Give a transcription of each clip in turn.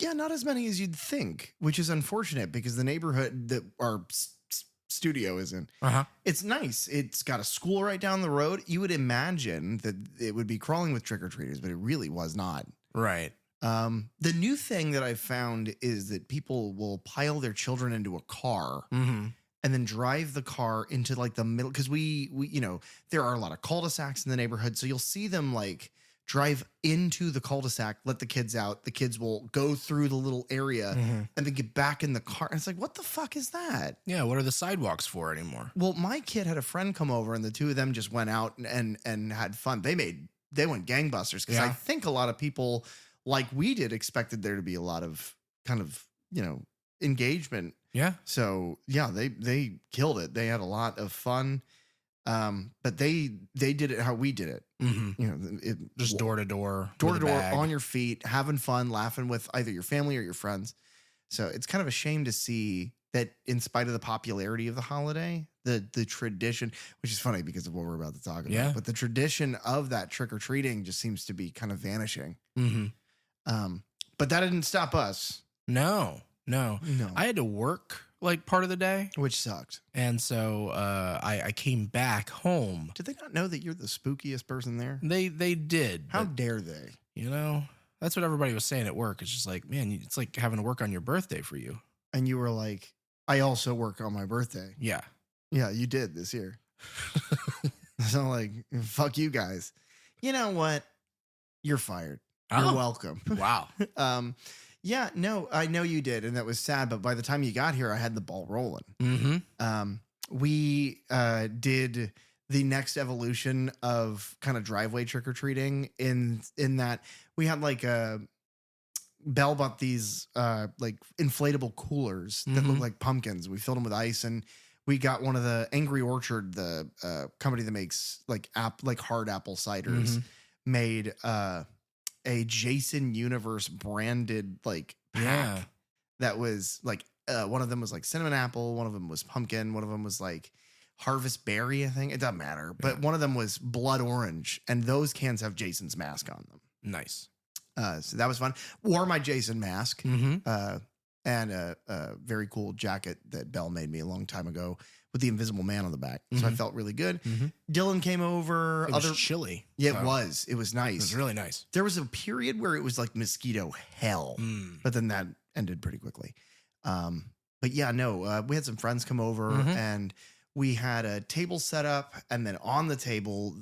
Yeah, not as many as you'd think, which is unfortunate because the neighborhood that our studio is in, it's nice. It's got a school right down the road. You would imagine that it would be crawling with trick-or-treaters, but it really was not. Right. The new thing that I found is that people will pile their children into a car and then drive the car into like the middle. Cause we, there are a lot of cul-de-sacs in the neighborhood. So you'll see them like drive into the cul-de-sac, let the kids out. The kids will go through the little area and then get back in the car. And it's like, what the fuck is that? Yeah. What are the sidewalks for anymore? Well, my kid had a friend come over and the two of them just went out and had fun. They went gangbusters. Cause I think a lot of people, like we did, expected there to be a lot of kind of, engagement. Yeah. So yeah, they killed it. They had a lot of fun. But they did it how we did it. Just door to door on your feet, having fun, laughing with either your family or your friends. So it's kind of a shame to see that in spite of the popularity of the holiday, the tradition, which is funny because of what we're about to talk about, but the tradition of that trick-or-treating just seems to be kind of vanishing. But that didn't stop us. No. I had to work like part of the day, which sucked. And so I came back home. Did they not know that you're the spookiest person there? They did. How dare they? That's what everybody was saying at work. It's just like, man, it's like having to work on your birthday for you. And you were like, I also work on my birthday. Yeah. Yeah, you did this year. So like, fuck you guys. You know what? You're fired. You're welcome. Wow. Yeah, no, I know you did. And that was sad. But by the time you got here, I had the ball rolling. We did the next evolution of kind of driveway trick-or-treating in that we had like Belle bought these like inflatable coolers that look like pumpkins. We filled them with ice, and we got one of the Angry Orchard, the company that makes like hard apple ciders, made a Jason Universe branded like pack that was like one of them was like cinnamon apple, one of them was pumpkin, one of them was like harvest berry, I think. It doesn't matter. But one of them was blood orange, and those cans have Jason's mask on them. Nice. So that was fun. Wore my Jason mask and a very cool jacket that Belle made me a long time ago with the Invisible Man on the back. So I felt really good. Dylan came over. It was chilly. Yeah, it was. It was nice. It was really nice. There was a period where it was like mosquito hell, but then that ended pretty quickly. But yeah, no, we had some friends come over and we had a table set up, and then on the table,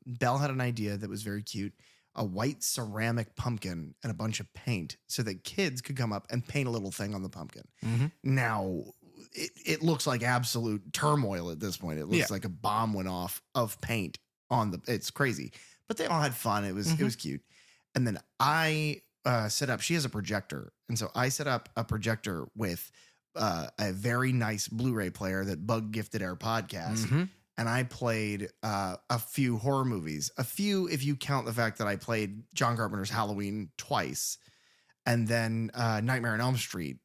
Belle had an idea that was very cute. A white ceramic pumpkin and a bunch of paint so that kids could come up and paint a little thing on the pumpkin. Now, it looks like absolute turmoil at this point. It looks like a bomb went off of paint it's crazy, but they all had fun. It was cute. And then I set up, she has a projector. And so I set up a projector with a very nice Blu-ray player that Bug gifted our podcast. And I played a few horror movies. A few, if you count the fact that I played John Carpenter's Halloween twice. And then Nightmare on Elm Street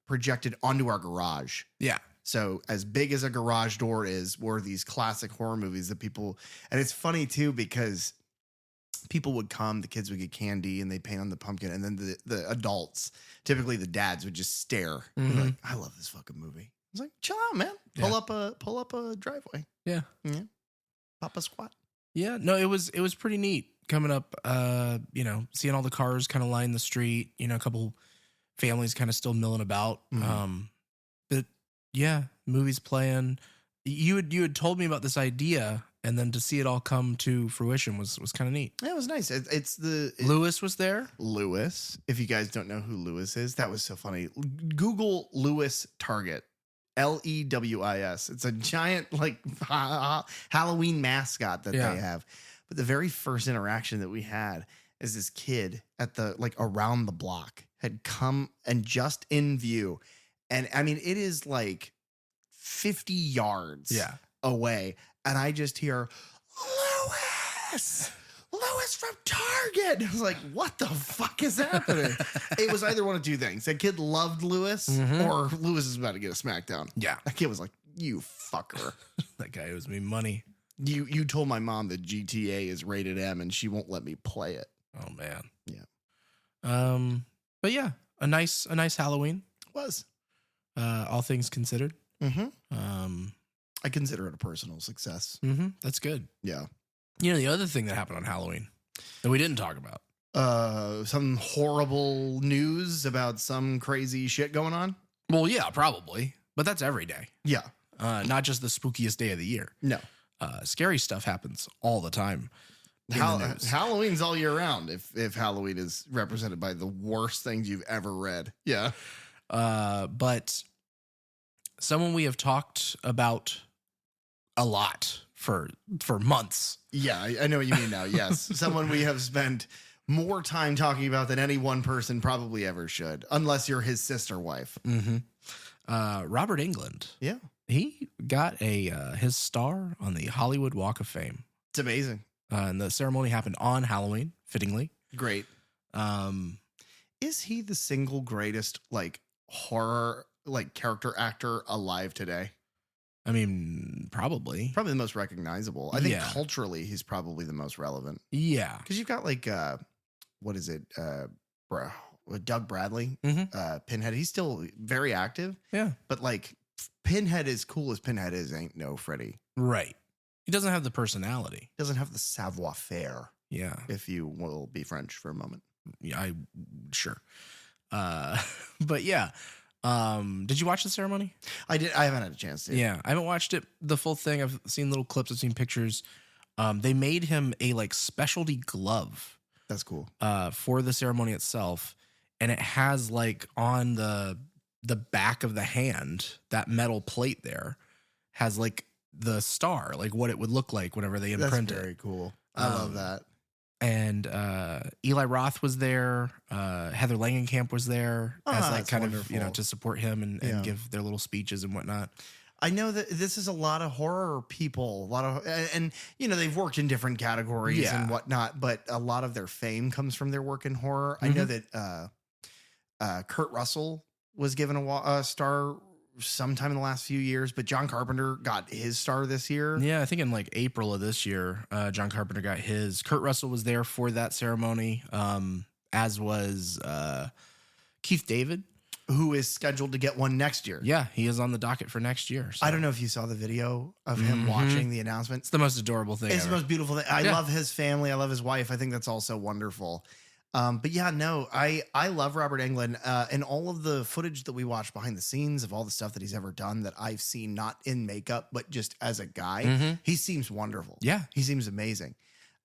projected onto our garage. Yeah. So as big as a garage door is, were these classic horror movies that people... And it's funny, too, because people would come, the kids would get candy, and they paint on the pumpkin. And then the adults, typically the dads, would just stare. Like, I love this fucking movie. I was like, chill out, man. Pull up a driveway. Yeah. Pop a squat. Yeah. No, it was pretty neat coming up, seeing all the cars kind of line the street, a couple families kind of still milling about. But yeah, movies playing. You had told me about this idea, and then to see it all come to fruition was kind of neat. Yeah, it was nice. Lewis was there. Lewis. If you guys don't know who Lewis is, that was so funny. Google Lewis Target. Lewis. It's a giant like Halloween mascot that they have. But the very first interaction that we had is this kid at the around the block had come and just in view. And I mean, it is like 50 yards away. And I just hear Lewis from Target. I was like, what the fuck is happening? It was either one of two things. That kid loved Lewis or Lewis is about to get a smackdown. Yeah. That kid was like, you fucker. That guy owes me money. You told my mom that GTA is rated M and she won't let me play it. Oh, man. Yeah. But yeah, a nice Halloween. Was. All things considered. I consider it a personal success. That's good. Yeah. You know, the other thing that happened on Halloween that we didn't talk about. Some horrible news about some crazy shit going on. Well, yeah, probably. But that's every day. Yeah. Not just the spookiest day of the year. No. Scary stuff happens all the time. Halloween's all year round if Halloween is represented by the worst things you've ever read. Yeah. But someone we have talked about a lot for months. Yeah, I know what you mean now. Yes. Someone we have spent more time talking about than any one person probably ever should, unless you're his sister wife. Robert Englund. Yeah. He got his star on the Hollywood Walk of Fame. It's amazing. And the ceremony happened on Halloween, fittingly. Great. Is he the single greatest horror character actor alive today? I mean, probably the most recognizable. I think culturally he's probably the most relevant. Yeah. Because you've got what is it? Doug Bradley, Pinhead. He's still very active. Yeah. But Pinhead, as cool as Pinhead is, ain't no Freddy. Right. He doesn't have the personality. Doesn't have the savoir-faire. Yeah. If you will be French for a moment. Yeah, sure. But yeah. Did you watch the ceremony? I did. I haven't had a chance to. Yeah. I haven't watched it, the full thing. I've seen little clips. I've seen pictures. They made him a specialty glove. That's cool. For the ceremony itself. And it has on the back of the hand, that metal plate there has the star, what it would look like whenever they imprint it. That's very cool. I love that. And Eli Roth was there. Heather Langenkamp was there as kind wonderful. of, to support him and give their little speeches and whatnot. I know that this is a lot of horror people, and they've worked in different categories and whatnot, but a lot of their fame comes from their work in horror. I know that Kurt Russell was given a star sometime in the last few years, but John Carpenter got his star this year. Yeah, I think in April of this year, John Carpenter got his. Kurt Russell was there for that ceremony, as was Keith David, who is scheduled to get one next year. Yeah, he is on the docket for next year. So. I don't know if you saw the video of him watching the announcement. It's the most adorable thing. It's the most beautiful thing. I love his family. I love his wife. I think that's also wonderful. But yeah, no, I love Robert Englund, and all of the footage that we watch behind the scenes of all the stuff that he's ever done that I've seen, not in makeup, but just as a guy, he seems wonderful. Yeah. He seems amazing.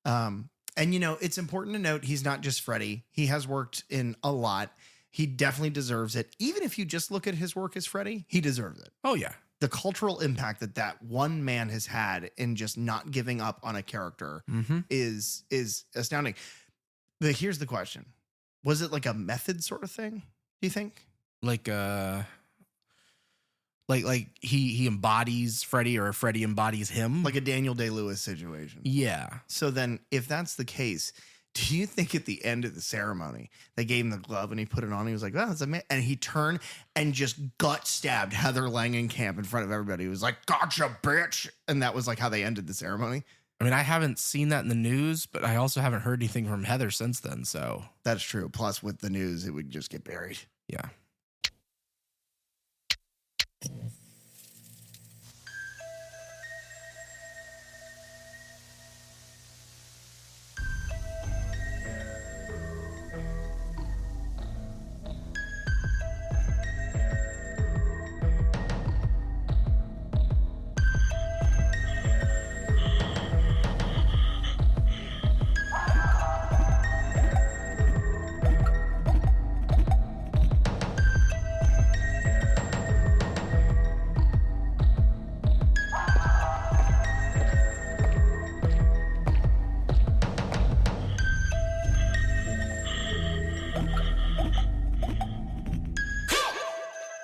And it's important to note, he's not just Freddy. He has worked in a lot. He definitely deserves it. Even if you just look at his work as Freddy, he deserves it. Oh yeah. The cultural impact that one man has had in just not giving up on a character is astounding. But here's the question. Was it a method sort of thing, do you think? He embodies Freddy, or Freddy embodies him? Like a Daniel Day-Lewis situation. Yeah. So then if that's the case, do you think at the end of the ceremony, they gave him the glove and he put it on? And he was like, "Well, it's a man." And he turned and just gut stabbed Heather Langenkamp in front of everybody. He was like, "Gotcha, bitch." And that was how they ended the ceremony. I mean, I haven't seen that in the news, but I also haven't heard anything from Heather since then. So that's true. Plus, with the news, it would just get buried. Yeah.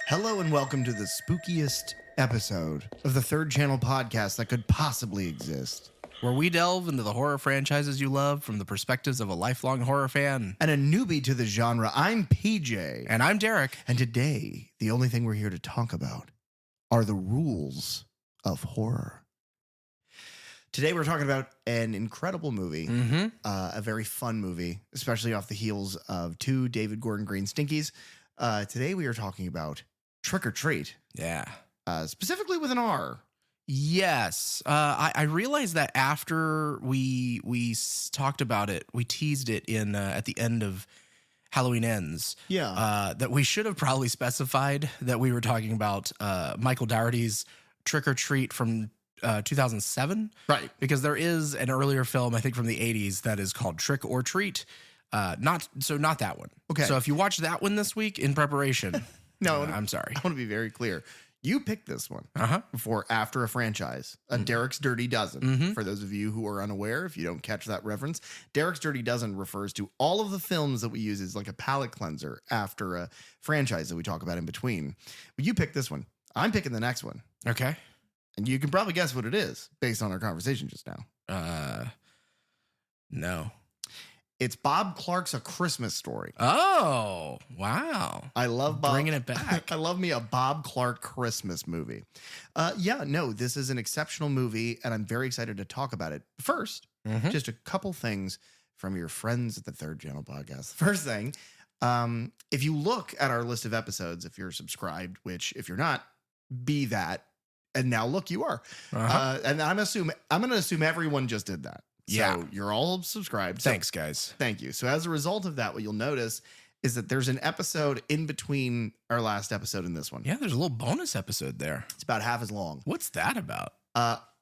Hello and welcome to the spookiest episode of the Third Channel podcast that could possibly exist. Where we delve into the horror franchises you love from the perspectives of a lifelong horror fan. And a newbie to the genre. I'm PJ. And I'm Derek. And today, the only thing we're here to talk about are the rules of horror. Today we're talking about an incredible movie, a very fun movie, especially off the heels of 2 David Gordon Green Stinkies. Today we are talking about Trick or Treat. Yeah. Specifically with an R. Yes. I realized that after we talked about it, we teased it in at the end of Halloween Ends. Yeah. That we should have probably specified that we were talking about Michael Dougherty's Trick or Treat from 2007. Right. Because there is an earlier film, I think from the 80s, that is called Trick or Treat. Not that one. Okay. So if you watch that one this week in preparation, No, I'm sorry. I want to be very clear. You picked this one after a franchise, Derek's Dirty Dozen. For those of you who are unaware, if you don't catch that reference, Derek's Dirty Dozen refers to all of the films that we use as like a palate cleanser after a franchise that we talk about in between. But you picked this one. I'm picking the next one. Okay. And you can probably guess what it is based on our conversation just now. No. It's Bob Clark's A Christmas Story. Oh, wow. I love Bob. Bringing it back. I love me a Bob Clark Christmas movie. This is an exceptional movie, and I'm very excited to talk about it. First, just a couple things from your friends at the Third Channel Podcast. First thing, if you look at our list of episodes, if you're subscribed, which if you're not, be that. And now look, you are. And I'm going to assume everyone just did that. So you're all subscribed. Thanks, guys. Thank you. So as a result of that, what you'll notice is that there's an episode in between our last episode and this one. Yeah, there's a little bonus episode there. It's about half as long. What's that about?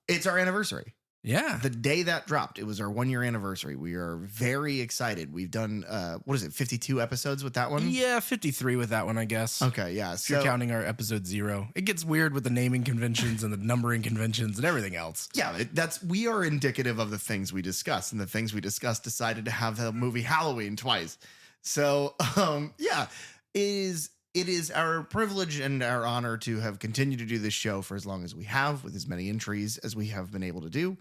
It's our anniversary. Yeah. The day that dropped, it was our 1-year anniversary. We are very excited. We've done, 52 episodes with that one? Yeah, 53 with that one, I guess. Okay, yeah. If you're counting our episode 0. It gets weird with the naming conventions and the numbering conventions and everything else. Yeah, we are indicative of the things we discuss, and the things we discussed decided to have the movie Halloween twice. So, it is our privilege and our honor to have continued to do this show for as long as we have, with as many entries as we have been able to do.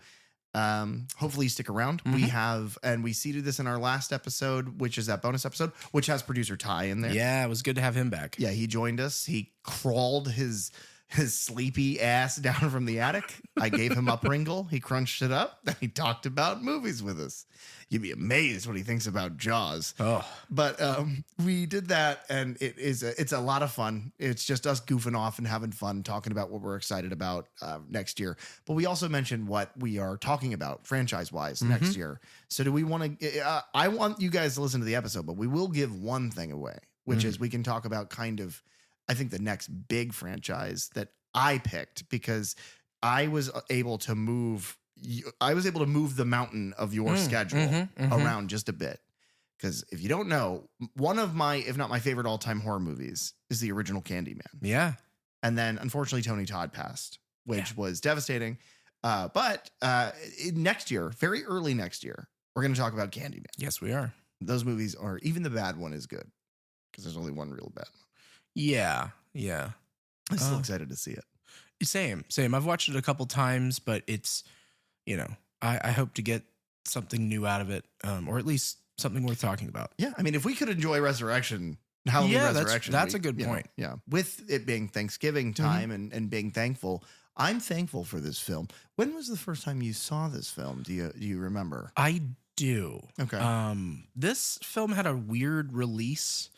Hopefully you stick around. We seeded this in our last episode, which is that bonus episode, which has producer Ty in there. Yeah, it was good to have him back. Yeah, he joined us. He crawled his sleepy ass down from the attic. I gave him a Pringle. He crunched it up. Then he talked about movies with us. You'd be amazed what he thinks about Jaws. Oh, but we did that, and it's a lot of fun. It's just us goofing off and having fun, talking about what we're excited about next year. But we also mentioned what we are talking about franchise-wise next year. So do we want to? I want you guys to listen to the episode, but we will give one thing away, which is we can talk about kind of, I think, the next big franchise that I picked, because I was able to move the mountain of your schedule around just a bit. Because if you don't know, one of my, if not my favorite all-time horror movies is the original Candyman. Yeah. And then, unfortunately, Tony Todd passed, which was devastating. But next year, very early next year, we're going to talk about Candyman. Yes, we are. Those movies are, even the bad one is good, because there's only one real bad one. Yeah. Yeah. I'm still excited to see it. Same. I've watched it a couple times, but it's, I hope to get something new out of it, or at least something worth talking about. Yeah. I mean, if we could enjoy Resurrection, Halloween Resurrection. That's a good point. Yeah. With it being Thanksgiving time and being thankful, I'm thankful for this film. When was the first time you saw this film? Do you remember? I do. Okay. This film had a weird release.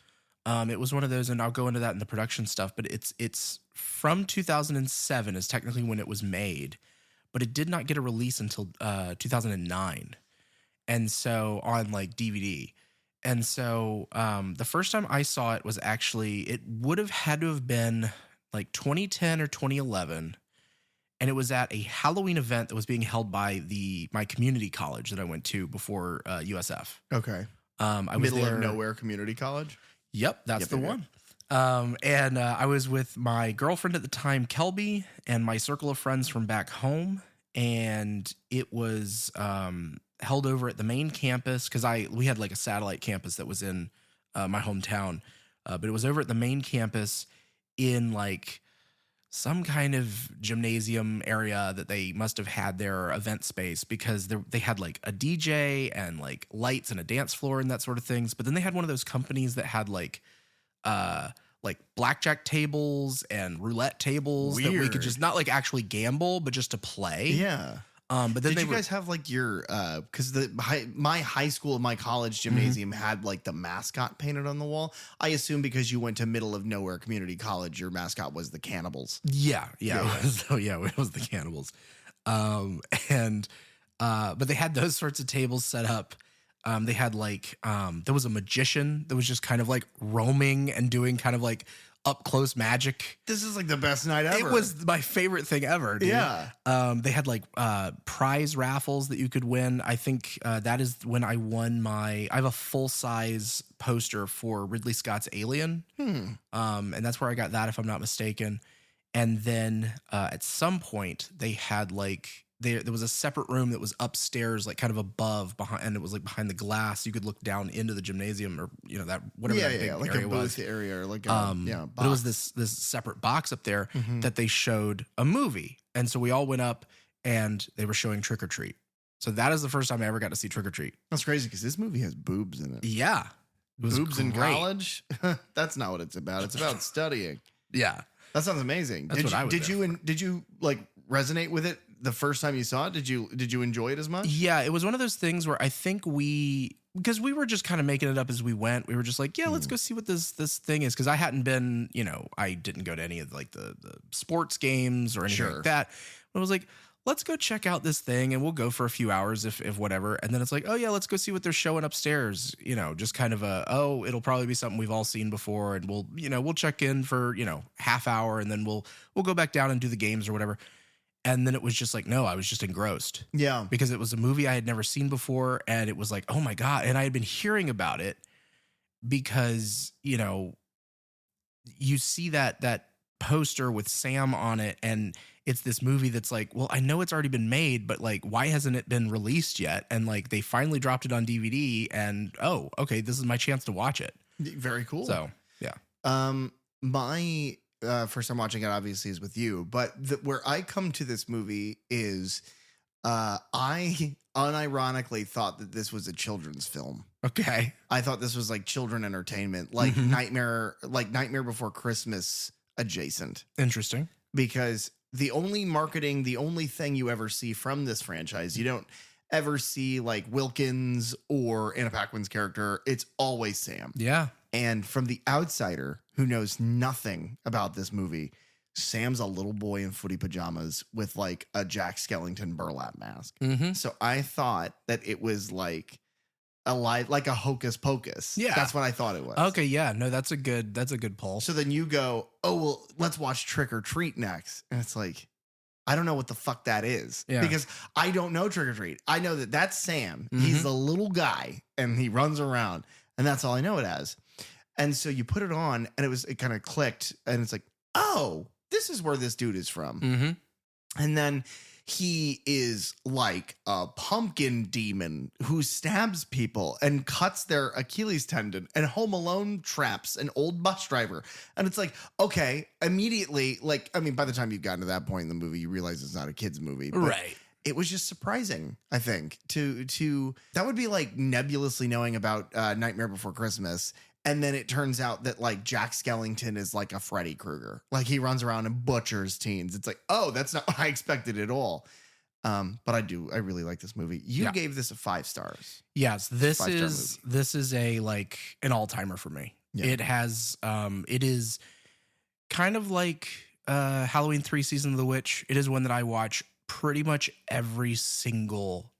It was one of those, and I'll go into that in the production stuff, but it's from 2007 is technically when it was made, but it did not get a release until 2009. And so on like DVD. And so the first time I saw it was actually, it would have had to have been like 2010 or 2011. And it was at a Halloween event that was being held by my community college that I went to before USF. Okay. I was Middle there, of nowhere community college. Yep, that's the one. And I was with my girlfriend at the time, Kelby, and my circle of friends from back home. And it was held over at the main campus, because we had like a satellite campus that was in my hometown. But it was over at the main campus in like some kind of gymnasium area that they must have had their event space, because they had like a DJ and like lights and a dance floor and that sort of things. But then they had one of those companies that had like blackjack tables and roulette tables that we could just not like actually gamble, but just to play. Yeah. But then did you guys have like your because my high school, my college gymnasium had like the mascot painted on the wall? I assume because you went to middle of nowhere community college, your mascot was the cannibals. Yeah. So it was the cannibals. And but they had those sorts of tables set up. They had like there was a magician that was just kind of like roaming and doing kind of like up close magic. This is like the best night ever. It was my favorite thing ever, dude. Yeah. They had like prize raffles that you could win. I think that is when I won I have a full size poster for Ridley Scott's Alien. And that's where I got that, if I'm not mistaken. And then at some point they had like there was a separate room that was upstairs, like kind of above behind, and it was like behind the glass. You could look down into the gymnasium, or that whatever that big like area a was. booth area, or like But it was this separate box up there that they showed a movie, and so we all went up and they were showing Trick or Treat. So that is the first time I ever got to see Trick or Treat. That's crazy because this movie has boobs in it. Yeah, it was boobs in great. college. That's not what it's about. It's about studying. Yeah, that sounds amazing. That's what I was. Did you like resonate with it the first time you saw it? Did you enjoy it as much? Yeah, it was one of those things where I think because we were just kind of making it up as we went. We were just like, yeah, let's go see what this thing is. Because I hadn't been, I didn't go to any of like the sports games or anything like that. But I was like, let's go check out this thing, and we'll go for a few hours if whatever. And then it's like, oh yeah, let's go see what they're showing upstairs. Just kind of it'll probably be something we've all seen before, and we'll check in for half hour, and then we'll go back down and do the games or whatever. And then it was just like, no, I was just engrossed. Yeah. Because it was a movie I had never seen before. And it was like, oh my God. And I had been hearing about it because, you see that poster with Sam on it. And it's this movie that's like, well, I know it's already been made, but like, why hasn't it been released yet? And like, they finally dropped it on DVD, and oh, okay, this is my chance to watch it. Very cool. So, yeah. My first time watching it obviously is with you, but where I come to this movie is I unironically thought that this was a children's film. Okay. I thought this was like children entertainment, like Nightmare Before Christmas adjacent. Interesting. Because the only marketing, the only thing you ever see from this franchise, you don't ever see like Wilkins or Anna Paquin's character. It's always Sam. Yeah. And from the outsider who knows nothing about this movie, Sam's a little boy in footy pajamas with like a Jack Skellington burlap mask. So I thought that it was like like a hocus pocus. Yeah. That's what I thought it was. Okay. Yeah. No, that's a good pull. So then you go, oh, well, let's watch Trick or Treat next. And it's like, I don't know what the fuck that is. Yeah. Because I don't know Trick or Treat. I know that that's Sam. He's the little guy and he runs around, and that's all I know it as. And so you put it on, and it kind of clicked, and it's like, oh, this is where this dude is from. And then he is like a pumpkin demon who stabs people and cuts their Achilles tendon, and Home Alone traps an old bus driver. And it's like, okay, immediately, like, I mean, by the time you've gotten to that point in the movie, you realize it's not a kid's movie. Right. It was just surprising, I think, to that would be like nebulously knowing about Nightmare Before Christmas. And then it turns out that like Jack Skellington is like a Freddy Krueger. Like he runs around and butchers teens. It's like, oh, that's not what I expected at all. But I really like this movie. You gave this a 5 stars. Yes, this is a like an all-timer for me. Yeah. It has it is kind of like Halloween 3 Season of the Witch. It is one that I watch pretty much every single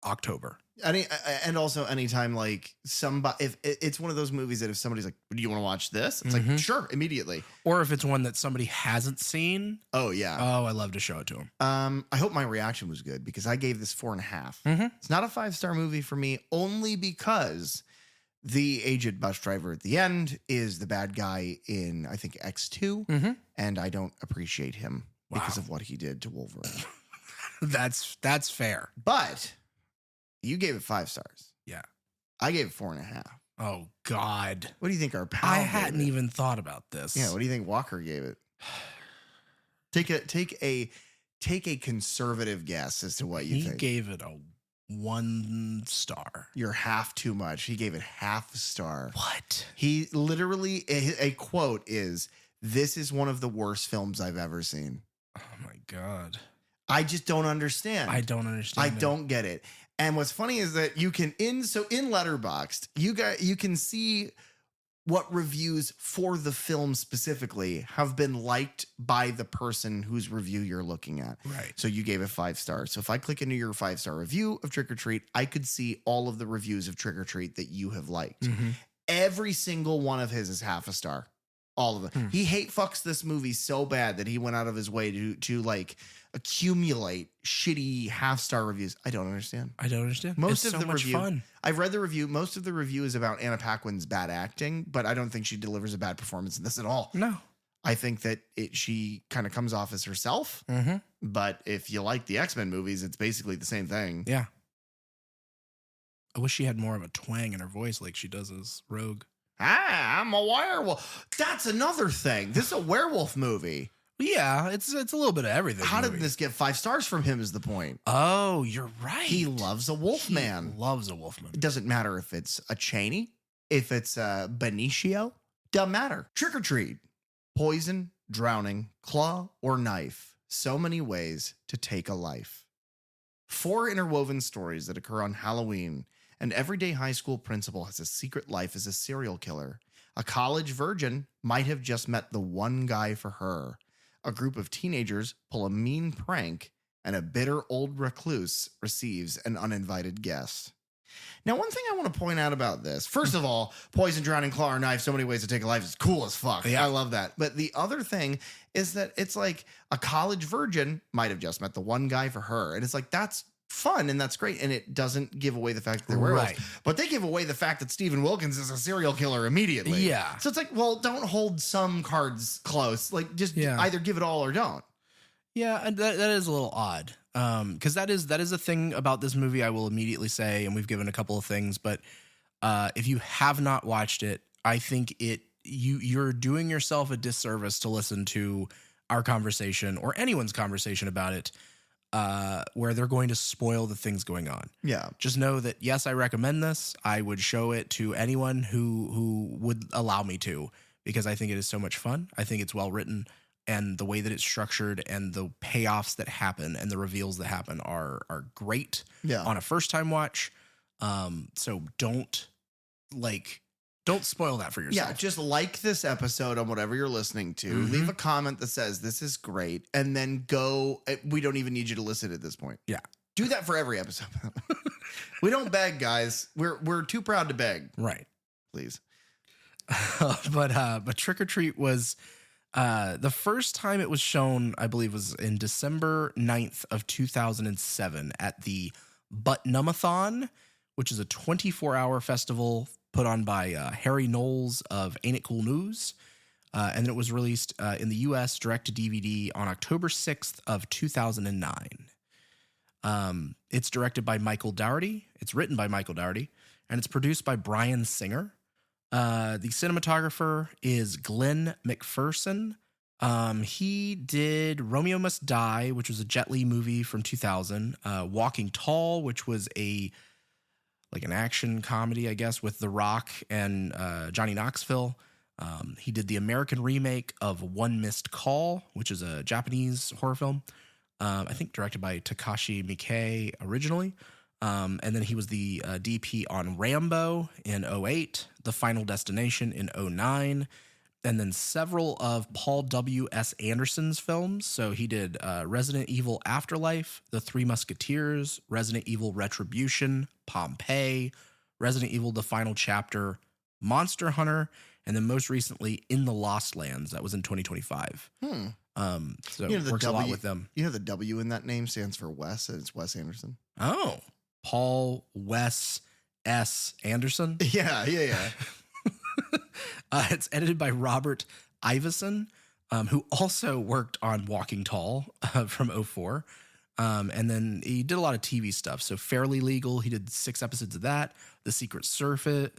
October. And also anytime like somebody, if it's one of those movies that if somebody's like, do you want to watch this? It's like, sure, immediately. Or if it's one that somebody hasn't seen. Oh yeah. Oh, I love to show it to them. I hope my reaction was good because I gave this 4.5. It's not a 5-star movie for me only because the aged bus driver at the end is the bad guy in, I think, X2. And I don't appreciate him because of what he did to Wolverine. That's fair. But you gave it 5 stars. Yeah. I gave it 4.5. Oh God. What do you think our pal I hadn't even thought about this. Yeah. What do you think Walker gave it? Take a conservative guess as to what you think. He gave it a 1 star. You're half too much. He gave it half a star. What? He literally, a quote is, "This is one of the worst films I've ever seen." Oh my God. I just don't understand. I don't understand. I don't get it. And what's funny is that you can in Letterboxd, you can see what reviews for the film specifically have been liked by the person whose review you're looking at. Right. So you gave it 5 stars. So if I click into your 5-star review of Trick or Treat, I could see all of the reviews of Trick or Treat that you have liked. Every single one of his is half a star. All of them. He hate fucks this movie so bad that he went out of his way to like accumulate shitty half-star reviews. I don't understand. Most of the review, fun. I've read the review. Most of the review is about Anna Paquin's bad acting, but I don't think she delivers a bad performance in this at all. No. I think that she kind of comes off as herself. But if you like the X-Men movies, it's basically the same thing. Yeah. I wish she had more of a twang in her voice like she does as Rogue. I'm a werewolf. That's another thing. This is a werewolf movie. Yeah, it's a little bit of everything. How did this get 5 stars from him is the point. Oh, you're right. He loves a wolf man. It doesn't matter if it's a Cheney, if it's a Benicio. Doesn't matter. Trick or treat. Poison, drowning, claw, or knife. So many ways to take a life. 4 interwoven stories that occur on Halloween. An everyday high school principal has a secret life as a serial killer. A college virgin might have just met the one guy for her. A group of teenagers pull a mean prank, and a bitter old recluse receives an uninvited guest. Now, one thing I want to point out about this, first of all, poison, drowning, claw, or knife, so many ways to take a life is cool as fuck. Yeah. I love that. But the other thing is that it's like a college virgin might have just met the one guy for her. And it's like, that's fun and that's great, and it doesn't give away the fact that they're werewolves, but they give away the fact that Stephen Wilkins is a serial killer immediately. Yeah, so it's like, well, don't hold some cards close, like just either give it all or don't. Yeah, and that is a little odd, because that is a thing about this movie. I will immediately say, and we've given a couple of things, but if you have not watched it, I think you're doing yourself a disservice to listen to our conversation or anyone's conversation about it. Where they're going to spoil the things going on. Yeah. Just know that, yes, I recommend this. I would show it to anyone who would allow me to, because I think it is so much fun. I think it's well written, and the way that it's structured and the payoffs that happen and the reveals that happen are great on a first time watch. So don't spoil that for yourself. Yeah, just like this episode on whatever you're listening to. Leave a comment that says this is great, and then go. We don't even need you to listen at this point. Yeah, do that for every episode. We don't beg, guys. We're too proud to beg. Right. Please. But Trick or Treat was the first time it was shown, I believe, was in December 9th of 2007 at the Butt-Numathon, which is a 24-hour festival put on by Harry Knowles of Ain't It Cool News. And then it was released in the U.S. direct to DVD on October 6th of 2009. It's directed by Michael Dougherty. It's written by Michael Dougherty. And it's produced by Bryan Singer. The cinematographer is Glenn McPherson. He did Romeo Must Die, which was a Jet Li movie from 2000. Walking Tall, which was an action comedy, I guess, with The Rock and Johnny Knoxville. He did the American remake of One Missed Call, which is a Japanese horror film, I think directed by Takashi Miike originally. And then he was the DP on Rambo in 2008, The Final Destination in 2009, and then several of Paul W.S. Anderson's films. So he did Resident Evil Afterlife, The Three Musketeers, Resident Evil Retribution, Pompeii, Resident Evil The Final Chapter, Monster Hunter, and then most recently In the Lost Lands. That was in 2025. So it works a lot with them. You know the W in that name stands for Wes, and it's Wes Anderson. Oh, Paul Wes S. Anderson? Yeah. It's edited by Robert Iveson, who also worked on Walking Tall from 2004. And then he did a lot of TV stuff. So Fairly Legal, he did 6 episodes of that. The Secret Circle,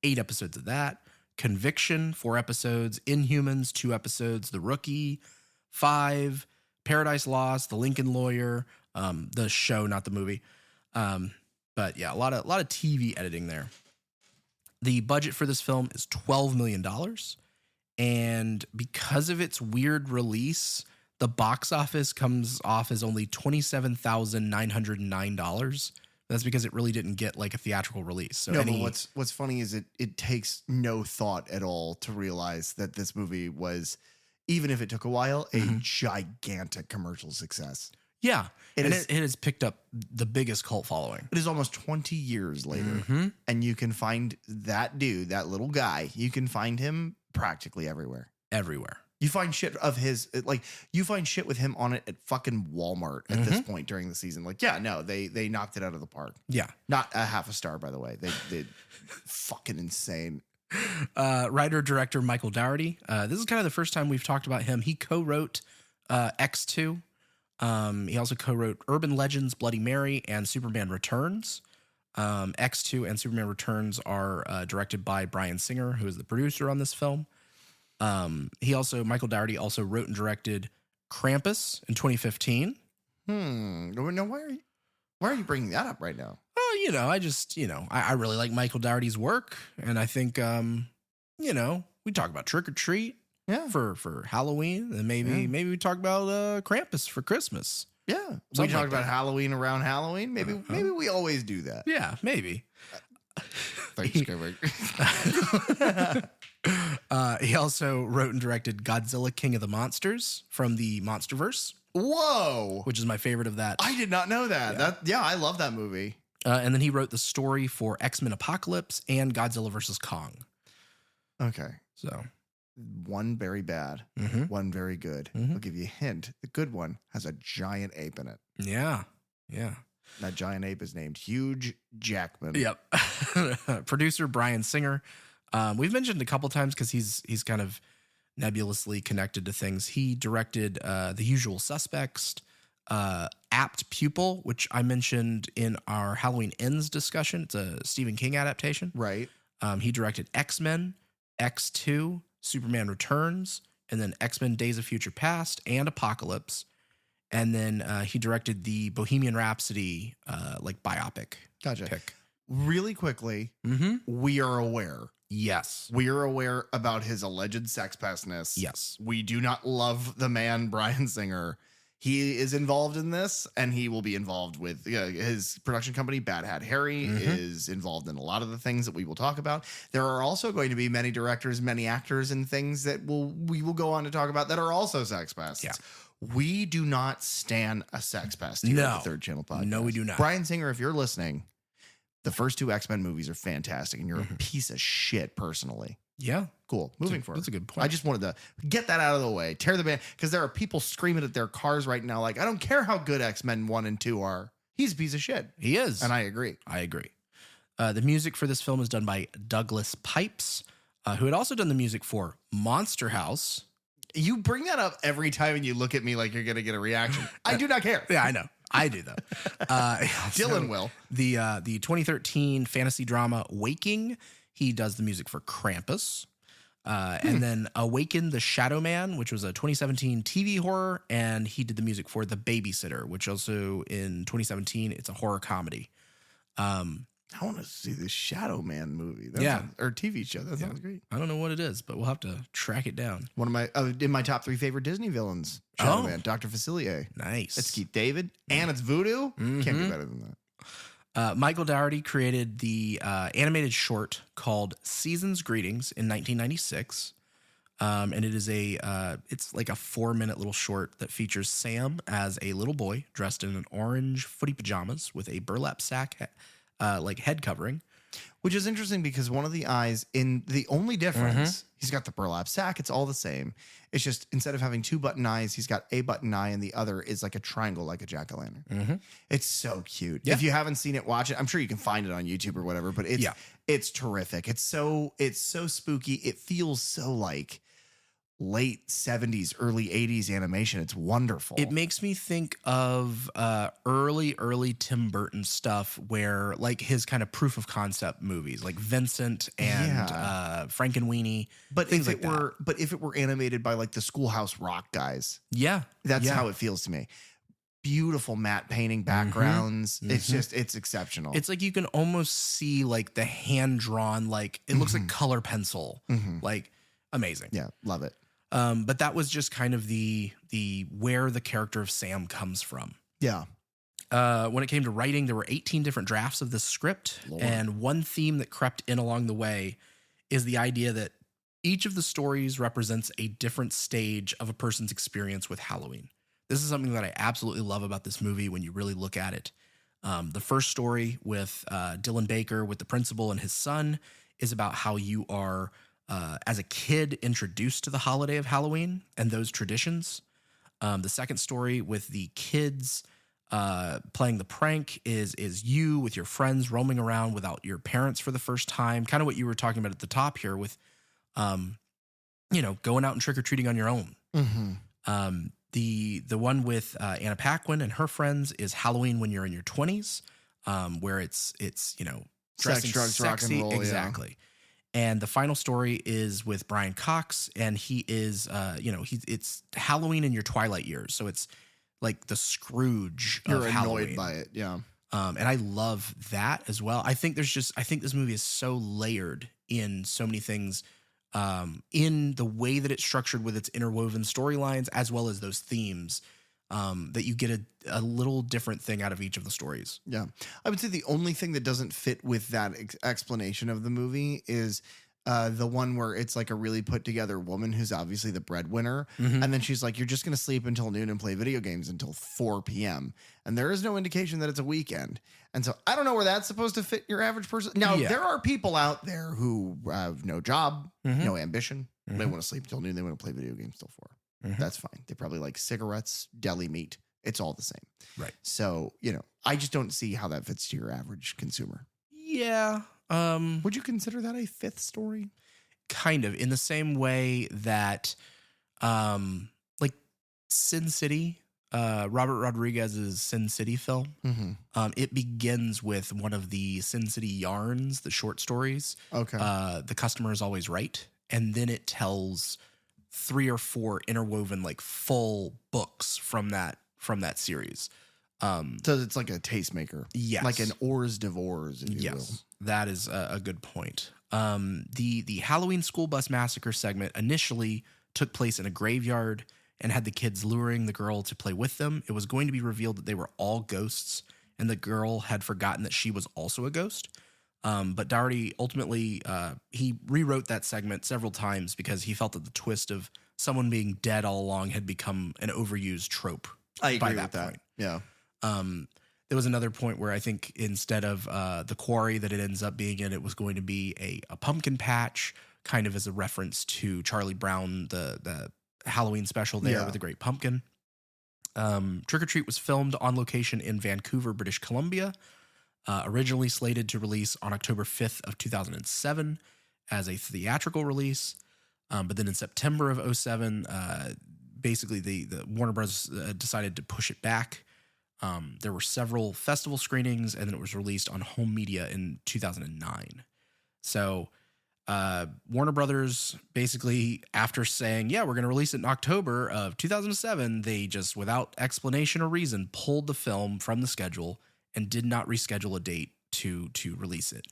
8 episodes of that. Conviction, 4 episodes. Inhumans, 2 episodes. The Rookie, 5. Paradise Lost, The Lincoln Lawyer, the show, not the movie. But yeah, a lot of TV editing there. The budget for this film is $12 million. And because of its weird release, The box office comes off as only $27,909. That's because it really didn't get like a theatrical release. So no, but what's funny is it takes no thought at all to realize that this movie was, even if it took a while, a gigantic commercial success. Yeah. It has picked up the biggest cult following. It is almost 20 years later. And you can find that dude, that little guy, you can find him practically everywhere. Everywhere. You find shit of his, like, you find shit with him on it at fucking Walmart at this point during the season. Like, yeah, no, they knocked it out of the park. Yeah. Not a half a star, by the way. They fucking insane. Writer-director Michael Dougherty. This is kind of the first time we've talked about him. He co-wrote X2. He also co-wrote Urban Legends, Bloody Mary, and Superman Returns. X2 and Superman Returns are directed by Bryan Singer, who is the producer on this film. Michael Dougherty also wrote and directed Krampus in 2015. No, why are you bringing that up right now? Oh, I really like Michael Dougherty's work, and I think, we talk about Trick or Treat, for Halloween, and maybe we talk about Krampus for Christmas. Yeah, we talked about Halloween around Halloween. Maybe we always do that. Yeah, maybe. Thanks, Gilbert. He also wrote and directed Godzilla King of the Monsters from the Monsterverse. Whoa, which is my favorite of that. I did not know that. I love that movie. And then he wrote the story for X-Men Apocalypse and Godzilla vs. Kong. Okay. So one very bad, one very good. I'll give you a hint. The good one has a giant ape in it. Yeah. Yeah. That giant ape is named Hugh Jackman. Yep. Producer Bryan Singer. We've mentioned a couple times because he's kind of nebulously connected to things. He directed The Usual Suspects, Apt Pupil, which I mentioned in our Halloween Ends discussion. It's a Stephen King adaptation. Right. He directed X-Men, X2, Superman Returns, and then X-Men Days of Future Past and Apocalypse. And then he directed the Bohemian Rhapsody biopic. Gotcha. Pick. Really quickly, we are aware. Yes. We are aware about his alleged sex pestness. Yes. We do not love the man, Bryan Singer. He is involved in this, and he will be involved with his production company, Bad Hat Harry, is involved in a lot of the things that we will talk about. There are also going to be many directors, many actors, and things that we will go on to talk about that are also sex pests. Yeah. We do not stand a sex pest here at the Third Channel Podcast. No, we do not. Bryan Singer, if you're listening, the first two X-Men movies are fantastic, and you're a piece of shit personally. Yeah. Cool. Moving forward. That's a good point. I just wanted to get that out of the way. Tear the band, because there are people screaming at their cars right now like, I don't care how good X-Men 1 and 2 are. He's a piece of shit. He is. And I agree. The music for this film is done by Douglas Pipes, who had also done the music for Monster House. You bring that up every time and you look at me like you're going to get a reaction. I do not care. Yeah, I know. I do, though. Dylan will. The 2013 fantasy drama Waking, he does the music for Krampus. And then Awaken the Shadow Man, which was a 2017 TV horror, and he did the music for The Babysitter, which also in 2017, it's a horror comedy. I want to see the Shadow Man movie. Or TV show. That sounds great. I don't know what it is, but we'll have to track it down. One of my in my top 3 favorite Disney villains, Shadow Man, Dr. Facilier. Nice. It's Keith David, and it's voodoo. Can't be better than that. Michael Dougherty created the animated short called Season's Greetings in 1996. And it is it's like a 4-minute little short that features Sam as a little boy dressed in an orange footy pajamas with a burlap sack head covering. Which is interesting because one of the eyes in the only difference, he's got the burlap sack. It's all the same. It's just instead of having 2 button eyes, he's got a button eye and the other is like a triangle, like a jack-o'-lantern. It's so cute. Yeah. If you haven't seen it, watch it. I'm sure you can find it on YouTube or whatever, but it's terrific. It's so spooky. It feels so like late 70s, early 80s animation. It's wonderful. It makes me think of early Tim Burton stuff where like his kind of proof of concept movies like Vincent and Frankenweenie. But if it were animated by like the Schoolhouse Rock guys, that's how it feels to me. Beautiful matte painting backgrounds. It's exceptional. It's like you can almost see like the hand drawn, like it looks like color pencil, like amazing. Yeah, love it. But that was just kind of the where the character of Sam comes from. Yeah. When it came to writing, there were 18 different drafts of this script. Lord. And one theme that crept in along the way is the idea that each of the stories represents a different stage of a person's experience with Halloween. This is something that I absolutely love about this movie when you really look at it. The first story with Dylan Baker, with the principal and his son, is about how you are, as a kid, introduced to the holiday of Halloween and those traditions. The second story with the kids playing the prank is you with your friends roaming around without your parents for the first time. Kind of what you were talking about at the top here with, going out and trick-or-treating on your own. Mm-hmm. The one with Anna Paquin and her friends is Halloween when you're in your 20s, where it's dressing Sex, drugs, rock and sexy. roll, Exactly. Yeah. And the final story is with Brian Cox, and he is, it's Halloween in your twilight years. So it's like the Scrooge You're of annoyed Halloween. by it. Yeah. And I love that as well. I think this movie is so layered in so many things, in the way that it's structured with its interwoven storylines, as well as those themes, that you get a little different thing out of each of the stories. Yeah. I would say the only thing that doesn't fit with that explanation of the movie is the one where it's like a really put together woman who's obviously the breadwinner. Mm-hmm. And then she's like, you're just going to sleep until noon and play video games until 4 p.m. And there is no indication that it's a weekend. And so I don't know where that's supposed to fit your average person. Now, there are people out there who have no job, no ambition. They want to sleep until noon. They want to play video games till 4. That's fine. They probably like cigarettes, deli meat. It's all the same. Right. So, I just don't see how that fits to your average consumer. Yeah. Would you consider that a fifth story? Kind of, in the same way that, like Sin City, Robert Rodriguez's Sin City film, it begins with one of the Sin City yarns, the short stories. Okay. The Customer is Always Right. And then it tells 3 or 4 interwoven, like full books from that series. So it's like a tastemaker. Yes. Like an Ors Divorce, if you will. That is a good point. The Halloween School Bus Massacre segment initially took place in a graveyard and had the kids luring the girl to play with them. It was going to be revealed that they were all ghosts, and the girl had forgotten that she was also a ghost. But Dougherty ultimately, he rewrote that segment several times because he felt that the twist of someone being dead all along had become an overused trope. I agree by with that that. point. Yeah. There was another point where I think instead of the quarry that it ends up being in, it was going to be a pumpkin patch, kind of as a reference to Charlie Brown, the Halloween special there with the Great Pumpkin. Trick or Treat was filmed on location in Vancouver, British Columbia. Originally slated to release on October 5th of 2007 as a theatrical release. But then in September of 2007, basically the Warner Bros. Decided to push it back. There were several festival screenings, and then it was released on home media in 2009. So Warner Brothers basically, after saying, we're going to release it in October of 2007, they just, without explanation or reason, pulled the film from the schedule and did not reschedule a date to release it.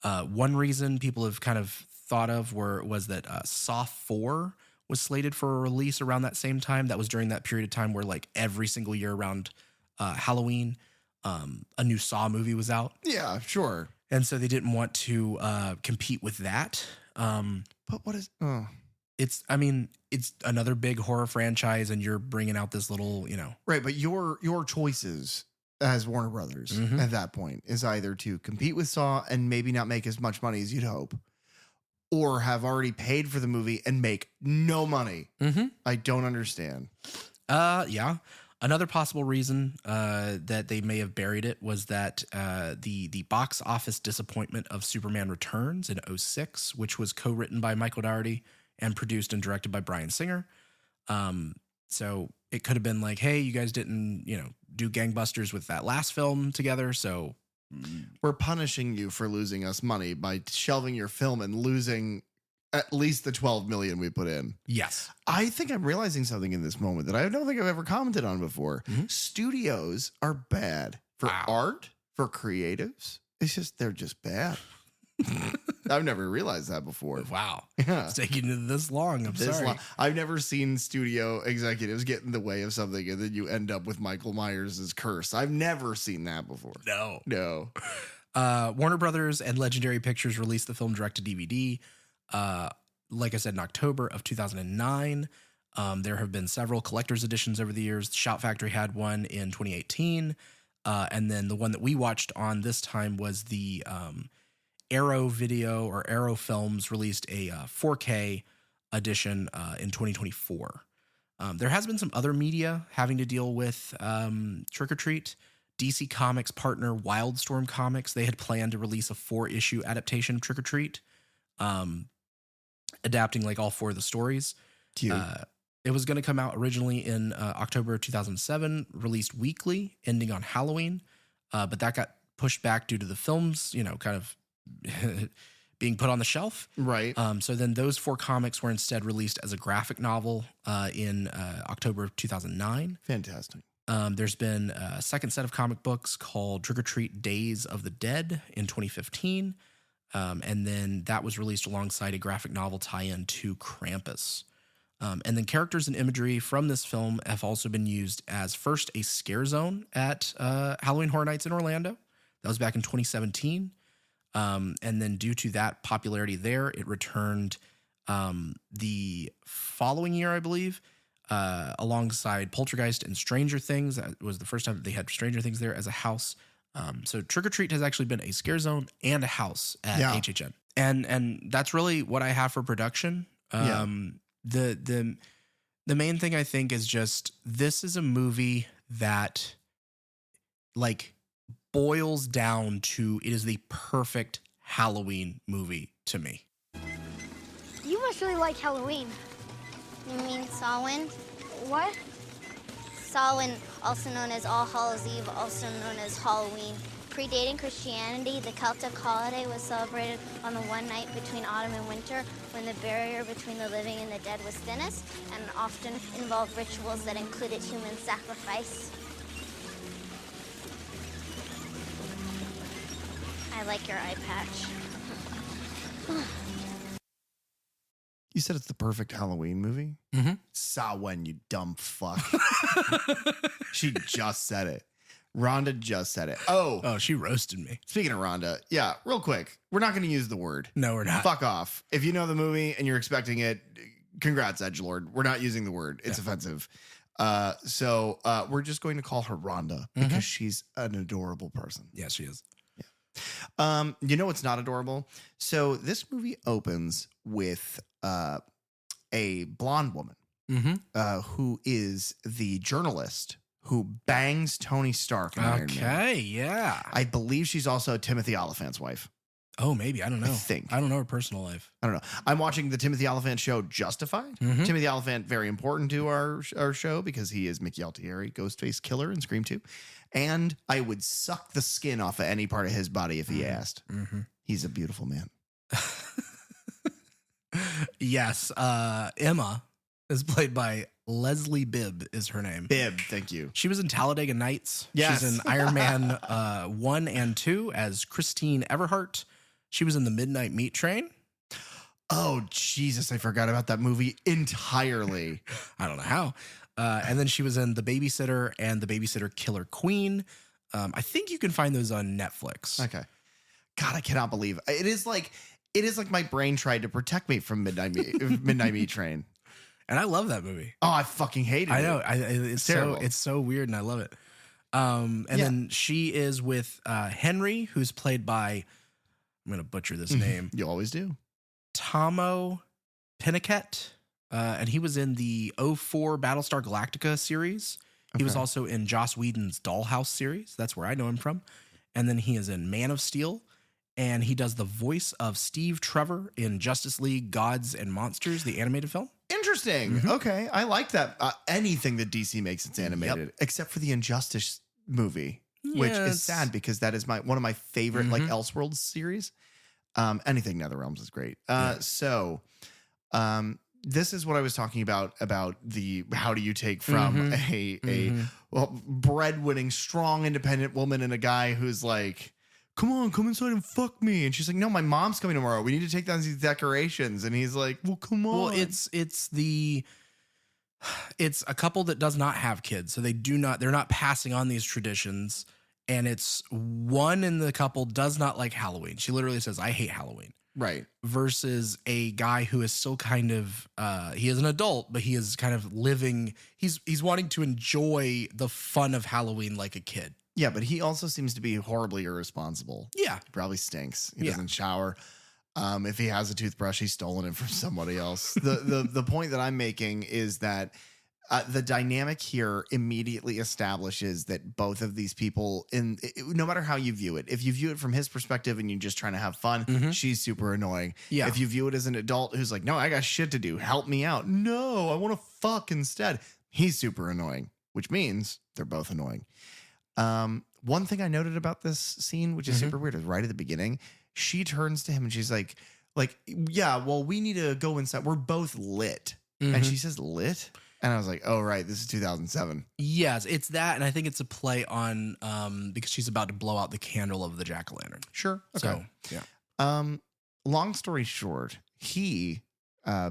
One reason people have kind of thought of was that Saw 4 was slated for a release around that same time. That was during that period of time where like every single year around Halloween, a new Saw movie was out. Yeah, sure. And so they didn't want to compete with that. But what is... It's another big horror franchise, and you're bringing out this little, Right, but your choices as Warner Brothers at that point is either to compete with Saw and maybe not make as much money as you'd hope, or have already paid for the movie and make no money. I don't understand. Yeah. Another possible reason that they may have buried it was that the box office disappointment of Superman Returns in 2006, which was co-written by Michael Dougherty and produced and directed by Bryan Singer. So it could have been like, hey, you guys didn't, do gangbusters with that last film together, so we're punishing you for losing us money by shelving your film and losing at least the $12 million we put in. Yes. I think I'm realizing something in this moment that I don't think I've ever commented on before. Studios are bad for art, for creatives. They're just bad. I've never realized that before. Wow. Yeah. It's taking you this long. I'm sorry. I've never seen studio executives get in the way of something and then you end up with Michael Myers' curse. I've never seen that before. No. Warner Brothers and Legendary Pictures released the film direct to DVD. Like I said, in October of 2009. There have been several collector's editions over the years. Shout Factory had one in 2018. And then the one that we watched on this time was the Arrow Video or Arrow Films released a 4K edition in 2024. There has been some other media having to deal with Trick or Treat. DC Comics partner Wildstorm Comics, they had planned to release a 4-issue adaptation of Trick or Treat, adapting like all 4 of the stories. Cute. It was going to come out originally in October 2007, released weekly, ending on Halloween. But that got pushed back due to the films, kind of being put on the shelf. Right. So then those 4 comics were instead released as a graphic novel in October of 2009. Fantastic. There's been a second set of comic books called Trick or Treat Days of the Dead in 2015. And then that was released alongside a graphic novel tie-in to Krampus. And then characters and imagery from this film have also been used as first a scare zone at Halloween Horror Nights in Orlando. That was back in 2017. And then due to that popularity there, it returned the following year, I believe, alongside Poltergeist and Stranger Things. That was the first time they had Stranger Things there as a house. So Trick or Treat has actually been a scare zone and a house at HHN. And that's really what I have for production. The main thing I think is just this is a movie that like boils down to it is the perfect Halloween movie to me. You must really like Halloween. You mean Samhain? What? Samhain, also known as All Hallows Eve, also known as Halloween. Predating Christianity, the Celtic holiday was celebrated on the one night between autumn and winter when the barrier between the living and the dead was thinnest and often involved rituals that included human sacrifice. I like your eye patch. You said it's the perfect Halloween movie? Mm-hmm. Samhain, you dumb fuck. She just said it. Rhonda just said it. Oh, she roasted me. Speaking of Rhonda, yeah, real quick. We're not going to use the word. No, we're not. Fuck off. If you know the movie and you're expecting it, congrats, edgelord. We're not using the word. It's offensive. So we're just going to call her Rhonda because she's an adorable person. Yes, she is. Yeah. You know what's not adorable? So this movie opens with a blonde woman who is the journalist who bangs Tony Stark in Iron Man. Okay, yeah. I believe she's also Timothy Oliphant's wife. Oh, maybe. I don't know. I don't know her personal life. I don't know. I'm watching the Timothy Oliphant show Justified. Timothy Oliphant, very important to our show because he is Mickey Altieri, Ghostface Killer in Scream 2. And I would suck the skin off of any part of his body if he asked. He's a beautiful man. Yes. Emma is played by Leslie Bibb is her name. Bibb, thank you. She was in Talladega Nights. Yes. She's in Iron Man 1 and 2 as Christine Everhart. She was in The Midnight Meat Train. Oh, Jesus. I forgot about that movie entirely. I don't know how. And then she was in The Babysitter and The Babysitter Killer Queen. I think you can find those on Netflix. Okay. God, I cannot believe it is like my brain tried to protect me from Midnight Meat Train. And I love that movie. Oh, I fucking hate it. I know. It's terrible. It's so weird, and I love it. And then she is with Henry, who's played by, I'm going to butcher this name. You always do. Tomo Pinniket. And he was in the 04 Battlestar Galactica series. He was also in Joss Whedon's Dollhouse series. That's where I know him from. And then he is in Man of Steel. And he does the voice of Steve Trevor in Justice League Gods and Monsters, the animated film. Interesting. Okay. I like that. Anything that DC makes, it's animated, except for the Injustice movie, which is sad because that is one of my favorite like Elseworlds series. Anything NetherRealms is great. So this is what I was talking about the how do you take from a breadwinning, strong, independent woman and a guy who's like come on, come inside and fuck me. And she's like, no, my mom's coming tomorrow. We need to take down these decorations. And he's like, well, come on. Well, it's a couple that does not have kids. So they're not passing on these traditions. And it's one in the couple does not like Halloween. She literally says, I hate Halloween. Right. Versus a guy who is still kind of, he is an adult, but he is kind of living, he's wanting to enjoy the fun of Halloween like a kid. Yeah, but he also seems to be horribly irresponsible. Yeah. He probably stinks. He doesn't shower. If he has a toothbrush, he's stolen it from somebody else. The point that I'm making is that the dynamic here immediately establishes that both of these people, no matter how you view it, if you view it from his perspective and you're just trying to have fun, she's super annoying. Yeah. If you view it as an adult who's like, no, I got shit to do, help me out. No, I want to fuck instead. He's super annoying, which means they're both annoying. One thing I noted about this scene, which is super weird, is right at the beginning, she turns to him and she's like, yeah, well, we need to go inside. We're both lit. And she says lit. And I was like, oh, right. This is 2007. Yes, it's that. And I think it's a play on because she's about to blow out the candle of the jack-o'-lantern. Sure. Okay. So, yeah. Long story short, he,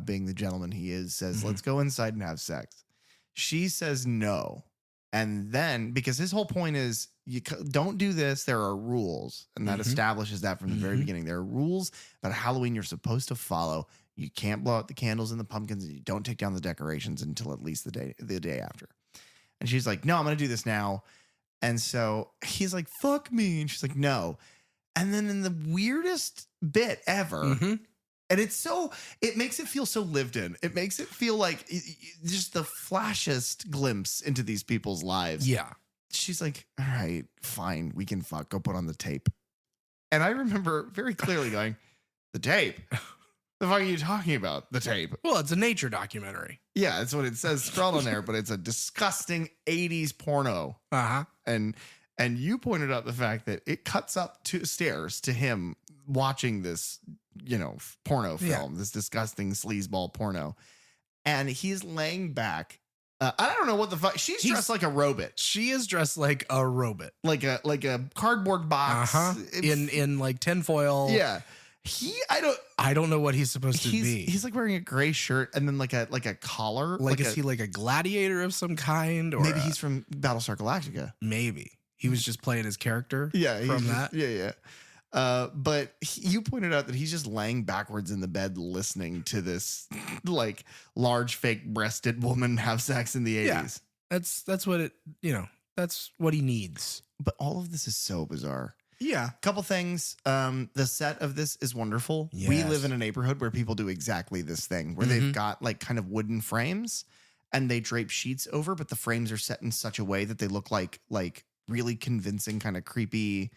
being the gentleman he is, says, let's go inside and have sex. She says no. And then, because his whole point is, you don't do this, there are rules. And that establishes that from the very beginning. There are rules about Halloween you're supposed to follow. You can't blow out the candles and the pumpkins, and you don't take down the decorations until at least the day after. And she's like, no, I'm going to do this now. And so he's like, fuck me. And she's like, no. And then in the weirdest bit ever, and it makes it feel so lived in. It makes it feel like just the flashest glimpse into these people's lives. Yeah. She's like, all right, fine. We can fuck. Go put on the tape. And I remember very clearly going, the tape? The fuck are you talking about? The tape? Well, it's a nature documentary. Yeah, that's what it says scrawled on there, but it's a disgusting 80s porno. And you pointed out the fact that it cuts up to stairs to him watching this, porno film, this disgusting sleazeball porno. And he's laying back. I don't know what the fuck. She's dressed like a robot. She is dressed like a robot. Like a cardboard box. In like tinfoil. Yeah. I don't know what he's supposed to be. He's like wearing a gray shirt and then like a collar. Is he like a gladiator of some kind? Or maybe he's from Battlestar Galactica. Maybe. He was just playing his character from that. Yeah. But you pointed out that he's just laying backwards in the bed listening to this like large fake breasted woman have sex in the 80s. Yeah. That's what that's what he needs. But all of this is so bizarre. Yeah. Couple things. The set of this is wonderful. Yes. We live in a neighborhood where people do exactly this thing, where they've got like kind of wooden frames and they drape sheets over, but the frames are set in such a way that they look like really convincing, kind of creepy,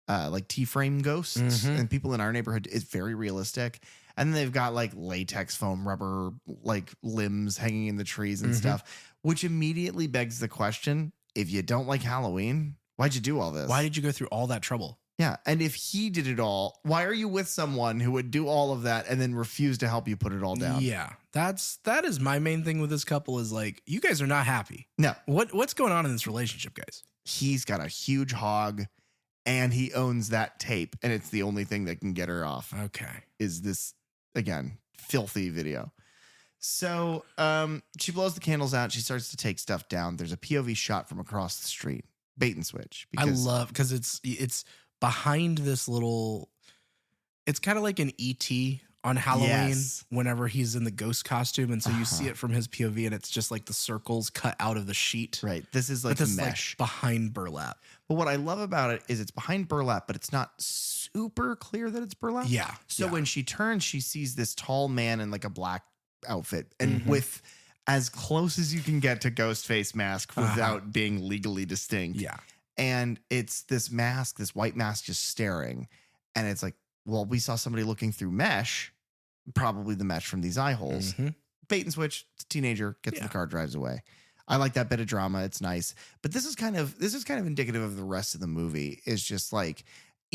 like T-frame ghosts. And people in our neighborhood is very realistic. And then they've got like latex foam rubber, like limbs hanging in the trees and stuff, which immediately begs the question, if you don't like Halloween, why'd you do all this? Why did you go through all that trouble? Yeah. And if he did it all, why are you with someone who would do all of that and then refuse to help you put it all down? Yeah. That is my main thing with this couple is like, you guys are not happy. No. What's going on in this relationship, guys? He's got a huge hog and he owns that tape. And it's the only thing that can get her off. Okay. Is this, again, filthy video. So she blows the candles out. She starts to take stuff down. There's a POV shot from across the street. Bait and switch. I love because it's behind this little. It's kind of like an ET on Halloween whenever he's in the ghost costume, and so you see it from his POV, and it's just like the circles cut out of the sheet. Right. This is like mesh behind burlap. But what I love about it is it's behind burlap, but it's not super clear that it's burlap. Yeah. So when she turns, she sees this tall man in like a black outfit, and with as close as you can get to Ghostface mask without being legally distinct. Yeah. And it's this mask, this white mask just staring. And it's like, well, we saw somebody looking through mesh, probably the mesh from these eye holes. Bait and switch, it's a teenager, gets in the car, drives away. I like that bit of drama. It's nice. But this is kind of indicative of the rest of the movie. Is just like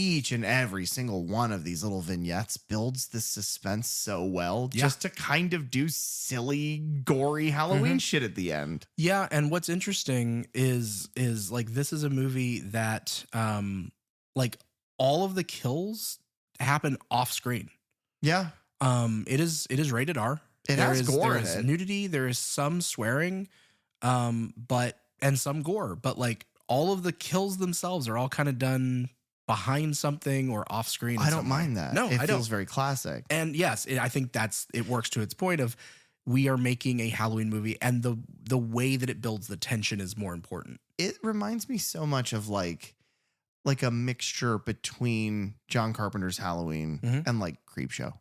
each and every single one of these little vignettes builds the suspense so well just to kind of do silly, gory Halloween shit at the end. Yeah. And what's interesting is like, this is a movie that, like all of the kills happen off screen. Yeah. It is rated R. It has gore in there is it. nudity, there is some swearing, and some gore, but like all of the kills themselves are all kind of done behind something or off screen. I don't mind that. No, it I feels don't. very classic. And yes, I think it works to its point of we are making a Halloween movie, and the way that it builds the tension is more important. It reminds me so much of like a mixture between John Carpenter's Halloween and like Creepshow.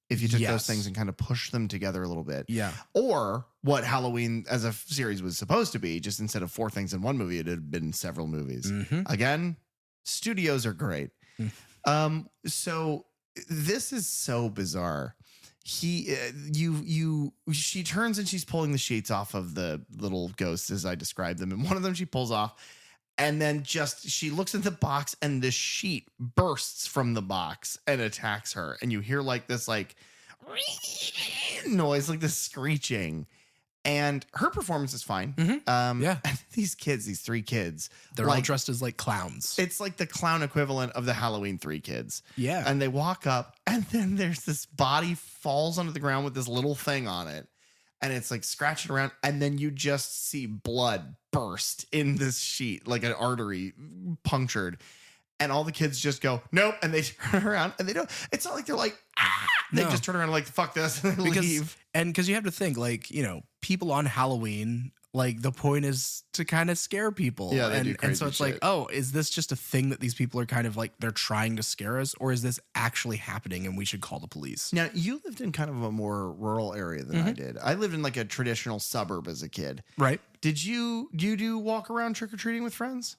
If you took those things and kind of pushed them together a little bit. Yeah. Or what Halloween as a series was supposed to be, just instead of 4 things in one movie, it had been several movies. Again, studios are great. So this is so bizarre. She turns and she's pulling the sheets off of the little ghosts as I described them. And one of them she pulls off. And then she looks at the box and the sheet bursts from the box and attacks her. And you hear like this like noise, like this screeching. And her performance is fine. Yeah. And these 3 kids, they're all dressed as like clowns. It's like the clown equivalent of the Halloween 3 kids. Yeah. And they walk up and then there's this body falls onto the ground with this little thing on it. And it's like scratching around. And then you just see blood burst in this sheet, like an artery punctured. And all the kids just go, nope. And they turn around and they don't. It's not like they're like, ah. They just turn around and like, fuck this. And they leave. And because you have to think, like, people on Halloween, like the point is to kind of scare people. Yeah, they do and so crazy it's shit. like, oh, is this just a thing that these people are kind of like, they're trying to scare us? Or is this actually happening and we should call the police? Now, you lived in kind of a more rural area than I did. I lived in like a traditional suburb as a kid. Right. Did you do walk around trick-or-treating with friends?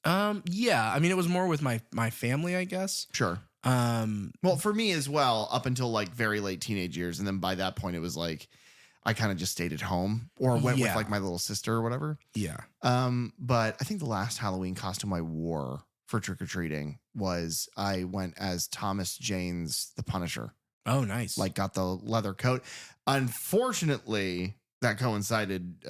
Yeah. I mean, it was more with my family, I guess. Sure. Well, for me as well, up until like very late teenage years. And then by that point, it was like, I kind of just stayed at home or went with like my little sister or whatever. Yeah. But I think the last Halloween costume I wore for trick-or-treating was I went as Thomas Jane's The Punisher. Oh, nice. Like got the leather coat. Unfortunately, that coincided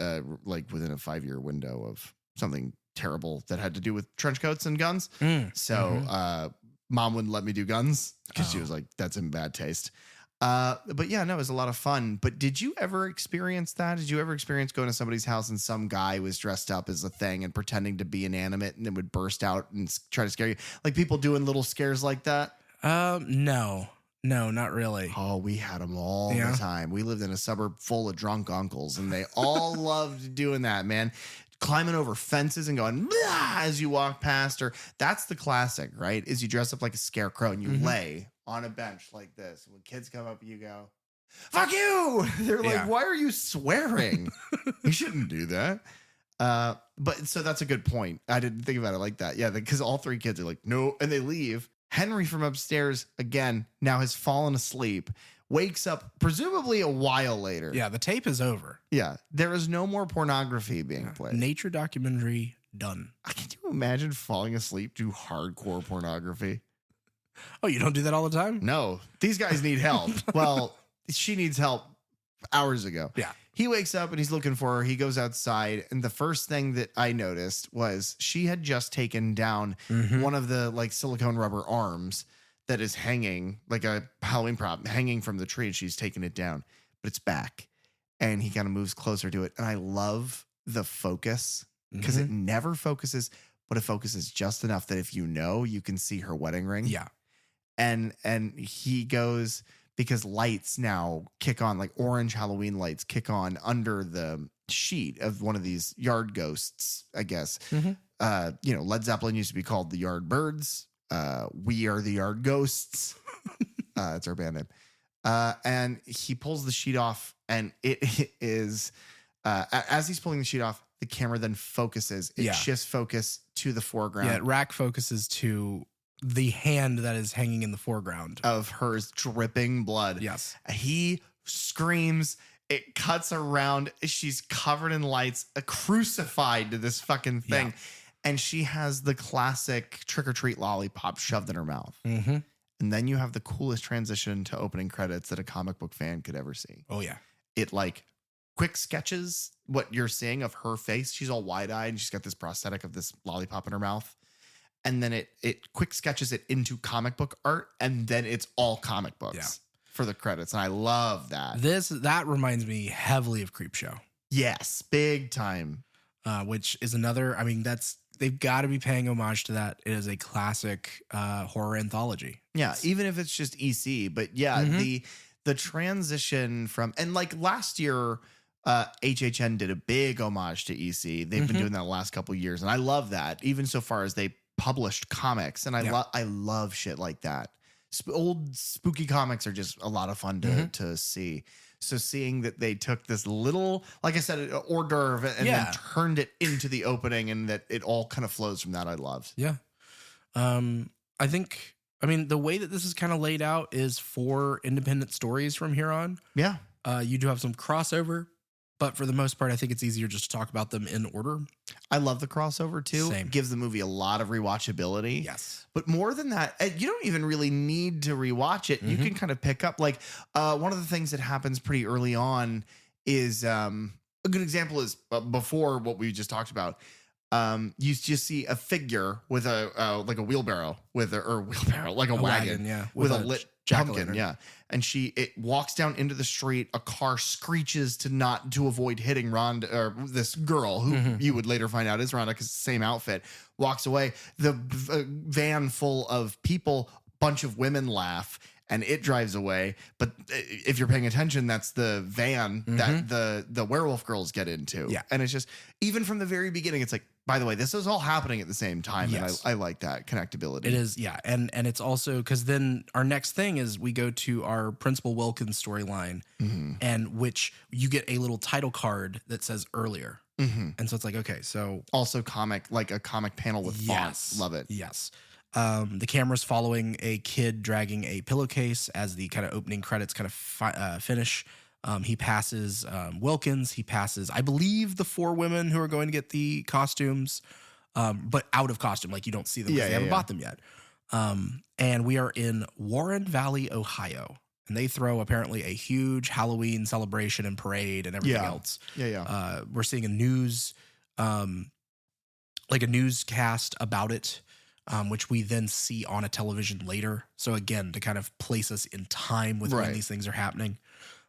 like within a 5-year window of something terrible that had to do with trench coats and guns. So mom wouldn't let me do guns because she was like, that's in bad taste. But yeah, no, it was a lot of fun. But did you ever experience that? Did you ever experience going to somebody's house and some guy was dressed up as a thing and pretending to be inanimate and then would burst out and try to scare you? Like people doing little scares like that? No, not really. Oh, we had them all the time. We lived in a suburb full of drunk uncles and they all loved doing that, man. Climbing over fences and going as you walk past her. That's the classic, right? Is you dress up like a scarecrow and you lay on a bench like this. And when kids come up, you go, fuck you. They're like, why are you swearing? You shouldn't do that. But so that's a good point. I didn't think about it like that. Yeah, because all 3 kids are like, no, and they leave. Henry from upstairs, again, now has fallen asleep, wakes up presumably a while later. Yeah, the tape is over. Yeah, there is no more pornography being played. Nature documentary done. Can you imagine falling asleep to hardcore pornography? Oh, you don't do that all the time? No, these guys need help. Well, she needs help hours ago. Yeah. He wakes up and he's looking for her. He goes outside. And the first thing that I noticed was she had just taken down one of the like silicone rubber arms that is hanging like a Halloween prop hanging from the tree. And she's taken it down, but it's back. And he kind of moves closer to it. And I love the focus because it never focuses, but it focuses just enough that if you can see her wedding ring. Yeah. And he goes, because lights now kick on, like orange Halloween lights kick on under the sheet of one of these yard ghosts, I guess. Led Zeppelin used to be called the Yardbirds. We are the Yard Ghosts. It's our band name. And he pulls the sheet off, and it is, as he's pulling the sheet off, the camera then focuses. It shifts focus to the foreground. Yeah, it rack focuses to the hand that is hanging in the foreground of hers dripping blood. Yes. He screams. It cuts around. She's covered in lights, crucified to this fucking thing. Yeah. And she has the classic trick-or-treat lollipop shoved in her mouth. And then you have the coolest transition to opening credits that a comic book fan could ever see. Oh, yeah. It like quick sketches what you're seeing of her face. She's all wide-eyed and she's got this prosthetic of this lollipop in her mouth. and then it quick sketches it into comic book art, and then it's all comic books for the credits. And I love that. That reminds me heavily of Creepshow. Yes, big time. Which is another, I mean, they've got to be paying homage to that. It is a classic horror anthology. Yeah, even if it's just EC. But yeah, the transition from, and like last year, HHN did a big homage to EC. They've been doing that the last couple of years. And I love that, even so far as they published comics. And I love shit like that. Old spooky comics are just a lot of fun to see. So seeing that they took this little, like I said, an hors d'oeuvre and then turned it into the opening, and that it all kind of flows from that, I loved. Yeah. I think, I mean, the way that this is kind of laid out is 4 independent stories from here on. Yeah. You do have some crossover, but for the most part, I think it's easier just to talk about them in order. I love the crossover too. Same. It gives the movie a lot of rewatchability. Yes. But more than that, you don't even really need to rewatch it. You can kind of pick up, like, one of the things that happens pretty early on is, a good example is before what we just talked about. You just see a figure with like a wheelbarrow like a wagon with a lit pumpkin. Yeah. And it walks down into the street. A car screeches to avoid hitting Rhonda, or this girl who you would later find out is Rhonda, because same outfit, walks away. The van full of people, bunch of women laugh, and it drives away. But if you're paying attention, that's the van that the werewolf girls get into. Yeah. And it's just, even from the very beginning, it's like, by the way, this is all happening at the same time. Yes. And I like that connectability. It is, yeah. And it's also, because then our next thing is we go to our Principal Wilkins storyline, and which you get a little title card that says earlier. And so it's like, okay, so. Also like a comic panel with fonts. Love it. Yes. The camera's following a kid dragging a pillowcase as the kind of opening credits kind of finish. He passes Wilkins. He passes, I believe, the 4 women who are going to get the costumes, but out of costume. Like, you don't see them because they haven't bought them yet. And we are in Warren Valley, Ohio. And they throw apparently a huge Halloween celebration and parade and everything else. We're seeing a newscast about it, which we then see on a television later. So again, to kind of place us in time with when these things are happening.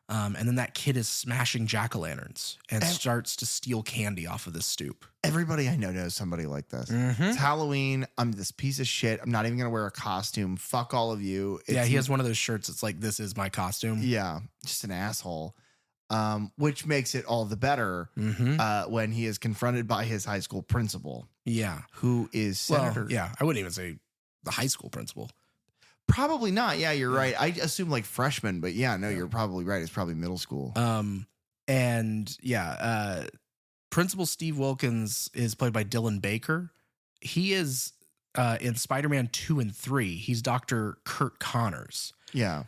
And then that kid is smashing jack-o'-lanterns and starts to steal candy off of this stoop. Everybody I know knows somebody like this. It's Halloween. I'm this piece of shit. I'm not even going to wear a costume. Fuck all of you. He has one of those shirts. It's like, this is my costume. Yeah. Just an asshole. Which makes it all the better when he is confronted by his high school principal. Yeah. Who is Senator. Well, yeah. I wouldn't even say the high school principal. Probably not. Yeah, you're right. I assume like freshman, but you're probably right. It's probably middle school. Principal Steve Wilkins is played by Dylan Baker. He is in Spider-Man 2 and 3. He's Dr. Kurt Connors. Yeah.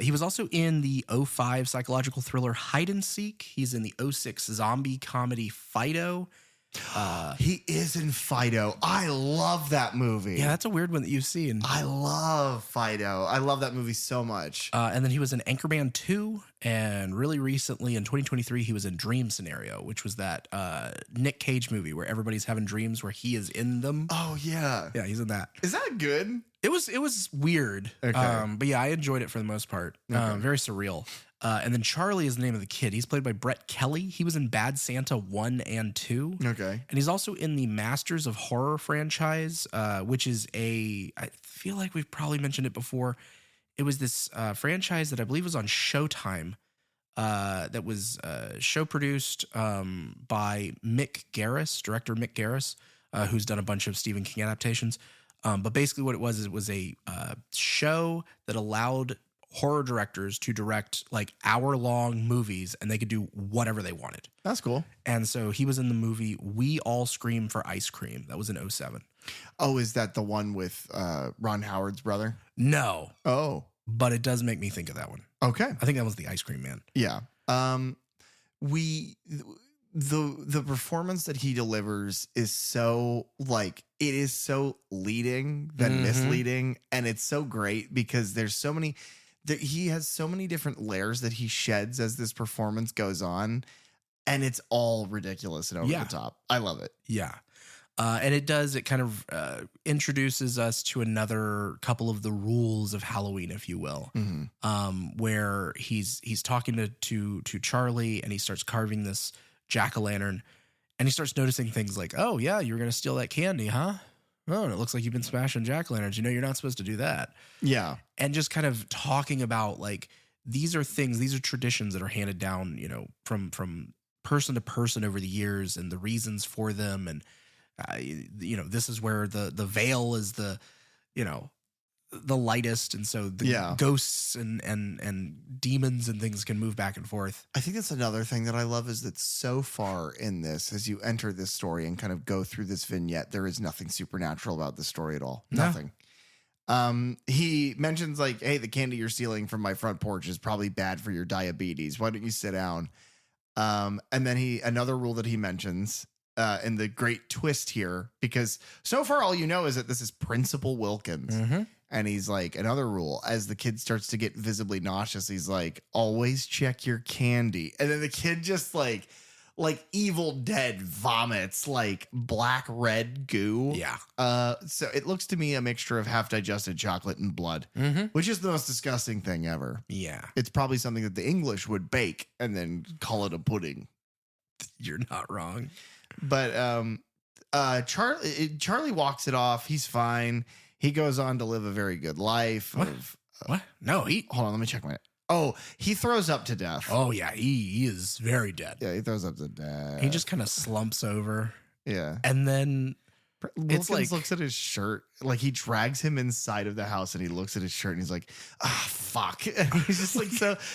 He was also in the 2005 psychological thriller Hide and Seek. He's in the 2006 zombie comedy Fido. He is in Fido. I love that movie. Yeah, that's a weird one that you've seen. I love Fido. I love that movie so much. And then he was in Anchorman 2, and really recently in 2023 he was in Dream Scenario, which was that Nick Cage movie where everybody's having dreams where he is in them. Oh yeah. Yeah, he's in that. Is that good? It was weird. Okay. But yeah, I enjoyed it for the most part. Very surreal. And then Charlie is the name of the kid. He's played by Brett Kelly. He was in Bad Santa 1 and 2. Okay. And he's also in the Masters of Horror franchise, which is I feel like we've probably mentioned it before. It was this franchise that I believe was on Showtime that was show produced by Mick Garris, director Mick Garris, who's done a bunch of Stephen King adaptations. But basically what it was a show that allowed horror directors to direct like hour-long movies, and they could do whatever they wanted. That's cool. And so he was in the movie We All Scream for Ice Cream. That was in 2007. Oh, is that the one with Ron Howard's brother? No. Oh. But it does make me think of that one. Okay. I think that was the Ice Cream Man. Yeah. The performance that he delivers is so like, it is so leading than misleading, and it's so great because there's so many he has so many different layers that he sheds as this performance goes on, and it's all ridiculous and over the top. I love it. Yeah. And it kind of introduces us to another couple of the rules of Halloween, if you will, where he's talking to Charlie, and he starts carving this jack-o'-lantern, and he starts noticing things like, oh yeah, you were going to steal that candy, huh? Oh, and it looks like you've been smashing jack-o'-lanterns. You know, you're not supposed to do that. Yeah. And just kind of talking about like, these are traditions that are handed down, you know, from person to person over the years, and the reasons for them. And, you know, this is where the veil is the, you know, the lightest. And so the ghosts and demons and things can move back and forth. I think that's another thing that I love, is that so far in this, as you enter this story and kind of go through this vignette, there is nothing supernatural about this story at all. No. Nothing. He mentions like, hey, the candy you're stealing from my front porch is probably bad for your diabetes. Why don't you sit down? And then another rule that he mentions, and the great twist here, because so far all you know is that this is Principal Wilkins. And he's like, another rule, as the kid starts to get visibly nauseous, he's like, always check your candy. And then the kid just like Evil Dead vomits like black red goo. Yeah. So it looks to me a mixture of half digested chocolate and blood, which is the most disgusting thing ever. Yeah. It's probably something that the English would bake and then call it a pudding. You're not wrong. But Charlie walks it off. He's fine. He goes on to live a very good life. What? No, Hold on, let me check my... Oh, he throws up to death. Oh, yeah, he is very dead. Yeah, he throws up to death. He just kind of slumps over. Yeah. And then Wilkins looks at his shirt. Like, he drags him inside of the house, and he looks at his shirt, and he's like, ah, fuck. And he's just like,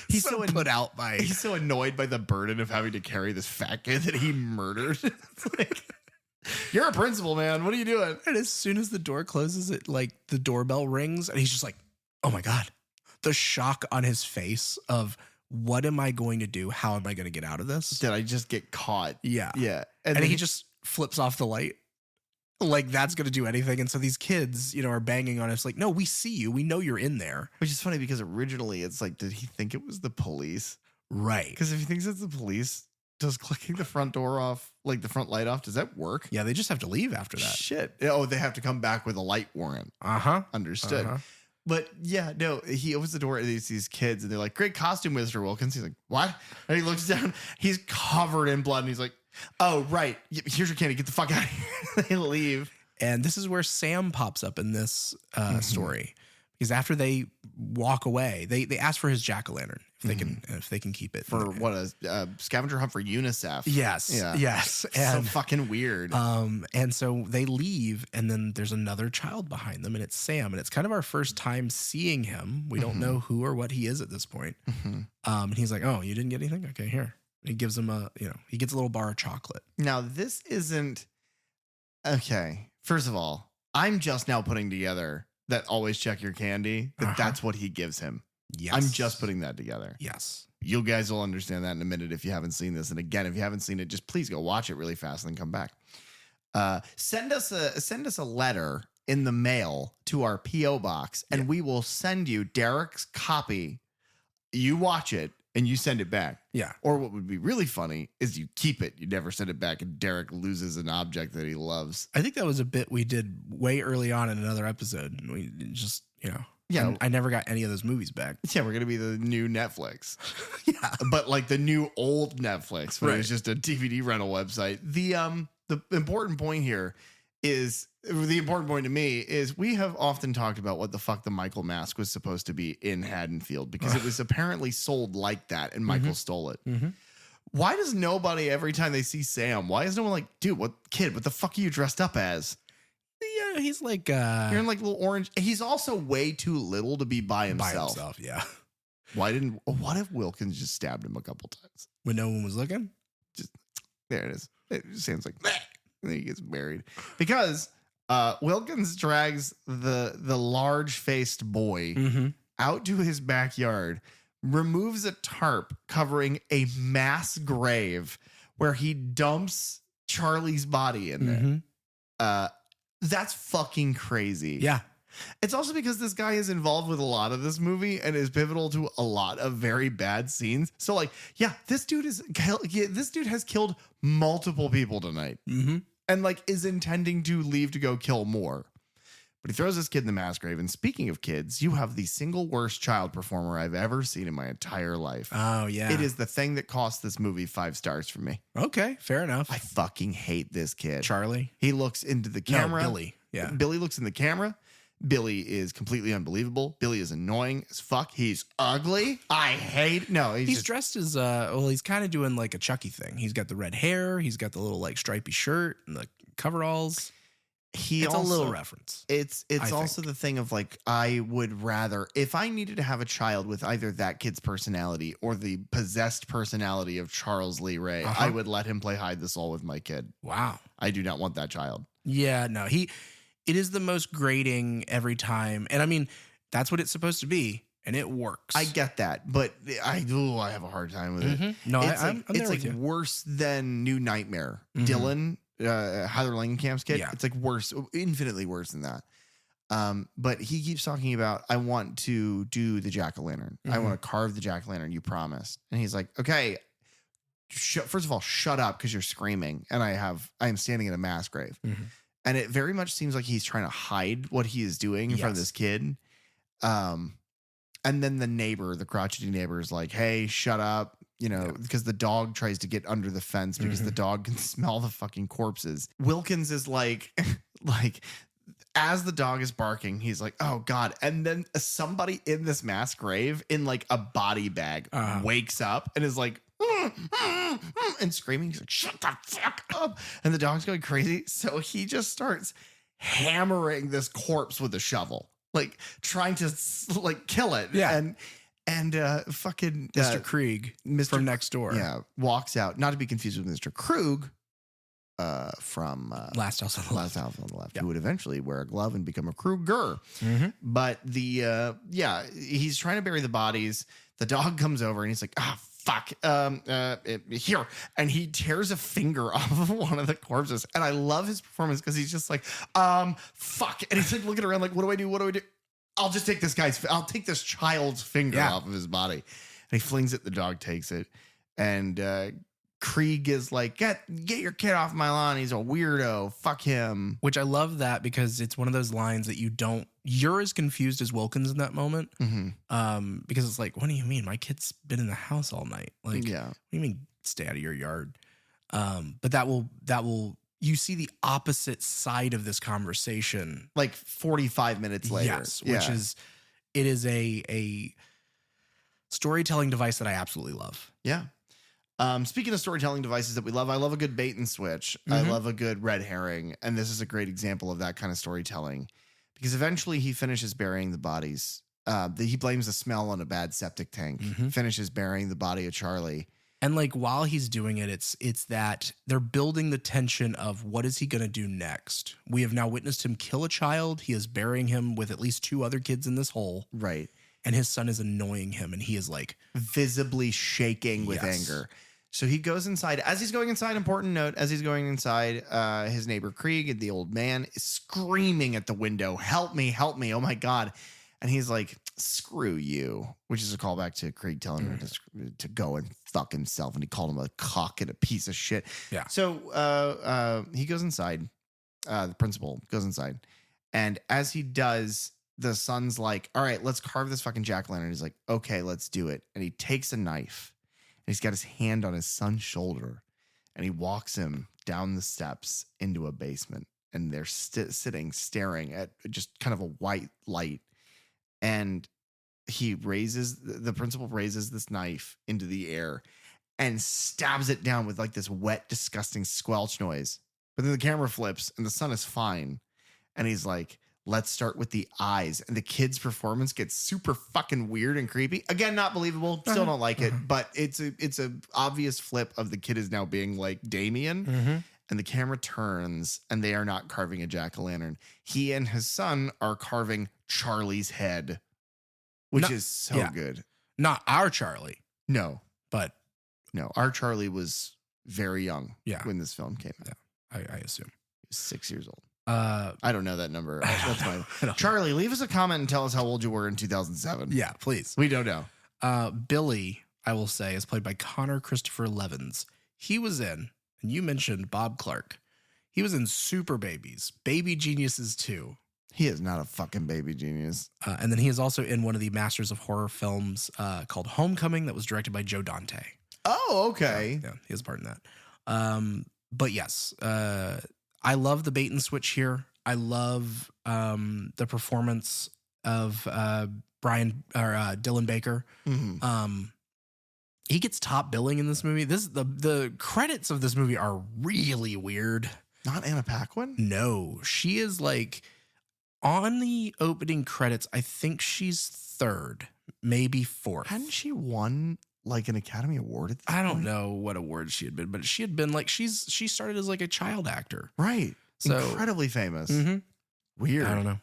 he's so put out by... He's so annoyed by the burden of having to carry this fat kid that he murdered. It's like... You're a principal, man. What are you doing? And as soon as the door closes, the doorbell rings, and he's just like, oh my God. The shock on his face of, what am I going to do? How am I going to get out of this? Did I just get caught? Yeah. Yeah. And he just flips off the light. Like, that's going to do anything. And so these kids, you know, are banging on us like, no, we see you. We know you're in there. Which is funny, because originally it's like, did he think it was the police? Right. Because if he thinks it's the police, does clicking the front door off, like the front light off, does that work? Yeah, they just have to leave after that. Shit. Oh, they have to come back with a light warrant. Understood. But yeah, no, he opens the door and he sees these kids, and they're like, great costume, Mr. Wilkins. He's like, what? And he looks down, he's covered in blood, and he's like, oh, right. Here's your candy. Get the fuck out of here. They leave. And this is where Sam pops up in this story. Because after they walk away, they ask for his jack-o'-lantern if they can keep it for what a scavenger hunt for UNICEF. Yes, yes, and so fucking weird. And so they leave, and then there's another child behind them, and it's Sam, and it's kind of our first time seeing him. We don't know who or what he is at this point. And he's like, "Oh, you didn't get anything? Okay, here." And he gives him he gets a little bar of chocolate. Now this isn't okay. First of all, I'm just now putting together that always check your candy, that's what he gives him. Yes. I'm just putting that together. Yes. You guys will understand that in a minute if you haven't seen this. And again, if you haven't seen it, just please go watch it really fast and then come back. Send us a letter in the mail to our P.O. box, and we will send you Derek's copy. You watch it and you send it back. Yeah. Or what would be really funny is you keep it. You never send it back, and Derek loses an object that he loves. I think that was a bit we did way early on in another episode. And we just, I never got any of those movies back. Yeah, we're going to be the new Netflix. Yeah. But like the new old Netflix, where it was just a DVD rental website. The important point here is, the important point to me is, we have often talked about what the fuck the Michael mask was supposed to be in Haddonfield, because it was apparently sold like that, and Michael stole it. Why does nobody, every time they see Sam, why is no one like, dude, what the fuck are you dressed up as? Yeah, he's like you're in like little orange. He's also way too little to be by himself. By himself, yeah. What if Wilkins just stabbed him a couple times when no one was looking? Just there it is. It sounds like that. And then he gets buried, because Wilkins drags the large-faced boy out to his backyard, removes a tarp covering a mass grave where he dumps Charlie's body in there. That's fucking crazy. Yeah. It's also because this guy is involved with a lot of this movie and is pivotal to a lot of very bad scenes. So like, yeah, this dude has killed multiple people tonight. and like is intending to leave to go kill more. But he throws this kid in the mass grave. And speaking of kids, you have the single worst child performer I've ever seen in my entire life. Oh, yeah. It is the thing that cost this movie 5 stars from me. Okay, fair enough. I fucking hate this kid. Charlie? He looks into the camera. No, Billy. Yeah. Billy looks in the camera. Billy is completely unbelievable. Billy is annoying as fuck. He's ugly. I hate. No, he's dressed as he's kind of doing like a Chucky thing. He's got the red hair. He's got the little like stripy shirt and the coveralls. It's also a little reference. It's also the thing of like, I would rather, if I needed to have a child with either that kid's personality or the possessed personality of Charles Lee Ray, I would let him play hide the soul with my kid. Wow. I do not want that child. Yeah, no, it is the most grating every time. And I mean, that's what it's supposed to be. And it works. I get that, but I have a hard time with it. No, I'm there it's with like you. worse than New Nightmare. Dylan, Heather Langenkamp's kid. Yeah. It's like worse, infinitely worse than that. But he keeps talking about, I want to do the jack-o'-lantern. I want to carve the jack-o'-lantern. You promised. And he's like, okay, first of all, shut up because you're screaming. And I am standing in a mass grave. And it very much seems like he's trying to hide what he is doing in front of this kid. And then the crotchety neighbor is like, hey, shut up. You know, because the dog tries to get under the fence because the dog can smell the fucking corpses. Wilkins is like, as the dog is barking, he's like, oh God. And then somebody in this mass grave in like a body bag wakes up and is like, and screaming. He's like, shut the fuck up. And the dog's going crazy. So he just starts hammering this corpse with a shovel, like trying to like kill it. Yeah. And fucking Mr. Krieg from next door. Yeah, walks out, not to be confused with Mr. Krug from Last House on the Left. Who would eventually wear a glove and become a Kruger. But he's trying to bury the bodies. The dog comes over and he's like, fuck, here. And he tears a finger off of one of the corpses. And I love his performance because he's just like, fuck. And he's like looking around like, what do I do? I'll just take I'll take this child's finger off of his body. And he flings it. The dog takes it. And Krieg is like, get your kid off my lawn. He's a weirdo. Fuck him. Which I love that because it's one of those lines that you're as confused as Wilkins in that moment. Because it's like, what do you mean? My kid's been in the house all night. Like, what do you mean stay out of your yard? But that will you see the opposite side of this conversation like 45 minutes later. Yes, it is a storytelling device that I absolutely love. Yeah. Speaking of storytelling devices that we love, I love a good bait and switch. I love a good red herring. And this is a great example of that kind of storytelling because eventually he finishes burying the bodies. He blames the smell on a bad septic tank, finishes burying the body of Charlie. And like while he's doing it, it's that they're building the tension of what is he going to do next? We have now witnessed him kill a child. He is burying him with at least 2 other kids in this hole. Right. And his son is annoying him and he is like visibly shaking with anger. So he goes inside. As he's going inside, important note, as he's going inside, his neighbor Krieg, the old man, is screaming at the window, help me, oh my God. And he's like, screw you, which is a callback to Krieg telling him to go and fuck himself. And he called him a cock and a piece of shit. Yeah. So he goes inside. The principal goes inside. And as he does, the son's like, all right, let's carve this fucking jack-o'-lantern. He's like, okay, let's do it. And he takes a knife. And he's got his hand on his son's shoulder. And he walks him down the steps into a basement. And they're sitting, staring at just kind of a white light. And the principal raises this knife into the air and stabs it down with like this wet, disgusting squelch noise. But then the camera flips and the son is fine. And he's like, let's start with the eyes. And the kid's performance gets super fucking weird and creepy. Again, not believable. Still don't like it. But it's a obvious flip of the kid is now being like Damien. And the camera turns and they are not carving a jack-o'-lantern. He and his son are carving Charlie's head, which is so good. Not our Charlie. No. But. No, our Charlie was very young when this film came out. Yeah, I assume. He was 6 years old. I don't know that number. That's fine. Charlie, leave us a comment and tell us how old you were in 2007. Yeah, please. We don't know. Billy, I will say, is played by Connor Christopher Levins. He was in, and you mentioned Bob Clark. He was in Super Babies, Baby Geniuses 2. He is not a fucking baby genius. And then he is also in one of the Masters of Horror films called Homecoming that was directed by Joe Dante. Oh, okay. Yeah, he has a part in that. But yes, I love the bait and switch here. I love the performance of Dylan Baker. Mm-hmm. He gets top billing in this movie. The credits of this movie are really weird. Not Anna Paquin? No, she is like on the opening credits. I think she's third, maybe fourth. Hadn't she won like an Academy Award at this I don't point? know what award she had been, but she had been like she started as like a child actor. Right. So, incredibly famous. Mm-hmm. Weird. I don't know.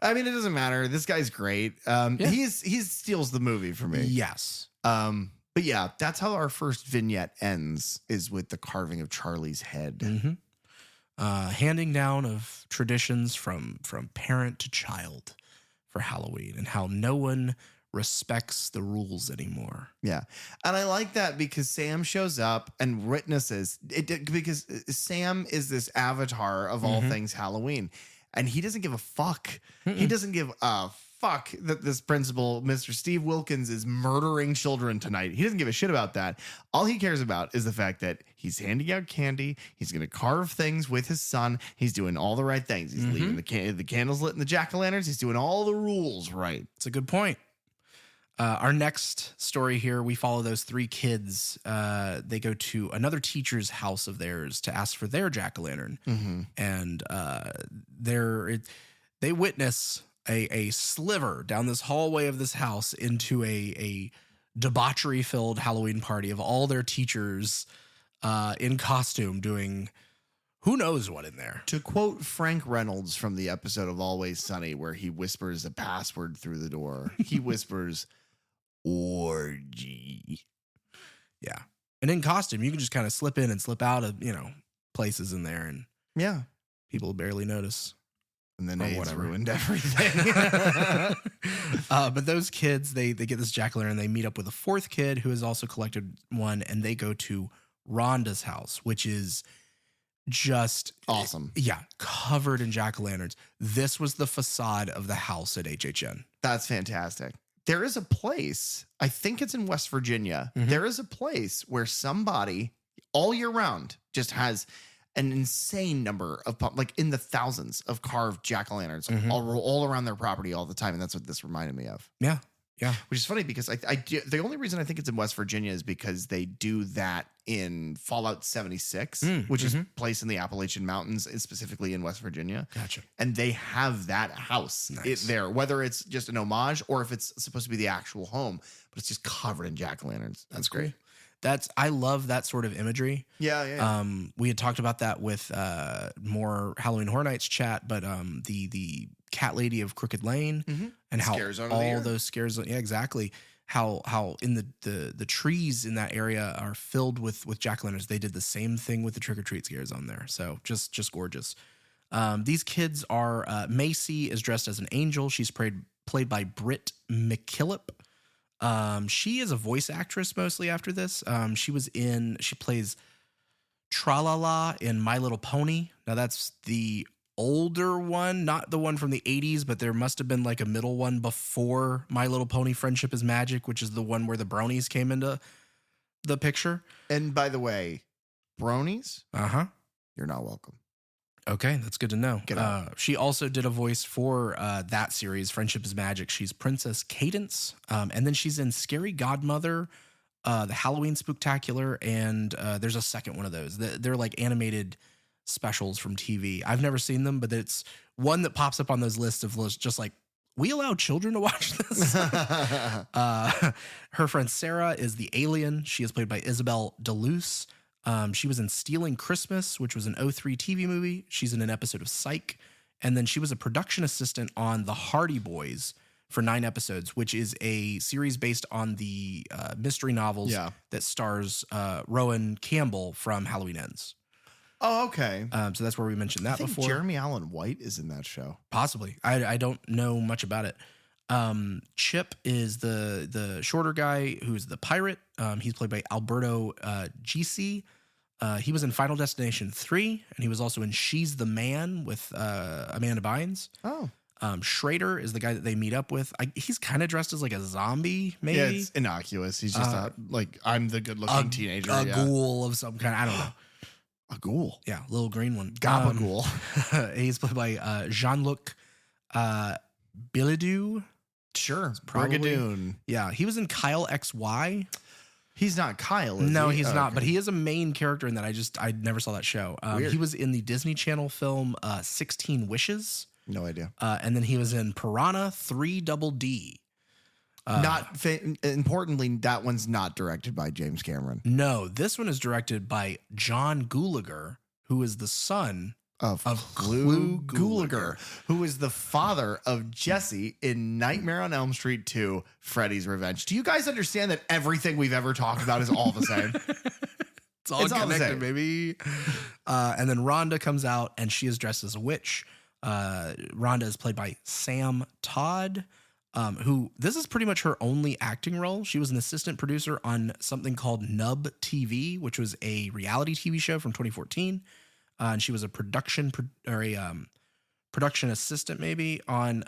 I mean, it doesn't matter. This guy's great. He steals the movie for me. Yes. But yeah, that's how our first vignette ends, is with the carving of Charlie's head. Mm-hmm. Handing down of traditions from parent to child for Halloween, and how no one respects the rules anymore. Yeah. And I like that because Sam shows up and witnesses it, because Sam is this avatar of all things Halloween, and he doesn't give a fuck. He doesn't give a fuck that this principal, Mr. Steve Wilkins, is murdering children tonight. He doesn't give a shit about that. All he cares about is the fact that he's handing out candy. He's going to carve things with his son. He's doing all the right things. He's leaving the candles lit in the jack-o'-lanterns. He's doing all the rules right. It's a good point. Our next story here, we follow those three kids. They go to another teacher's house of theirs to ask for their jack-o'-lantern. And they witness a sliver down this hallway of this house into a debauchery-filled Halloween party of all their teachers in costume doing who knows what in there. To quote Frank Reynolds from the episode of Always Sunny, where he whispers a password through the door, he whispers, orgy. Yeah. And in costume, you can just kind of slip in and slip out of, places in there, and Yeah. people barely notice. And then Or AIDS whatever. ruined everything. But those kids, they get this jack-o'-lantern, and they meet up with a fourth kid who has also collected one, and they go to Rhonda's house, which is just Awesome. Yeah, covered in jack-o'-lanterns. This was the facade of the house at HHN. That's fantastic. There is a place, I think it's in West Virginia. There is a place where somebody all year round just has an insane number of, like in the thousands of carved jack-o'-lanterns all around their property all the time. And that's what this reminded me of. Yeah. Yeah. Which is funny because the only reason I think it's in West Virginia is because they do that in Fallout 76, which is placed in the Appalachian Mountains, and specifically in West Virginia. Gotcha. And they have that house there, whether it's just an homage or if it's supposed to be the actual home, but it's just covered in jack-o'-lanterns. That's great. I love that sort of imagery. Yeah. We had talked about that with more Halloween Horror Nights chat, but the cat lady of Crooked Lane and how Scare zone of the all year. those scares, yeah, exactly. How in the trees in that area are filled with jack-o'-lanterns. They did the same thing with the trick or treat scares on there. So just gorgeous. These kids are Macy is dressed as an angel. She's played by Britt McKillop. She is a voice actress mostly after this. She plays Tralala in My Little Pony. Now that's the older one, not the one from the 80s, but there must have been like a middle one before My Little Pony Friendship is Magic, which is the one where the bronies came into the picture. And by the way, bronies, you're not welcome. Okay, that's good to know. Get out. She also did a voice for that series, Friendship is Magic. She's Princess Cadence. And then she's in Scary Godmother, the Halloween Spooktacular, and there's a second one of those. They're like animated specials from TV. I've never seen them, but it's one that pops up on those lists of just like, we allow children to watch this. Her friend Sarah is the alien. She is played by Isabel DeLuce. She was in Stealing Christmas, which was an 2003 TV movie. She's in an episode of Psych. And then she was a production assistant on The Hardy Boys for 9 episodes, which is a series based on the mystery novels that stars Rowan Campbell from Halloween Ends. Oh, okay. So that's where we mentioned that I think before. Jeremy Allen White is in that show. Possibly. I don't know much about it. Chip is the shorter guy who's the pirate. He's played by Alberto GC. He was in Final Destination 3, and he was also in She's the Man with Amanda Bynes. Oh. Schrader is the guy that they meet up with. He's kind of dressed as like a zombie, maybe. Yeah, it's innocuous. He's just like, I'm the good-looking teenager. A ghoul of some kind. I don't know. A ghoul. Yeah, little green one. Gabagool. He's played by Jean-Luc Bilodeau. Sure. Probably. Brigadoon. Yeah, he was in Kyle XY. He's not Kyle, is No, he? he's not, okay. but he is a main character in that. I never saw that show. Weird. He was in the Disney Channel film 16 Wishes. No idea. And then he was in Piranha 3 Double D. Importantly, that one's not directed by James Cameron. No, this one is directed by John Gulager, who is the son Of Clu Gulager, who is the father of Jesse in Nightmare on Elm Street 2, Freddy's Revenge. Do you guys understand that everything we've ever talked about is all the same? It's all the connected, same. baby. And then Rhonda comes out, and she is dressed as a witch. Rhonda is played by Sam Todd, who this is pretty much her only acting role. She was an assistant producer on something called Nub TV, which was a reality TV show from 2014. And she was a production assistant maybe on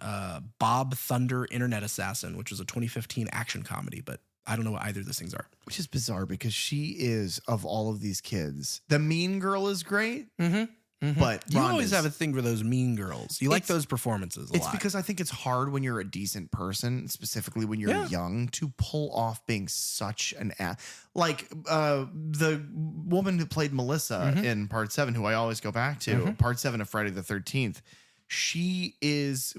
Bob Thunder Internet Assassin, which was a 2015 action comedy. But I don't know what either of those things are. Which is bizarre because she is, of all of these kids, the mean girl is great. But You always Rhonda's- have a thing for those mean girls. You like It's- those performances a It's lot. because I think it's hard when you're a decent person, specifically when you're Yeah. young, to pull off being such an like the woman who played Melissa in Part 7, who I always go back to, Part 7 of Friday the 13th. She is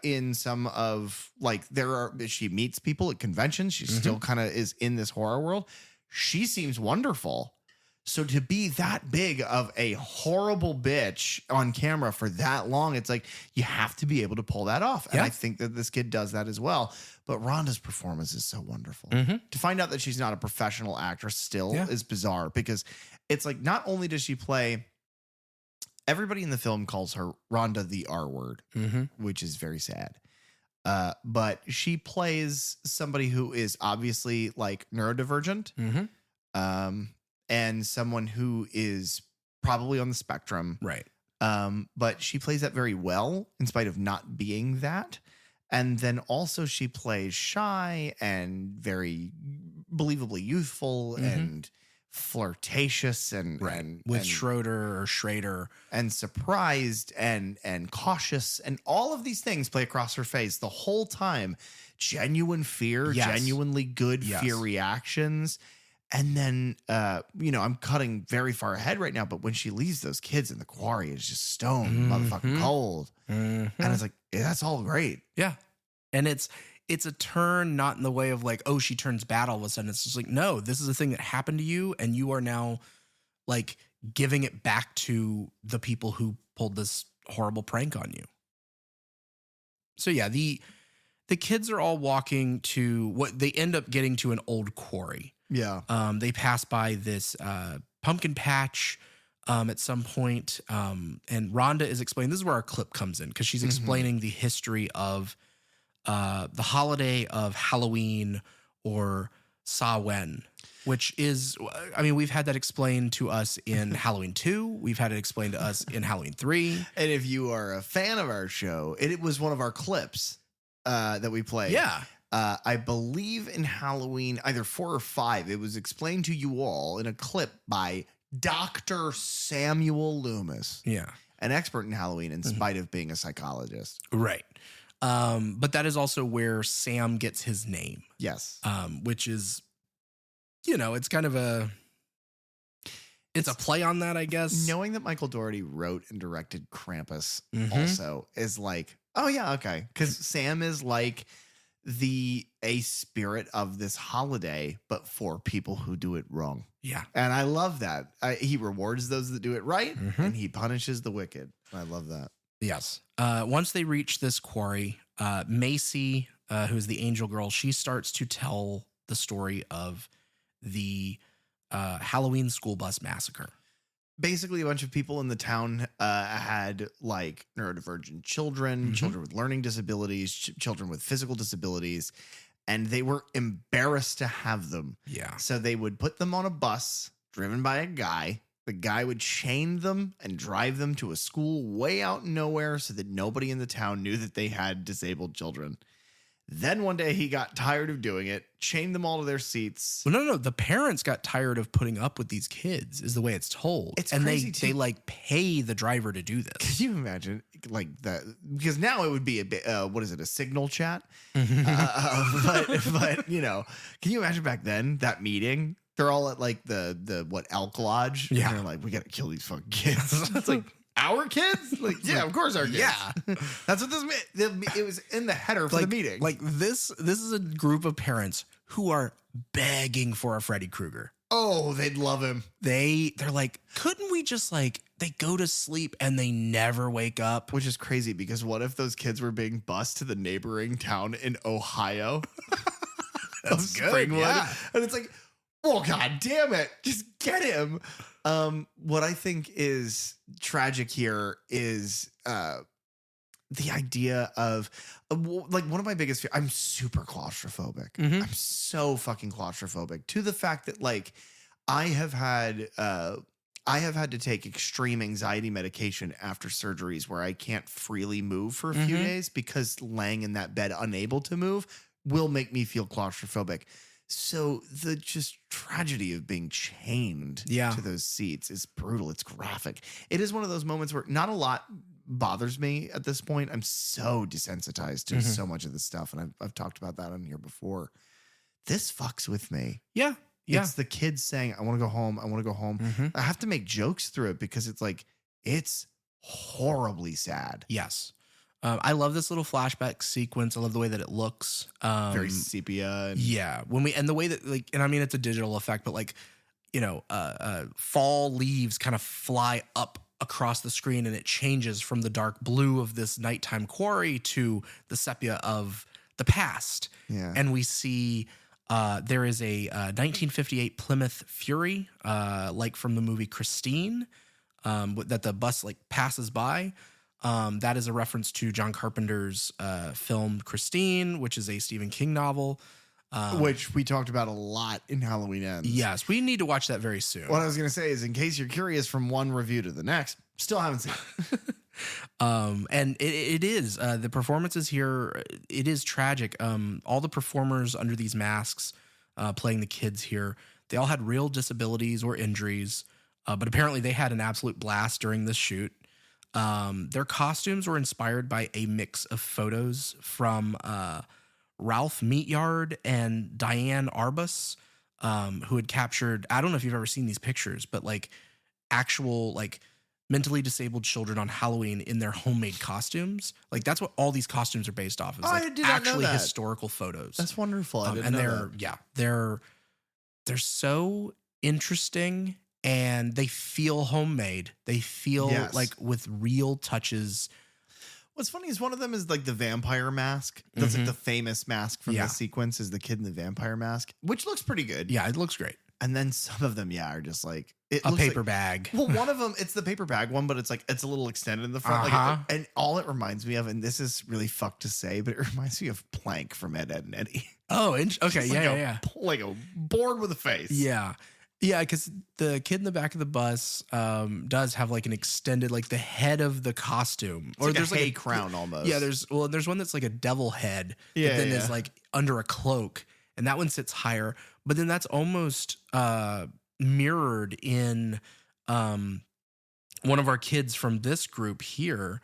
in some of like she meets people at conventions. She still kind of is in this horror world. She seems wonderful. So to be that big of a horrible bitch on camera for that long, it's like you have to be able to pull that off. And Yeah. I think that this kid does that as well. But Rhonda's performance is so wonderful. To find out that she's not a professional actress still is bizarre because it's like not only does she play, everybody in the film calls her Rhonda the R word, which is very sad. But she plays somebody who is obviously like neurodivergent. And someone who is probably on the spectrum. right. But she plays that very well in spite of not being that. And then also she plays shy and very believably youthful and flirtatious and With and, Schrader and surprised and cautious, and all of these things play across her face the whole time. Genuine fear, Yes. genuinely good Yes. fear reactions. And then, I'm cutting very far ahead right now, but when she leaves those kids in the quarry, it's just stone motherfucking cold. And it's like, that's all great. Yeah. And it's a turn not in the way of like, oh, she turns bad all of a sudden. It's just like, no, this is a thing that happened to you, and you are now like giving it back to the people who pulled this horrible prank on you. So yeah, the kids are all walking to what they end up getting to an old quarry. Yeah. They pass by this pumpkin patch at some point, and Rhonda is explaining. This is where our clip comes in because she's explaining the history of the holiday of Halloween or Samhain, which is, I mean, we've had that explained to us in Halloween 2. We've had it explained to us in Halloween 3. And if you are a fan of our show, it was one of our clips that we played. Yeah. I believe in Halloween, either 4 or 5, it was explained to you all in a clip by Dr. Samuel Loomis, Yeah. an expert in Halloween in spite of being a psychologist. Right. But that is also where Sam gets his name, Yes. which is, it's kind of it's a play on that, I guess. Knowing that Michael Dougherty wrote and directed Krampus Mhm. also is like, oh yeah, okay. Because Sam is like a spirit of this holiday, but for people who do it wrong. Yeah. And I love that. He rewards those that do it right, and he punishes the wicked. I love that. Yes. Once they reach this quarry, Macy, who's the angel girl, she starts to tell the story of the Halloween school bus massacre. Basically, a bunch of people in the town had like neurodivergent children, children with learning disabilities, children with physical disabilities, and they were embarrassed to have them. Yeah. So they would put them on a bus driven by a guy The guy would chain them and drive them to a school way out in nowhere so that nobody in the town knew that they had disabled children. Then one day he got tired of doing it, chained them all to their seats. Well, no. The parents got tired of putting up with these kids, is the way it's told. It's and crazy they like pay the driver to do this. Can you imagine like that? Because now it would be a bit, what is it? A signal chat. But you know, can you imagine back then that meeting? They're all at like the elk lodge. Yeah. And they're like, we got to kill these fucking kids. It's like, our kids? Like, yeah, of course our kids. Yeah. That's what this meant. It was in the header for the meeting. Like this is a group of parents who are begging for a Freddy Krueger. Oh, they'd love him. They're like, couldn't we just like, they go to sleep and they never wake up? Which is crazy because what if those kids were being bused to the neighboring town in Ohio? That's good. Springwood. Yeah. And it's like, oh, God damn it. Just get him. What I think is tragic here is the idea of like one of my biggest fears. I'm super claustrophobic. Mhm. I'm so fucking claustrophobic to the fact that like I have had to take extreme anxiety medication after surgeries where I can't freely move for a few days because laying in that bed unable to move will make me feel claustrophobic. So the just tragedy of being chained to those seats is brutal. It's graphic. It is one of those moments where not a lot bothers me at this point. I'm so desensitized to so much of this stuff. And I've talked about that on here before. This fucks with me. Yeah. Yeah. It's the kids saying, I want to go home. I want to go home. I have to make jokes through it because it's like, it's horribly sad. Yes. I love this little flashback sequence. I love the way that it looks. Very sepia. Yeah. And the way that like, and I mean, it's a digital effect, but like, you know, fall leaves kind of fly up across the screen and it changes from the dark blue of this nighttime quarry to the sepia of the past. Yeah. And we see there is a 1958 Plymouth Fury, like from the movie Christine, that the bus like passes by. That is a reference to John Carpenter's film Christine, which is a Stephen King novel. Which we talked about a lot in Halloween Ends. Yes, we need to watch that very soon. What I was going to say is, in case you're curious from one review to the next, still haven't seen it. And it is, the performances here, it is tragic. All the performers under these masks playing the kids here, they all had real disabilities or injuries, but apparently they had an absolute blast during this shoot. Their costumes were inspired by a mix of photos from Ralph Meatyard and Diane Arbus, who had captured, I don't know if you've ever seen these pictures, but like actual like mentally disabled children on Halloween in their homemade costumes. Like that's what all these costumes are based off of. I Like did not know actually that. historical photos. That's wonderful. I didn't and know that. they're so interesting. And they feel homemade. They feel like with real touches. What's funny is one of them is like the vampire mask. That's like the famous mask from the sequence is the kid in the vampire mask, which looks pretty good. Yeah, it looks great. And then some of them, are just like a paper bag. Well, one of them, it's the paper bag one, but it's like it's a little extended in the front. Like, and all it reminds me of, and this is really fucked to say, but it reminds me of Plank from Ed, Edd and Eddy. Oh, okay, Like a board with a face. Yeah. Yeah, because the kid in the back of the bus does have like an extended, like the head of the costume, It's like there's like a crown almost. Yeah, there's one that's like a devil head that then is like under a cloak, and that one sits higher. But then that's almost mirrored in one of our kids from this group here,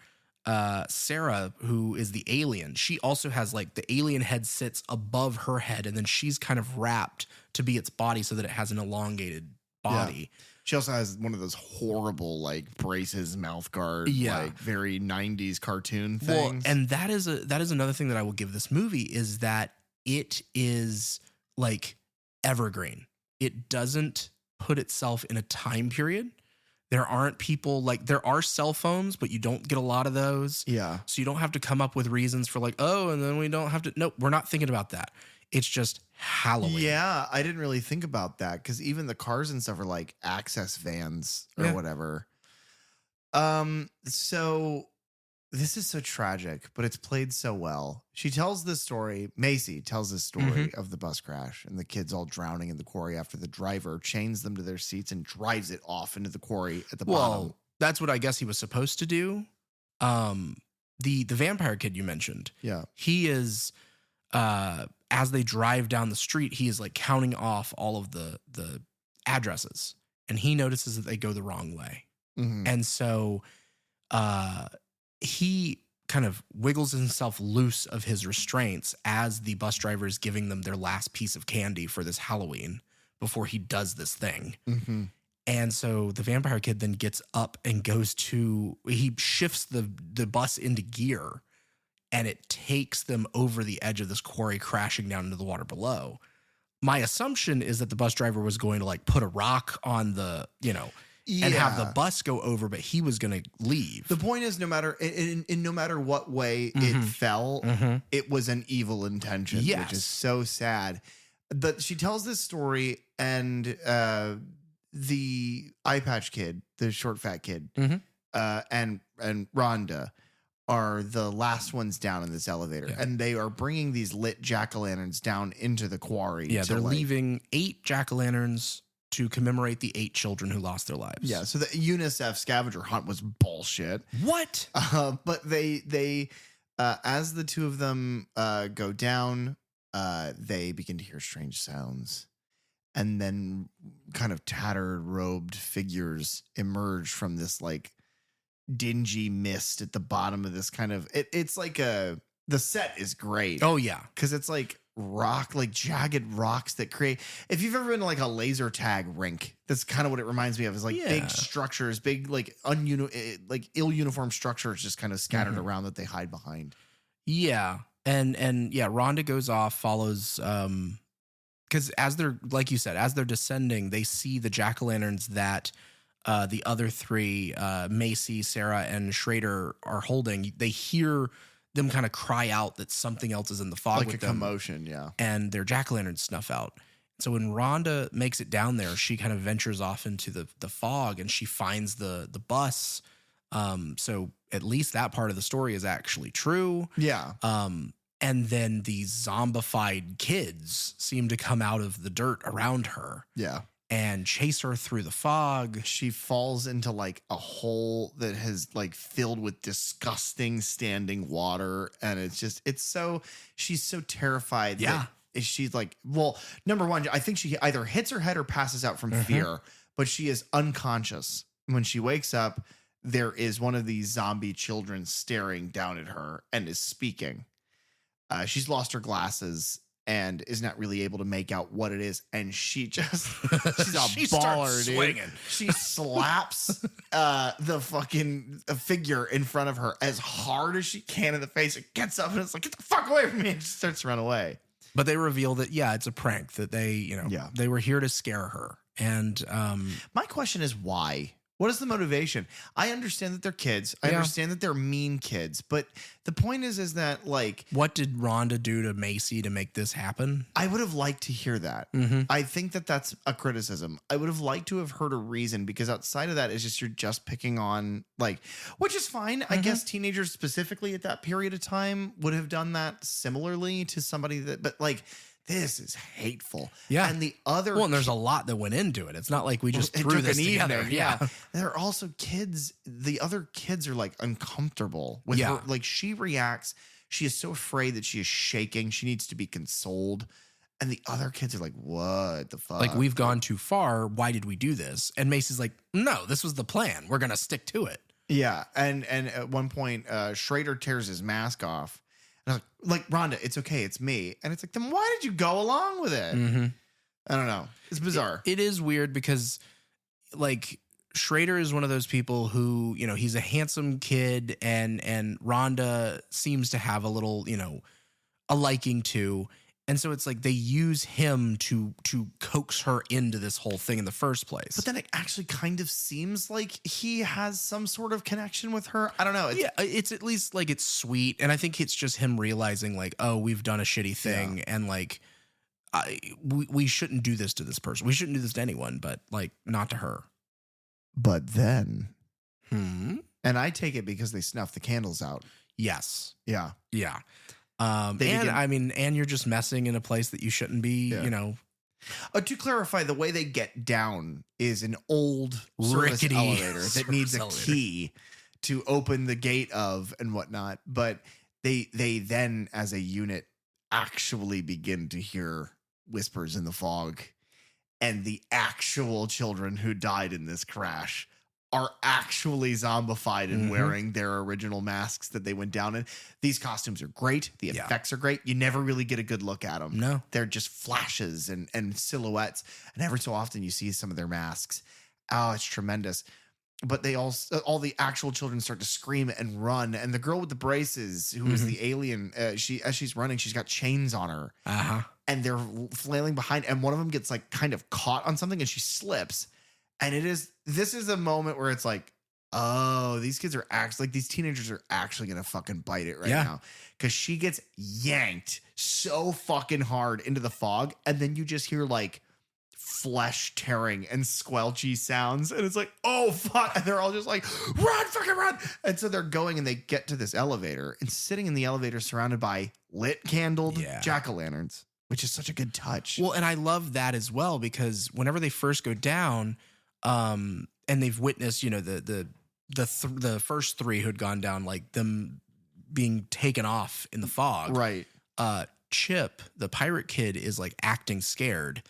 Sarah, who is the alien. She also has like the alien head sits above her head, and then she's kind of wrapped to be its body so that it has an elongated body. Yeah. She also has one of those horrible like braces, mouth guard, like very 90s cartoon things. Well, and that is another thing that I will give this movie is that it is like evergreen. It doesn't put itself in a time period. There aren't people like there are cell phones, but you don't get a lot of those. Yeah. So you don't have to come up with reasons for like, oh, and then we don't have to. No, we're not thinking about that. It's just Halloween. Yeah, I didn't really think about that because even the cars and stuff are like access vans or whatever. So this is so tragic, but it's played so well. She tells this story. Macy tells this story of the bus crash and the kids all drowning in the quarry after the driver chains them to their seats and drives it off into the quarry at the bottom. That's what I guess he was supposed to do. The vampire kid you mentioned. Yeah. He is, as they drive down the street, he is like counting off all of the addresses, and he notices that they go the wrong way. Mm-hmm. And so he kind of wiggles himself loose of his restraints as the bus driver is giving them their last piece of candy for this Halloween before he does this thing. Mm-hmm. And so the vampire kid then gets up and he shifts the bus into gear, and it takes them over the edge of this quarry, crashing down into the water below. My assumption is that the bus driver was going to like put a rock on the, and have the bus go over, but he was going to leave. The point is, no matter what way it fell, it was an evil intention, which is so sad. But she tells this story, and the eye patch kid, the short fat kid, and Rhonda are the last ones down in this elevator, and they are bringing these lit jack-o'-lanterns down into the quarry. Yeah, they're leaving 8 jack-o'-lanterns to commemorate the 8 children who lost their lives. Yeah, so the UNICEF scavenger hunt was bullshit. What? But they as the two of them go down, they begin to hear strange sounds. And then kind of tattered, robed figures emerge from this like dingy mist at the bottom of this kind of it's like the set is great. Oh yeah, because it's like jagged rocks that create. If you've ever been to like a laser tag rink, that's kind of what it reminds me of. Is like big structures, big like ill uniform structures just kind of scattered around that they hide behind. Yeah, and Rhonda goes off, follows because as they're, like you said, as they're descending, they see the jack-o'-lanterns that the other 3, Macy, Sarah, and Schrader are holding. They hear them kind of cry out that something else is in the fog, like with a them, commotion, yeah. and their jack-o'-lanterns snuff out. So when Rhonda makes it down there, she kind of ventures off into the fog, and she finds the bus. So at least that part of the story is actually true. Yeah. And then these zombified kids seem to come out of the dirt around her. Yeah. And chase her through the fog. She falls into like a hole that has like filled with disgusting standing water. And she's so terrified. Yeah. That she's like, well, number one, I think she either hits her head or passes out from fear, but she is unconscious. When she wakes up, there is one of these zombie children staring down at her and is speaking. She's lost her glasses and is not really able to make out what it is. And she's a baller, dude. Swinging. She slaps the fucking figure in front of her as hard as she can in the face. It gets up and it's like, get the fuck away from me. And she starts to run away. But they reveal that, it's a prank, that they, they were here to scare her. And my question is why? What is the motivation? I understand that they're kids. I understand that they're mean kids. But the point is that, like... What did Rhonda do to Macy to make this happen? I would have liked to hear that. Mm-hmm. I think that that's a criticism. I would have liked to have heard a reason, because outside of that, it's just you're just picking on, like... Which is fine. I guess teenagers specifically at that period of time would have done that similarly to somebody that... But, like... This is hateful. Yeah. And the other... Well, and there's a lot that went into it. It's not like we just threw this together. Yeah. There are also kids. The other kids are like uncomfortable with her. Like she reacts. She is so afraid that she is shaking. She needs to be consoled. And the other kids are like, what the fuck? Like, we've gone too far. Why did we do this? And Macy's like, no, this was the plan. We're going to stick to it. Yeah. And at one point, Schrader tears his mask off. And I was like, Rhonda, it's okay. It's me. And it's like, then why did you go along with it? Mm-hmm. I don't know. It's bizarre. It is weird because, like, Schrader is one of those people who, he's a handsome kid, and Rhonda seems to have a little, a liking to. And so it's like they use him to coax her into this whole thing in the first place. But then it actually kind of seems like he has some sort of connection with her. I don't know. It's at least like it's sweet. And I think it's just him realizing like, oh, we've done a shitty thing. And like, we shouldn't do this to this person. We shouldn't do this to anyone, but like not to her. But then And I take it because they snuff the candles out. Yes. Yeah. Yeah. And you're just messing in a place that you shouldn't be, To clarify, the way they get down is an old service Rickety elevator that service needs a elevator. key to open the gate of and whatnot. But they then, as a unit, actually begin to hear whispers in the fog. And the actual children who died in this crash are actually zombified and wearing their original masks that they went down in. These costumes are great. The effects are great. You never really get a good look at them. No. They're just flashes and silhouettes. And every so often you see some of their masks. Oh, it's tremendous. But they all the actual children start to scream and run. And the girl with the braces, who is the alien, as she's running, she's got chains on her. Uh-huh. And they're flailing behind. And one of them gets like kind of caught on something and she slips. And this is a moment where it's like, oh, these kids are actually, like, these teenagers are actually going to fucking bite it right now. Because she gets yanked so fucking hard into the fog. And then you just hear like flesh tearing and squelchy sounds. And it's like, oh, fuck. And they're all just like, run, fucking run. And so they're going and they get to this elevator and sitting in the elevator surrounded by lit candled jack-o'-lanterns, which is such a good touch. Well, and I love that as well, because whenever they first go down, and they've witnessed, the first three who had gone down, like them being taken off in the fog. Right. Chip, the pirate kid, is like acting scared.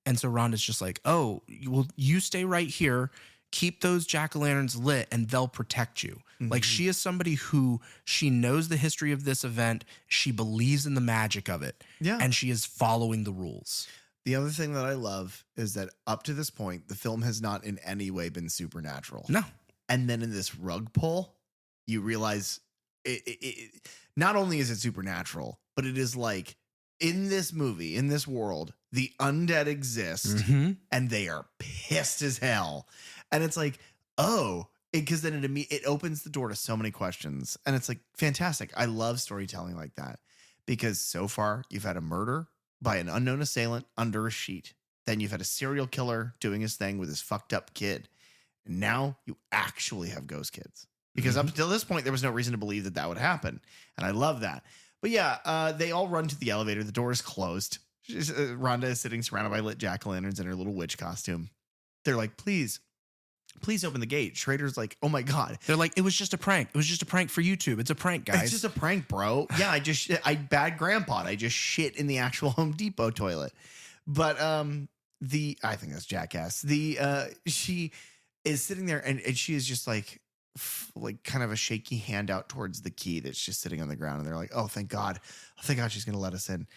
And so Rhonda's just like, oh, you stay right here, keep those jack-o'-lanterns lit, and they'll protect you. Like, she is somebody who, she knows the history of this event. She believes in the magic of it. Yeah. And she is following the rules. The other thing that I love is that up to this point, the film has not in any way been supernatural. No. And then in this rug pull, you realize it not only is it supernatural, but it is like, in this movie, in this world, the undead exist and they are pissed as hell. And it's like, oh, because then it opens the door to so many questions. And it's like, fantastic. I love storytelling like that, because so far you've had a murder by an unknown assailant under a sheet. Then you've had a serial killer doing his thing with his fucked up kid. And now you actually have ghost kids, because up until this point, there was no reason to believe that would happen. And I love that. But yeah, they all run to the elevator. The door is closed. Rhonda is sitting surrounded by lit jack-o'-lanterns in her little witch costume. They're like, please open the gate. Schrader's like, oh my God. They're like, it was just a prank. It was just a prank for YouTube. It's a prank, guys. It's just a prank, bro. Yeah, I bad grandpa. I just shit in the actual Home Depot toilet. But I think that's jackass. She is sitting there and she is just like kind of a shaky hand out towards the key that's just sitting on the ground. And they're like, oh, thank God. Oh, thank God she's going to let us in.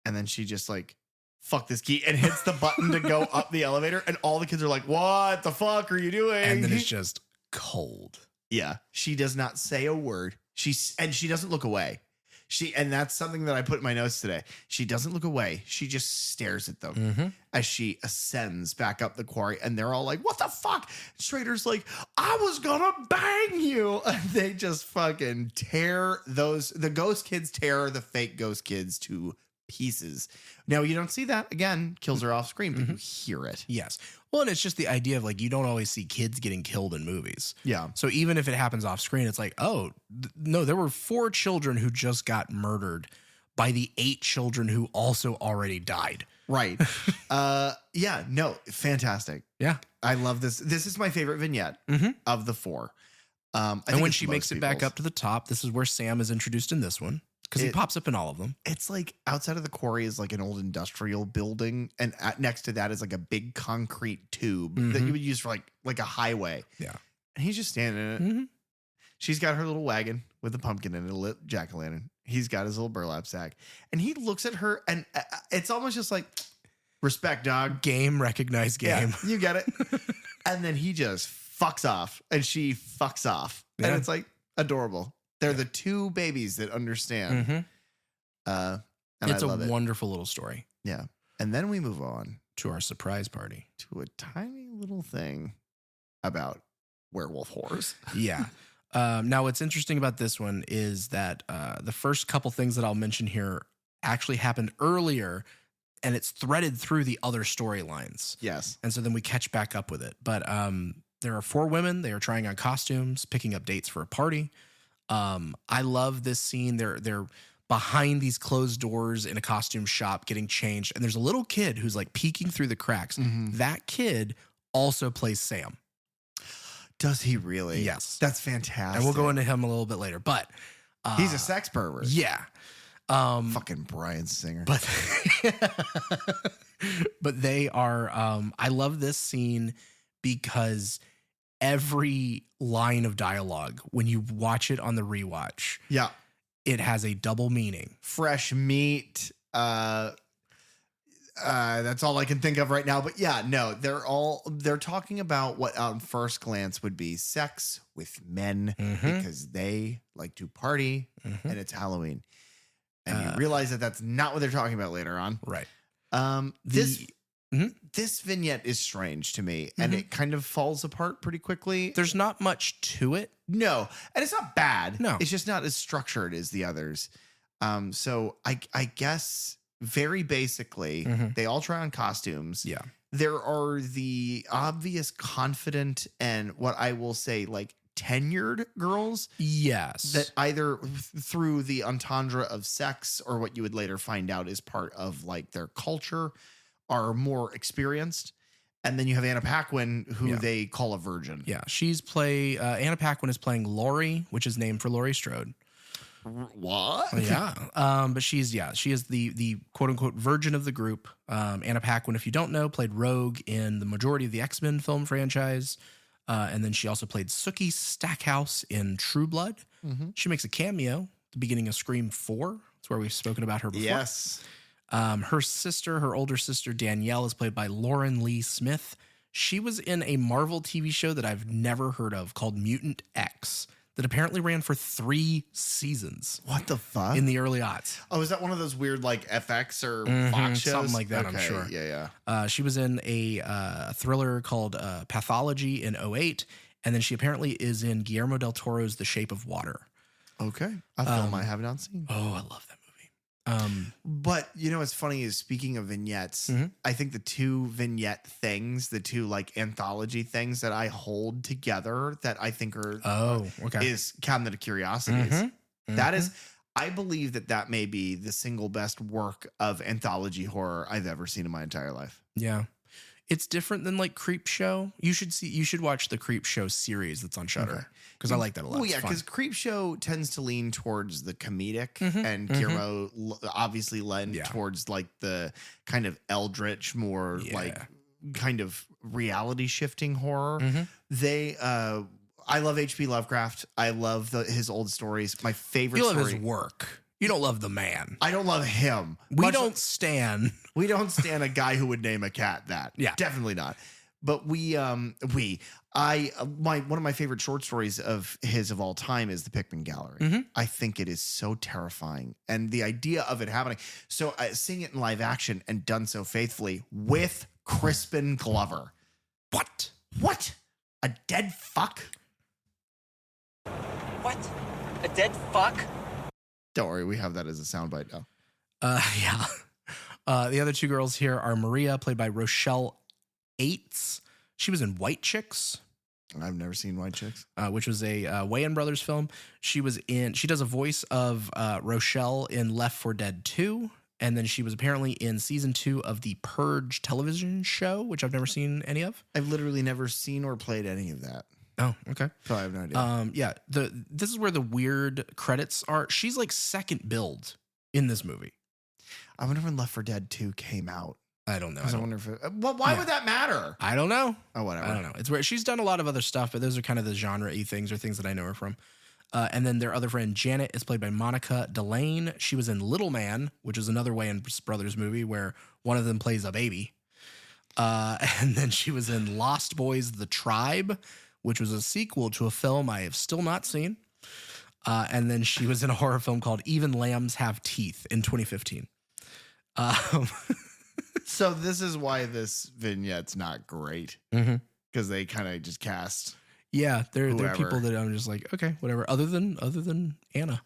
And then she just like, fuck this key, and hits the button to go up the elevator. And all the kids are like, what the fuck are you doing? And then it's just cold. Yeah. She does not say a word. She doesn't look away. And that's something that I put in my notes today. She doesn't look away. She just stares at them as she ascends back up the quarry. And they're all like, what the fuck? Schrader's like, I was gonna bang you. And they just fucking the ghost kids tear the fake ghost kids to pieces. Now, you don't see that again, kills her off screen, but you hear it. Yes. Well, and it's just the idea of like, you don't always see kids getting killed in movies. Yeah. So even if it happens off screen, it's like, oh, no, there were 4 children who just got murdered by the 8 children who also already died. Right. Yeah, no, fantastic. Yeah. I love this. This is my favorite vignette of the 4. And when she makes it back up to the top, this is where Sam is introduced in this one, because he pops up in all of them. It's like outside of the quarry is like an old industrial building, and next to that is like a big concrete tube that you would use for like a highway. Yeah. And he's just standing in it. She's got her little wagon with a pumpkin in it, a lit jack-o'-lantern. He's got his little burlap sack, and he looks at her, and it's almost just like, respect, dog. Game, recognize game. Yeah, you get it. And then he just fucks off, and she fucks off. Yeah. And it's like adorable. They're the 2 babies that understand. And it's I love a wonderful little story. Yeah. And then we move on to our surprise party, to a tiny little thing about werewolf horrors. Yeah. Now, what's interesting about this one is that the first couple things that I'll mention here actually happened earlier, and it's threaded through the other storylines. Yes. And so then we catch back up with it. But There are 4 women. They are trying on costumes, picking up dates for a party. I love this scene. They're behind these closed doors in a costume shop getting changed. And there's a little kid who's like peeking through the cracks. That kid also plays Sam. Does he really? Yes. That's fantastic. And we'll go into him a little bit later, but he's a sex pervert. Yeah. Fucking Bryan Singer. But but they are I love this scene because every line of dialogue, when you watch it on the rewatch, yeah, it has a double meaning. Fresh meat. That's all I can think of right now. But yeah, no, they're talking about what on first glance would be sex with men because they like to party and it's Halloween. And you realize that that's not what they're talking about later on. Right. This vignette is strange to me and it kind of falls apart pretty quickly. There's not much to it. No. And it's not bad. No. It's just not as structured as the others. So I guess very basically they all try on costumes. Yeah. There are the obvious confident and what I will say like tenured girls. Yes. That either through the entendre of sex or what you would later find out is part of like their culture are more experienced. And then you have Anna Paquin, who they call a virgin. Yeah. Anna Paquin is playing Laurie, which is named for Laurie Strode. What? Yeah. But she is the quote unquote virgin of the group. Anna Paquin, if you don't know, played Rogue in the majority of the X-Men film franchise. And then she also played Sookie Stackhouse in True Blood. She makes a cameo at the beginning of Scream 4. That's where we've spoken about her before. Yes. Her older sister, Danielle, is played by Lauren Lee Smith. She was in a Marvel TV show that I've never heard of called Mutant X that apparently ran for 3 seasons. What the fuck? In the early aughts. Oh, is that one of those weird like FX or Fox shows? Something like that, okay. I'm sure. Yeah. She was in a thriller called Pathology in 2008. And then she apparently is in Guillermo del Toro's The Shape of Water. Okay. A film I have not seen. Oh, I love that movie. But you know what's funny is speaking of vignettes, I think the 2 vignette things, the 2 like anthology things that I hold together that I think are is Cabinet of Curiosities. That is, I believe that may be the single best work of anthology horror I've ever seen in my entire life. Yeah. It's different than like Creep Show. You should watch the Creep Show series that's on Shudder because I like that a lot. Oh yeah, because Creep Show tends to lean towards the comedic, and Guillermo obviously lend towards like the kind of eldritch, more like kind of reality shifting horror. I love H.P. Lovecraft. I love his old stories. My favorite. You love his work. You don't love the man. I don't love him. We don't stand a guy who would name a cat that. Yeah. Definitely not. But one of my favorite short stories of his of all time is The Pickman Gallery. I think it is so terrifying. And the idea of it happening. So seeing it in live action and done so faithfully with Crispin Glover. What? A dead fuck? What? A dead fuck? Don't worry, we have that as a soundbite now. Yeah. The other 2 girls here are Maria, played by Rochelle Aites. She was in White Chicks. I've never seen White Chicks. Which was a Wayans Brothers film. She does a voice of Rochelle in Left 4 Dead 2. And then she was apparently in season 2 of the Purge television show, which I've never seen any of. I've literally never seen or played any of that. Oh, okay. So I have no idea. Yeah. This is where the weird credits are. She's like second build in this movie. I wonder when Left 4 Dead 2 came out. I don't know. I wonder if why would that matter? I don't know. Oh, whatever. I don't know. It's where she's done a lot of other stuff, but those are kind of the genre-y things or things that I know her from. And then their other friend Janet is played by Monica Delane. She was in Little Man, which is another Wayans Brothers movie where one of them plays a baby. And then she was in Lost Boys: The Tribe, which was a sequel to a film I have still not seen. And then she was in a horror film called Even Lambs Have Teeth in 2015. So this is why this vignette's not great. Because they kind of just cast. Yeah, they're people that I'm just like, okay, whatever. Other than Anna.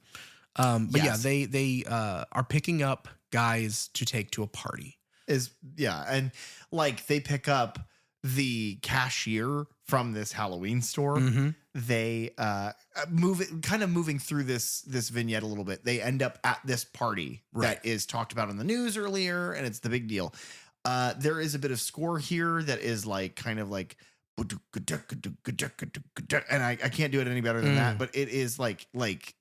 But yes. Yeah, they are picking up guys to take to a party. And like they pick up the cashier from this Halloween store. They moving through this vignette a little bit. They end up at this party that is talked about in the news earlier, and it's the big deal. There is a bit of score here that is like kind of like, and I can't do it any better than that, but it is like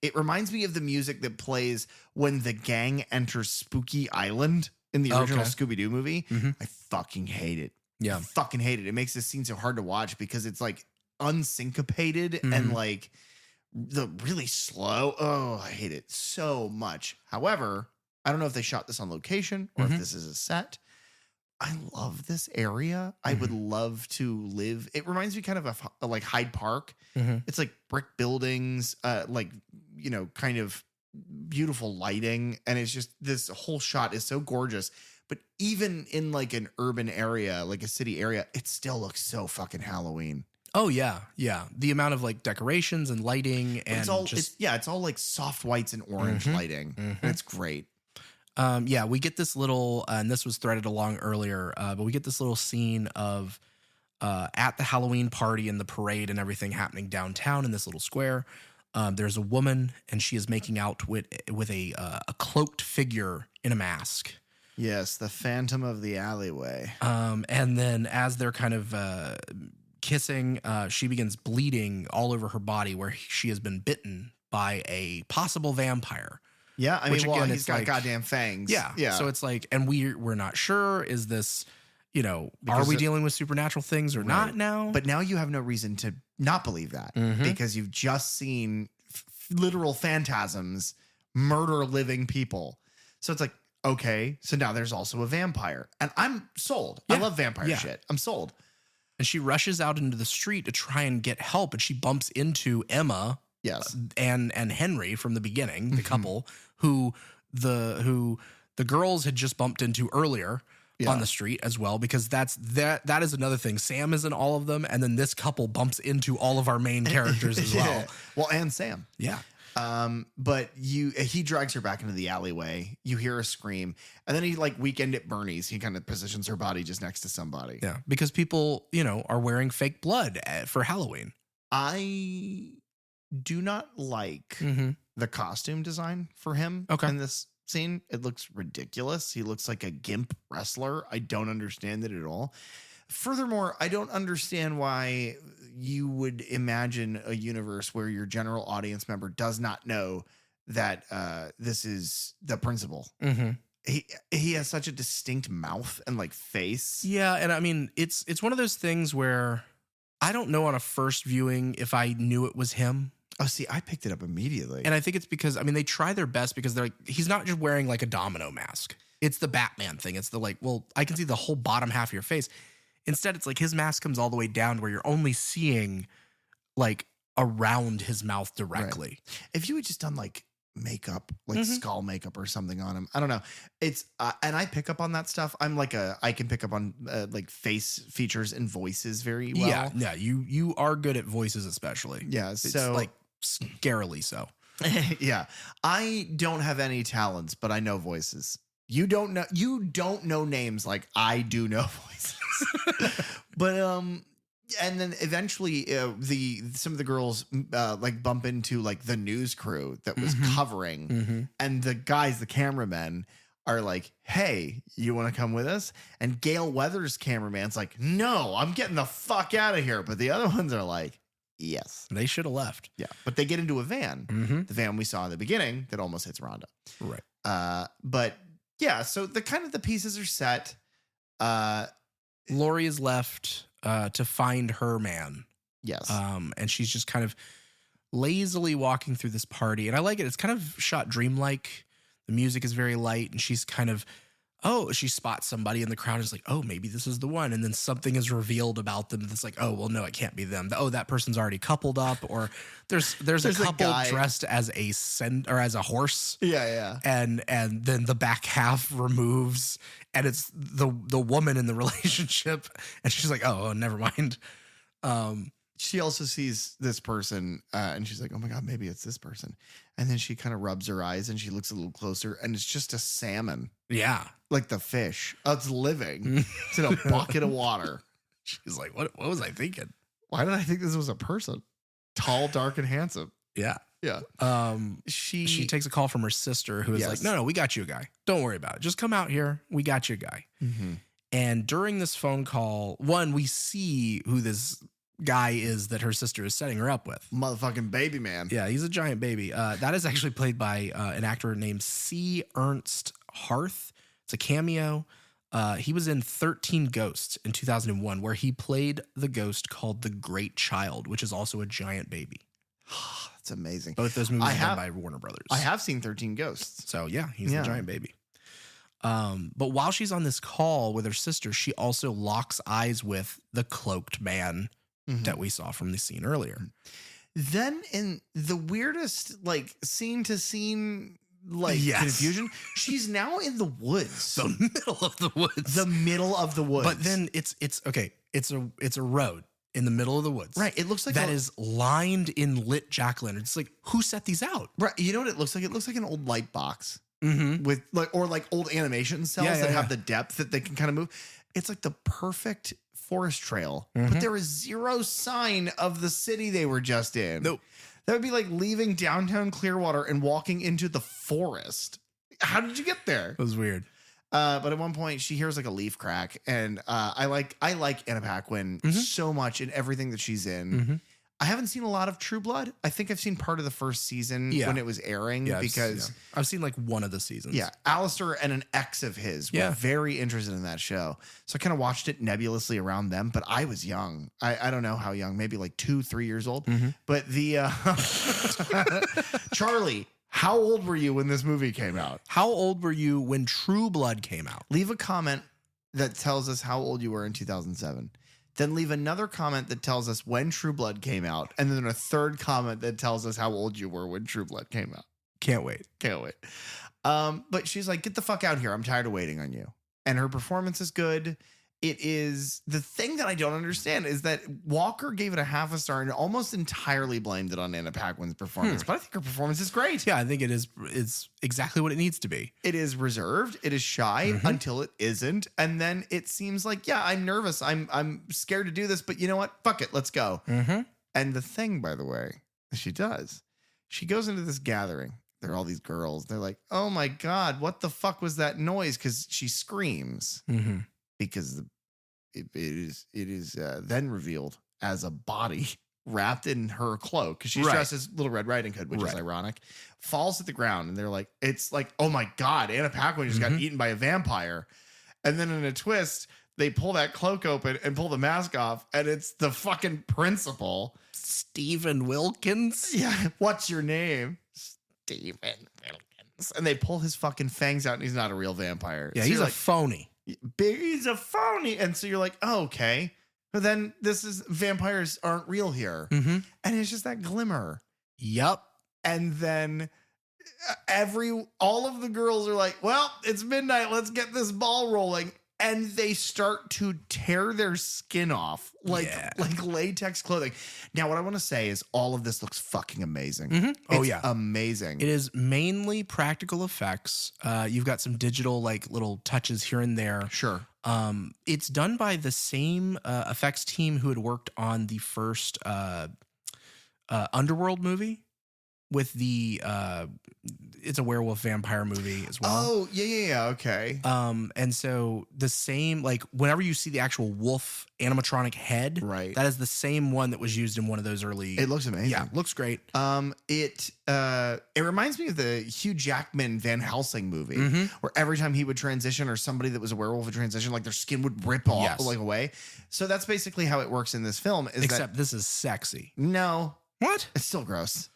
it reminds me of the music that plays when the gang enters Spooky Island in the original Scooby-Doo movie. I fucking hate it. I fucking hate it. It makes this scene so hard to watch because it's like unsyncopated and like the really slow. Oh, I hate it so much. However, I don't know if they shot this on location or if this is a set. I love this area. I would love to live. It reminds me kind of like Hyde Park. It's like brick buildings, like, you know, kind of beautiful lighting. And it's just, this whole shot is so gorgeous. But even in like an urban area, like a city area, it still looks so fucking Halloween. Oh yeah. Yeah. The amount of like decorations and lighting and it's all like soft whites and orange lighting. And it's great. Yeah, we get this little, and this was threaded along earlier, but we get this little scene of at the Halloween party and the parade and everything happening downtown in this little square. There's a woman, and she is making out with a cloaked figure in a mask. Yes, the Phantom of the Alleyway. And then as they're kind of kissing, she begins bleeding all over her body where she has been bitten by a possible vampire. Yeah, I mean, again, he's got like, goddamn fangs. Yeah. So it's like, and we're not sure, is this, you know, are we dealing with supernatural things or not now? But now you have no reason to not believe that because you've just seen literal phantasms murder living people. So it's like, okay, so now there's also a vampire. And I'm sold. Yeah. I love vampire shit. I'm sold. And she rushes out into the street to try and get help, and she bumps into Emma. Yes. And Henry from the beginning, the couple who the girls had just bumped into earlier on the street as well, because that is another thing. Sam is in all of them, and then this couple bumps into all of our main characters as well. Well, and Sam. Yeah. But he drags her back into the alleyway. You hear a scream, and then he like Weekend at Bernie's. He kind of positions her body just next to somebody. Yeah, because people, you know, are wearing fake blood for Halloween. I do not like the costume design for him in this scene. It looks ridiculous. He looks like a gimp wrestler. I don't understand it at all. Furthermore, I don't understand why you would imagine a universe where your general audience member does not know that this is the principal. He has such a distinct mouth and like face. Yeah, and I mean, it's one of those things where I don't know on a first viewing if I knew it was him. Oh, see, I picked it up immediately. And I think it's because, I mean, they try their best because they're like, he's not just wearing like a domino mask. It's the Batman thing. It's the like, well, I can see the whole bottom half of your face. Instead, it's like his mask comes all the way down where you're only seeing like around his mouth directly. Right. If you had just done like makeup, like skull makeup or something on him, I don't know. It's, and I pick up on that stuff. I'm like I can pick up on like face features and voices very well. Yeah. You are good at voices, especially. Yeah. It's so like scarily so. Yeah. I don't have any talents, but I know voices. You don't know names like I do know voices. But and then eventually some of the girls like bump into like the news crew that was covering, and the guys, the cameramen, are like, hey, you want to come with us? And Gail Weathers' cameraman's like, no, I'm getting the fuck out of here. But the other ones are like, yes. They should have left. Yeah. But they get into a van, the van we saw in the beginning that almost hits Rhonda. Right. But yeah, so the pieces are set. Lori is left to find her man. Yes. And she's just kind of lazily walking through this party. And I like it. It's kind of shot dreamlike. The music is very light, and she's kind of, she spots somebody in the crowd and is like, oh, maybe this is the one. And then something is revealed about them that's like, oh, well, no, it can't be them. Oh, that person's already coupled up. Or there's a couple dressed as as a horse. Yeah. And then the back half removes, and it's the woman in the relationship. And she's like, oh, never mind. She also sees this person and she's like, oh my God, maybe it's this person. And then she kind of rubs her eyes and she looks a little closer, and it's just a salmon. Yeah. Like the fish. Oh, it's living. It's in a bucket of water. She's like, what was I thinking? Why did I think this was a person? Tall, dark, and handsome. Yeah. Yeah. She takes a call from her sister who is Yes. like, no, we got you a guy. Don't worry about it. Just come out here. We got you a guy. Mm-hmm. And during this phone call, we see who this guy is that her sister is setting her up with. Motherfucking baby man. Yeah, he's a giant baby. That is actually played by an actor named C. Ernst Harth. It's a cameo. He was in 13 Ghosts in 2001, where he played the ghost called the Great Child, which is also a giant baby. That's amazing. Both those movies are done by Warner Brothers. I have seen 13 Ghosts. So yeah, he's a giant baby. But while she's on this call with her sister, she also locks eyes with the cloaked man that we saw from the scene earlier. Then in the weirdest, like, scene to scene, like, confusion, she's now in the woods. The middle of the woods. The middle of the woods. But then it's okay. It's a road in the middle of the woods. Right. It looks like that is lined in lit jack-o'-lanterns. It's like, who set these out? Right. You know what it looks like? It looks like an old light box Mm-hmm. with like old animation cells that have the depth that they can kind of move. It's like the perfect forest trail, but there is zero sign of the city they were just in. Nope. That would be like leaving downtown Clearwater and walking into the forest. How did you get there? It was weird. But at one point she hears like a leaf crack, and I like Anna Paquin so much in everything that she's in. I haven't seen a lot of True Blood. I think I've seen part of the first season when it was airing because I've seen like one of the seasons. Yeah, Alistair and an ex of his were very interested in that show. So I kind of watched it nebulously around them, but I was young. I don't know how young, maybe like 2-3 years old. But the Charlie, how old were you when this movie came out? How old were you when True Blood came out? Leave a comment that tells us how old you were in 2007. Then leave another comment that tells us when True Blood came out. And then a third comment that tells us how old you were when True Blood came out. Can't wait. Can't wait. But she's like, get the fuck out here. I'm tired of waiting on you. And her performance is good. It is the thing that I don't understand is that Walker gave it a half a star and almost entirely blamed it on Anna Paquin's performance. But I think her performance is great. Yeah, I think it is. It's exactly what it needs to be. It is reserved. It is shy until it isn't. And then it seems like, yeah, I'm nervous. I'm scared to do this, but you know what? Fuck it. Let's go. And the thing, by the way, she does, she goes into this gathering. There are all these girls. They're like, oh my God, what the fuck was that noise? Because she screams. Because it is then revealed as a body wrapped in her cloak, because she's dressed as Little Red Riding Hood, which is ironic, falls at the ground, and they're like, it's like, oh my God, Anna Paquin just got eaten by a vampire. And then in a twist, they pull that cloak open and pull the mask off, and it's the fucking principal. Stephen Wilkins? Yeah, what's your name? Stephen Wilkins. And they pull his fucking fangs out, and he's not a real vampire. Yeah, so he's a phony. He's a phony. And so you're like, oh, okay. But then vampires aren't real here. And it's just that glimmer. Yep. And then all of the girls are like, well, it's midnight. Let's get this ball rolling. And they start to tear their skin off like latex clothing. Now, what I want to say is all of this looks fucking amazing. Oh, it's yeah. amazing. It is mainly practical effects. You've got some digital like little touches here and there. Sure. It's done by the same effects team who had worked on the first Underworld movie with the it's a werewolf vampire movie as well. Oh, yeah, okay. And so the same, like whenever you see the actual wolf animatronic head, that is the same one that was used in one of those early. It looks amazing. Yeah, looks great. It reminds me of the Hugh Jackman Van Helsing movie, where every time he would transition or somebody that was a werewolf would transition, like their skin would rip off like away. So that's basically how it works in this film. Except this is sexy. No. What? It's still gross.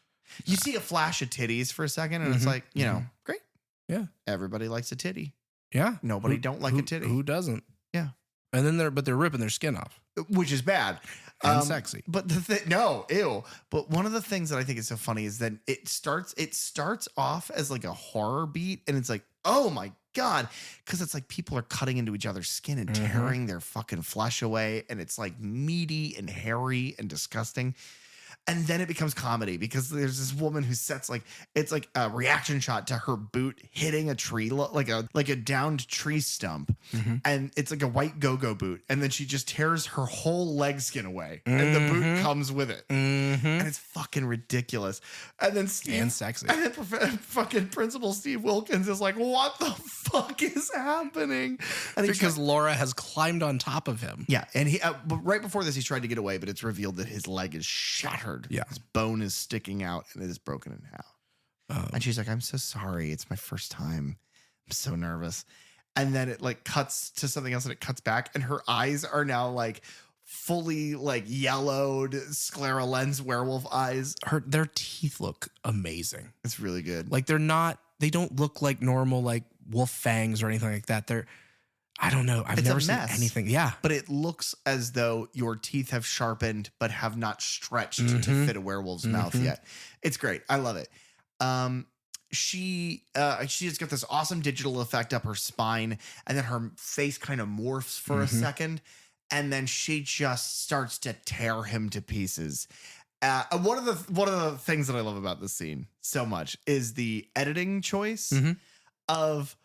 You see a flash of titties for a second, and it's like, you know, great. Yeah. Everybody likes a titty. Yeah. Nobody don't like a titty. Who doesn't? Yeah. And then they're ripping their skin off. Which is bad. And sexy. But no, ew. But one of the things that I think is so funny is that it starts off as like a horror beat, and it's like, oh my God. Because it's like people are cutting into each other's skin and tearing their fucking flesh away, and it's like meaty and hairy and disgusting. And then it becomes comedy because there's this woman who sets like, it's like a reaction shot to her boot hitting a tree, like a downed tree stump. And it's like a white go-go boot. And then she just tears her whole leg skin away and the boot comes with it. And it's fucking ridiculous. And then And sexy. And then fucking Principal Steve Wilkins is like, what the fuck is happening? And Because Laura has climbed on top of him. yeah, and he but right before this, he's tried to get away, but it's revealed that his leg is shattered. Yeah. His bone is sticking out, and it is broken in half. And she's like, "I'm so sorry. It's my first time. I'm so nervous." And then it like cuts to something else, and it cuts back, and her eyes are now like fully like yellowed sclera lens werewolf eyes. Their teeth look amazing. It's really good. Like they don't look like normal like wolf fangs or anything like that. I don't know. I've It's never a seen mess. anything. Yeah. But it looks as though your teeth have sharpened but have not stretched to fit a werewolf's mouth yet. It's great. I love it. She has got this awesome digital effect up her spine, and then her face kind of morphs for a second, and then she just starts to tear him to pieces. One of the things that I love about this scene so much is the editing choice of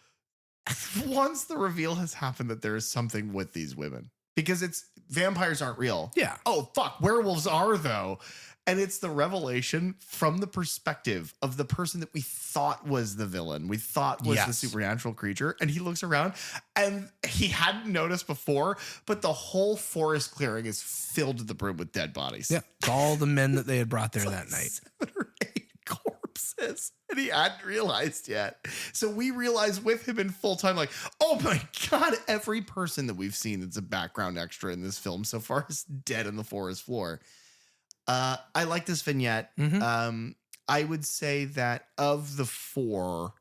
once the reveal has happened that there is something with these women, because vampires aren't real. Yeah. Oh, fuck. Werewolves are, though. And it's the revelation from the perspective of the person that we thought was the villain. We thought was the supernatural creature. And he looks around and he hadn't noticed before, but the whole forest clearing is filled to the brim with dead bodies. Yeah. It's all the men that they had brought there that night. 7 or 8 corpses. And he hadn't realized yet. So we realized with him in full time, like, oh my God, every person that we've seen that's a background extra in this film so far is dead on the forest floor. I like this vignette. I would say that of the 4,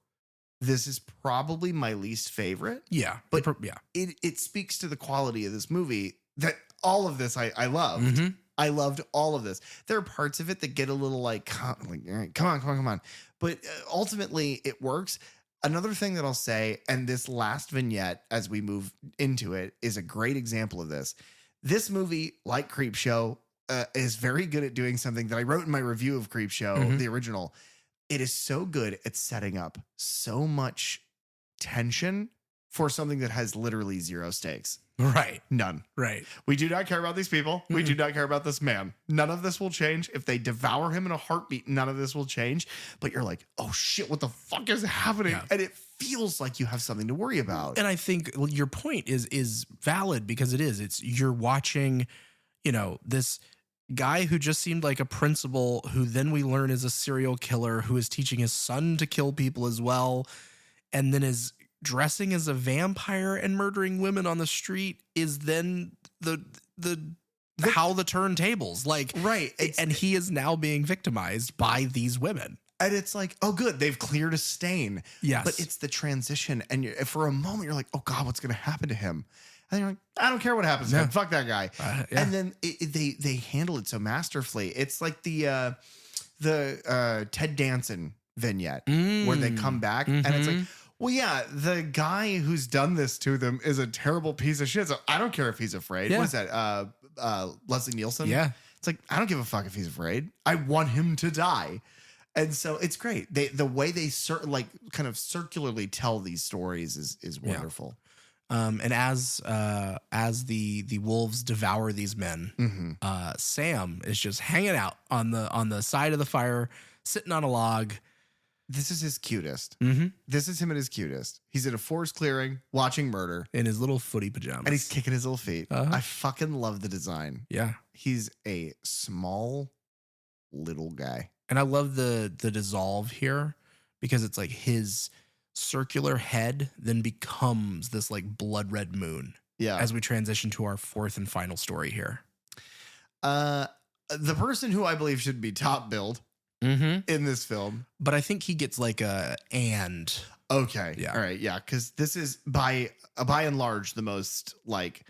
this is probably my least favorite. Yeah. But yeah. It speaks to the quality of this movie that all of this I loved. I loved all of this. There are parts of it that get a little like all right, come on. But ultimately it works. Another thing that I'll say, and this last vignette as we move into it is a great example of this. This movie, like Creepshow, is very good at doing something that I wrote in my review of Creepshow, the original. It is so good at setting up so much tension for something that has literally 0 stakes. Right. None. Right. We do not care about these people. We do not care about this man. None of this will change. If they devour him in a heartbeat, none of this will change. But you're like, oh shit, what the fuck is happening? Yeah. And it feels like you have something to worry about. And I think your point is valid, because it's you're watching, this guy who just seemed like a principal, who then we learn is a serial killer, who is teaching his son to kill people as well, and then is dressing as a vampire and murdering women on the street, is then the how the turntables, like, right. And he is now being victimized by these women. And it's like, oh, good, they've cleared a stain. Yes. But it's the transition. And for a moment, you're like, oh, God, what's going to happen to him? And you're like, I don't care what happens to him. Fuck that guy. Yeah. And then they handle it so masterfully. It's like the Ted Danson vignette where they come back. And it's like, well, yeah, the guy who's done this to them is a terrible piece of shit. So I don't care if he's afraid. Yeah. What is that? Leslie Nielsen? Yeah. It's like, I don't give a fuck if he's afraid. I want him to die. And so it's great. The way they kind of circularly tell these stories is wonderful. And as the wolves devour these men, Sam is just hanging out on the side of the fire, sitting on a log. This is his cutest. This is him at his cutest. He's in a forest clearing watching murder In his little footy pajamas. and he's kicking his little feet. I fucking love the design. Yeah. He's a small little guy. And I love the dissolve here, because it's like his circular head then becomes this like blood red moon. Yeah. As we transition to our 4th and final story here. The person who I believe should be top billed in this film. But I think he gets like Okay. Yeah. All right. Yeah. Because this is by and large the most like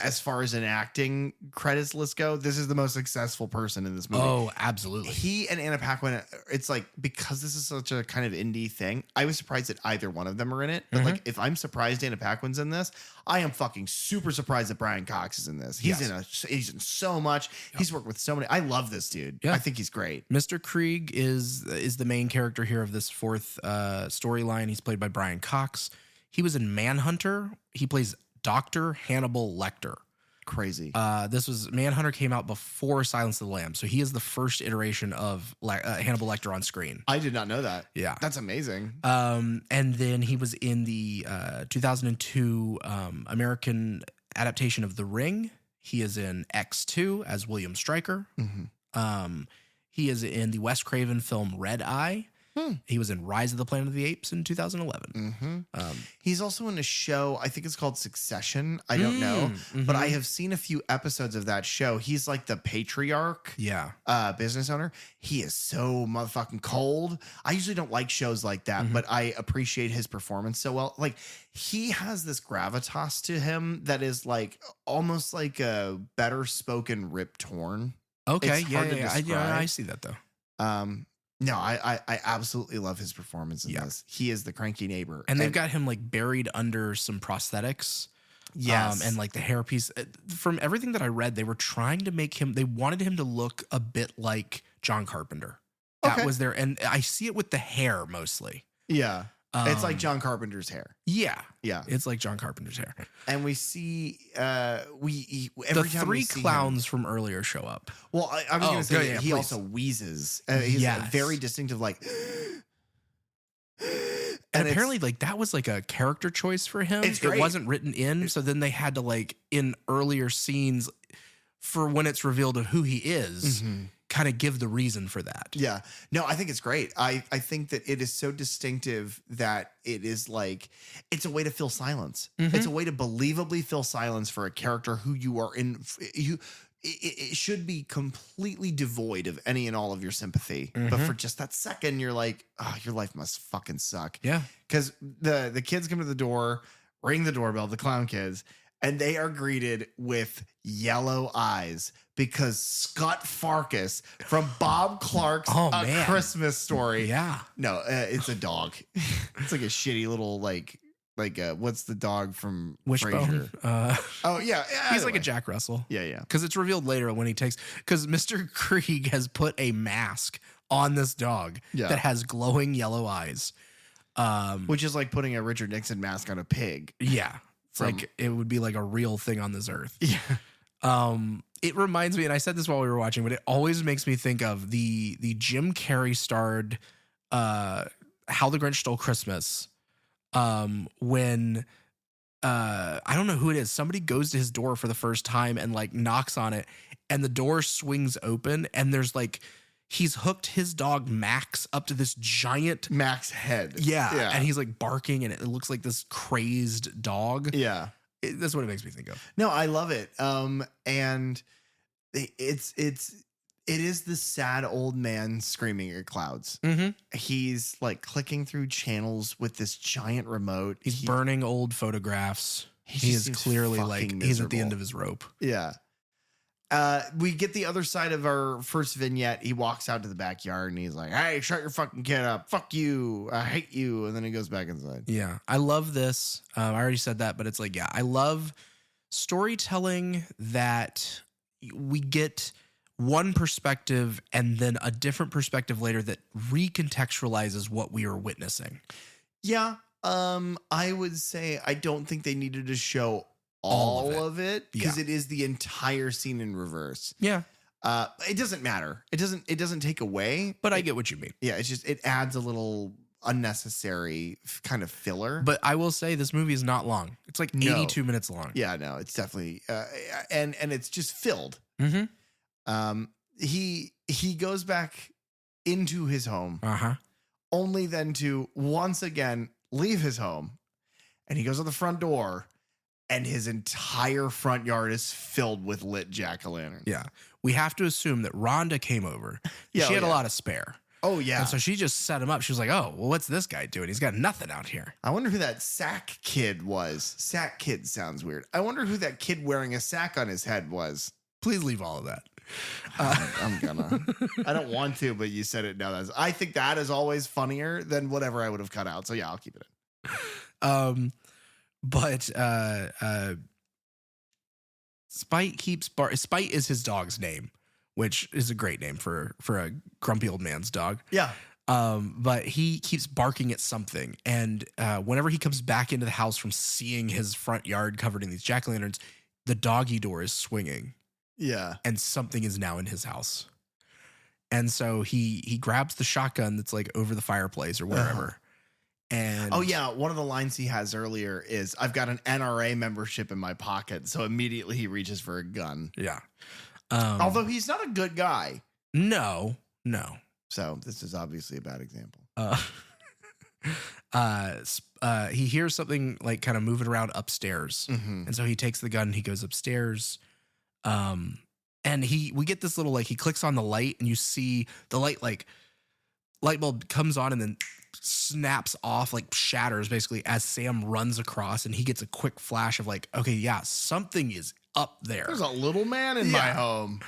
as far as an acting credits list go, this is the most successful person in this movie. Oh, absolutely. He and Anna Paquin, it's like, because this is such a kind of indie thing, I was surprised that either one of them are in it. But like, if I'm surprised Anna Paquin's in this, I am fucking super surprised that Brian Cox is in this. He's he's in so much. Yep. He's worked with so many. I love this dude. Yeah. I think he's great. Mr. Krieg is the main character here of this fourth storyline. He's played by Brian Cox. He was in Manhunter. He plays Dr. Hannibal Lecter. Crazy. Manhunter came out before Silence of the Lambs, so he is the first iteration of Hannibal Lecter on screen. I did not know that. Yeah, that's amazing. And then he was in the 2002 American adaptation of The Ring. He is in X2 as William Stryker. He is in the Wes Craven film Red Eye. He was in Rise of the Planet of the Apes in 2011. He's also in a show, I think it's called Succession. I don't know, but I have seen a few episodes of that show. He's like the patriarch, business owner. He is so motherfucking cold. I usually don't like shows like that, but I appreciate his performance so well. Like, he has this gravitas to him that is like almost like a better spoken Rip Torn. Okay, I see that though. No, I absolutely love his performance in this. He is the cranky neighbor. And they've got him like buried under some prosthetics. Yes. And like the hairpiece. From everything that I read, they were trying to they wanted him to look a bit like John Carpenter. That was there. And I see it with the hair mostly. Yeah. It's like John Carpenter's hair. Yeah. It's like John Carpenter's hair. And we see every the time three we see clowns from earlier show up. Well, I was going to say he also wheezes. He's very distinctive, like. And apparently, like, that was like a character choice for him. It wasn't written in, so then they had to, like, in earlier scenes, for when it's revealed of who he is. Kind of give the reason for that. Yeah. No, I think it's great. I think that it is so distinctive that it is like, it's a way to fill silence. It's a way to believably fill silence for a character who you are in. It should be completely devoid of any and all of your sympathy. But for just that second, you're like, oh, your life must fucking suck. Yeah. Because the kids come to the door, ring the doorbell, the clown kids, and they are greeted with yellow eyes because Scott Farkas from Bob Clark's A Christmas Story. Yeah. No, it's a dog. It's like a shitty little like what's the dog from Wishbone? Frasier? He's like a Jack Russell. Yeah. Because it's revealed later when because Mr. Krieg has put a mask on this dog that has glowing yellow eyes. Which is like putting a Richard Nixon mask on a pig. Yeah. It's like it would be like a real thing on this earth. Yeah. It reminds me, and I said this while we were watching, but it always makes me think of the Jim Carrey starred How the Grinch Stole Christmas. When I don't know who it is, somebody goes to his door for the first time and like knocks on it, and the door swings open, and there's like he's hooked his dog Max up to this giant Max head. Yeah. And he's like barking, and it looks like this crazed dog. Yeah. That's what it makes me think of. No, I love it. And it is the sad old man screaming at clouds. He's like clicking through channels with this giant remote. He's burning old photographs. He is clearly like miserable. He's at the end of his rope. Yeah. We get the other side of our first vignette. He walks out to the backyard and he's like, "Hey, shut your fucking kid up. Fuck you. I hate you." And then he goes back inside. Yeah. I love this. I already said that, but it's like, I love storytelling that we get one perspective and then a different perspective later that recontextualizes what we are witnessing. Yeah. I would say I don't think they needed to show all of it because it is the entire scene in reverse. Yeah. It doesn't matter. It doesn't take away. But I get what you mean. Yeah, it's just it adds a little unnecessary kind of filler. But I will say this movie is not long. It's like 82 minutes long. Yeah, no, it's definitely and it's just filled. He goes back into his home. Only then to once again leave his home. And he goes to the front door. And his entire front yard is filled with lit jack-o'-lanterns. Yeah. We have to assume that Rhonda came over. She had a lot of spare. Oh, yeah. And so she just set him up. She was like, oh, well, what's this guy doing? He's got nothing out here. I wonder who that sack kid was. Sack kid sounds weird. I wonder who that kid wearing a sack on his head was. Please leave all of that. I'm gonna. I don't want to, but you said it now. I think that is always funnier than whatever I would have cut out. So yeah, I'll keep it in. But Spite is his dog's name, which is a great name for a grumpy old man's dog. Yeah. But he keeps barking at something, and whenever he comes back into the house from seeing his front yard covered in these jack-o'-lanterns, the doggy door is swinging. Yeah. And something is now in his house. And so he grabs the shotgun that's like over the fireplace or wherever. And oh yeah, one of the lines he has earlier is, "I've got an NRA membership in my pocket." So immediately he reaches for a gun. Yeah. Although he's not a good guy. No. So this is obviously a bad example. He hears something like kind of moving around upstairs. Mm-hmm. And so he takes the gun, he goes upstairs. And we get this little, like, he clicks on the light and you see the light bulb comes on and then snaps off, like shatters basically as Sam runs across, and he gets a quick flash of like, okay, yeah, something is up there. There's a little man in my home.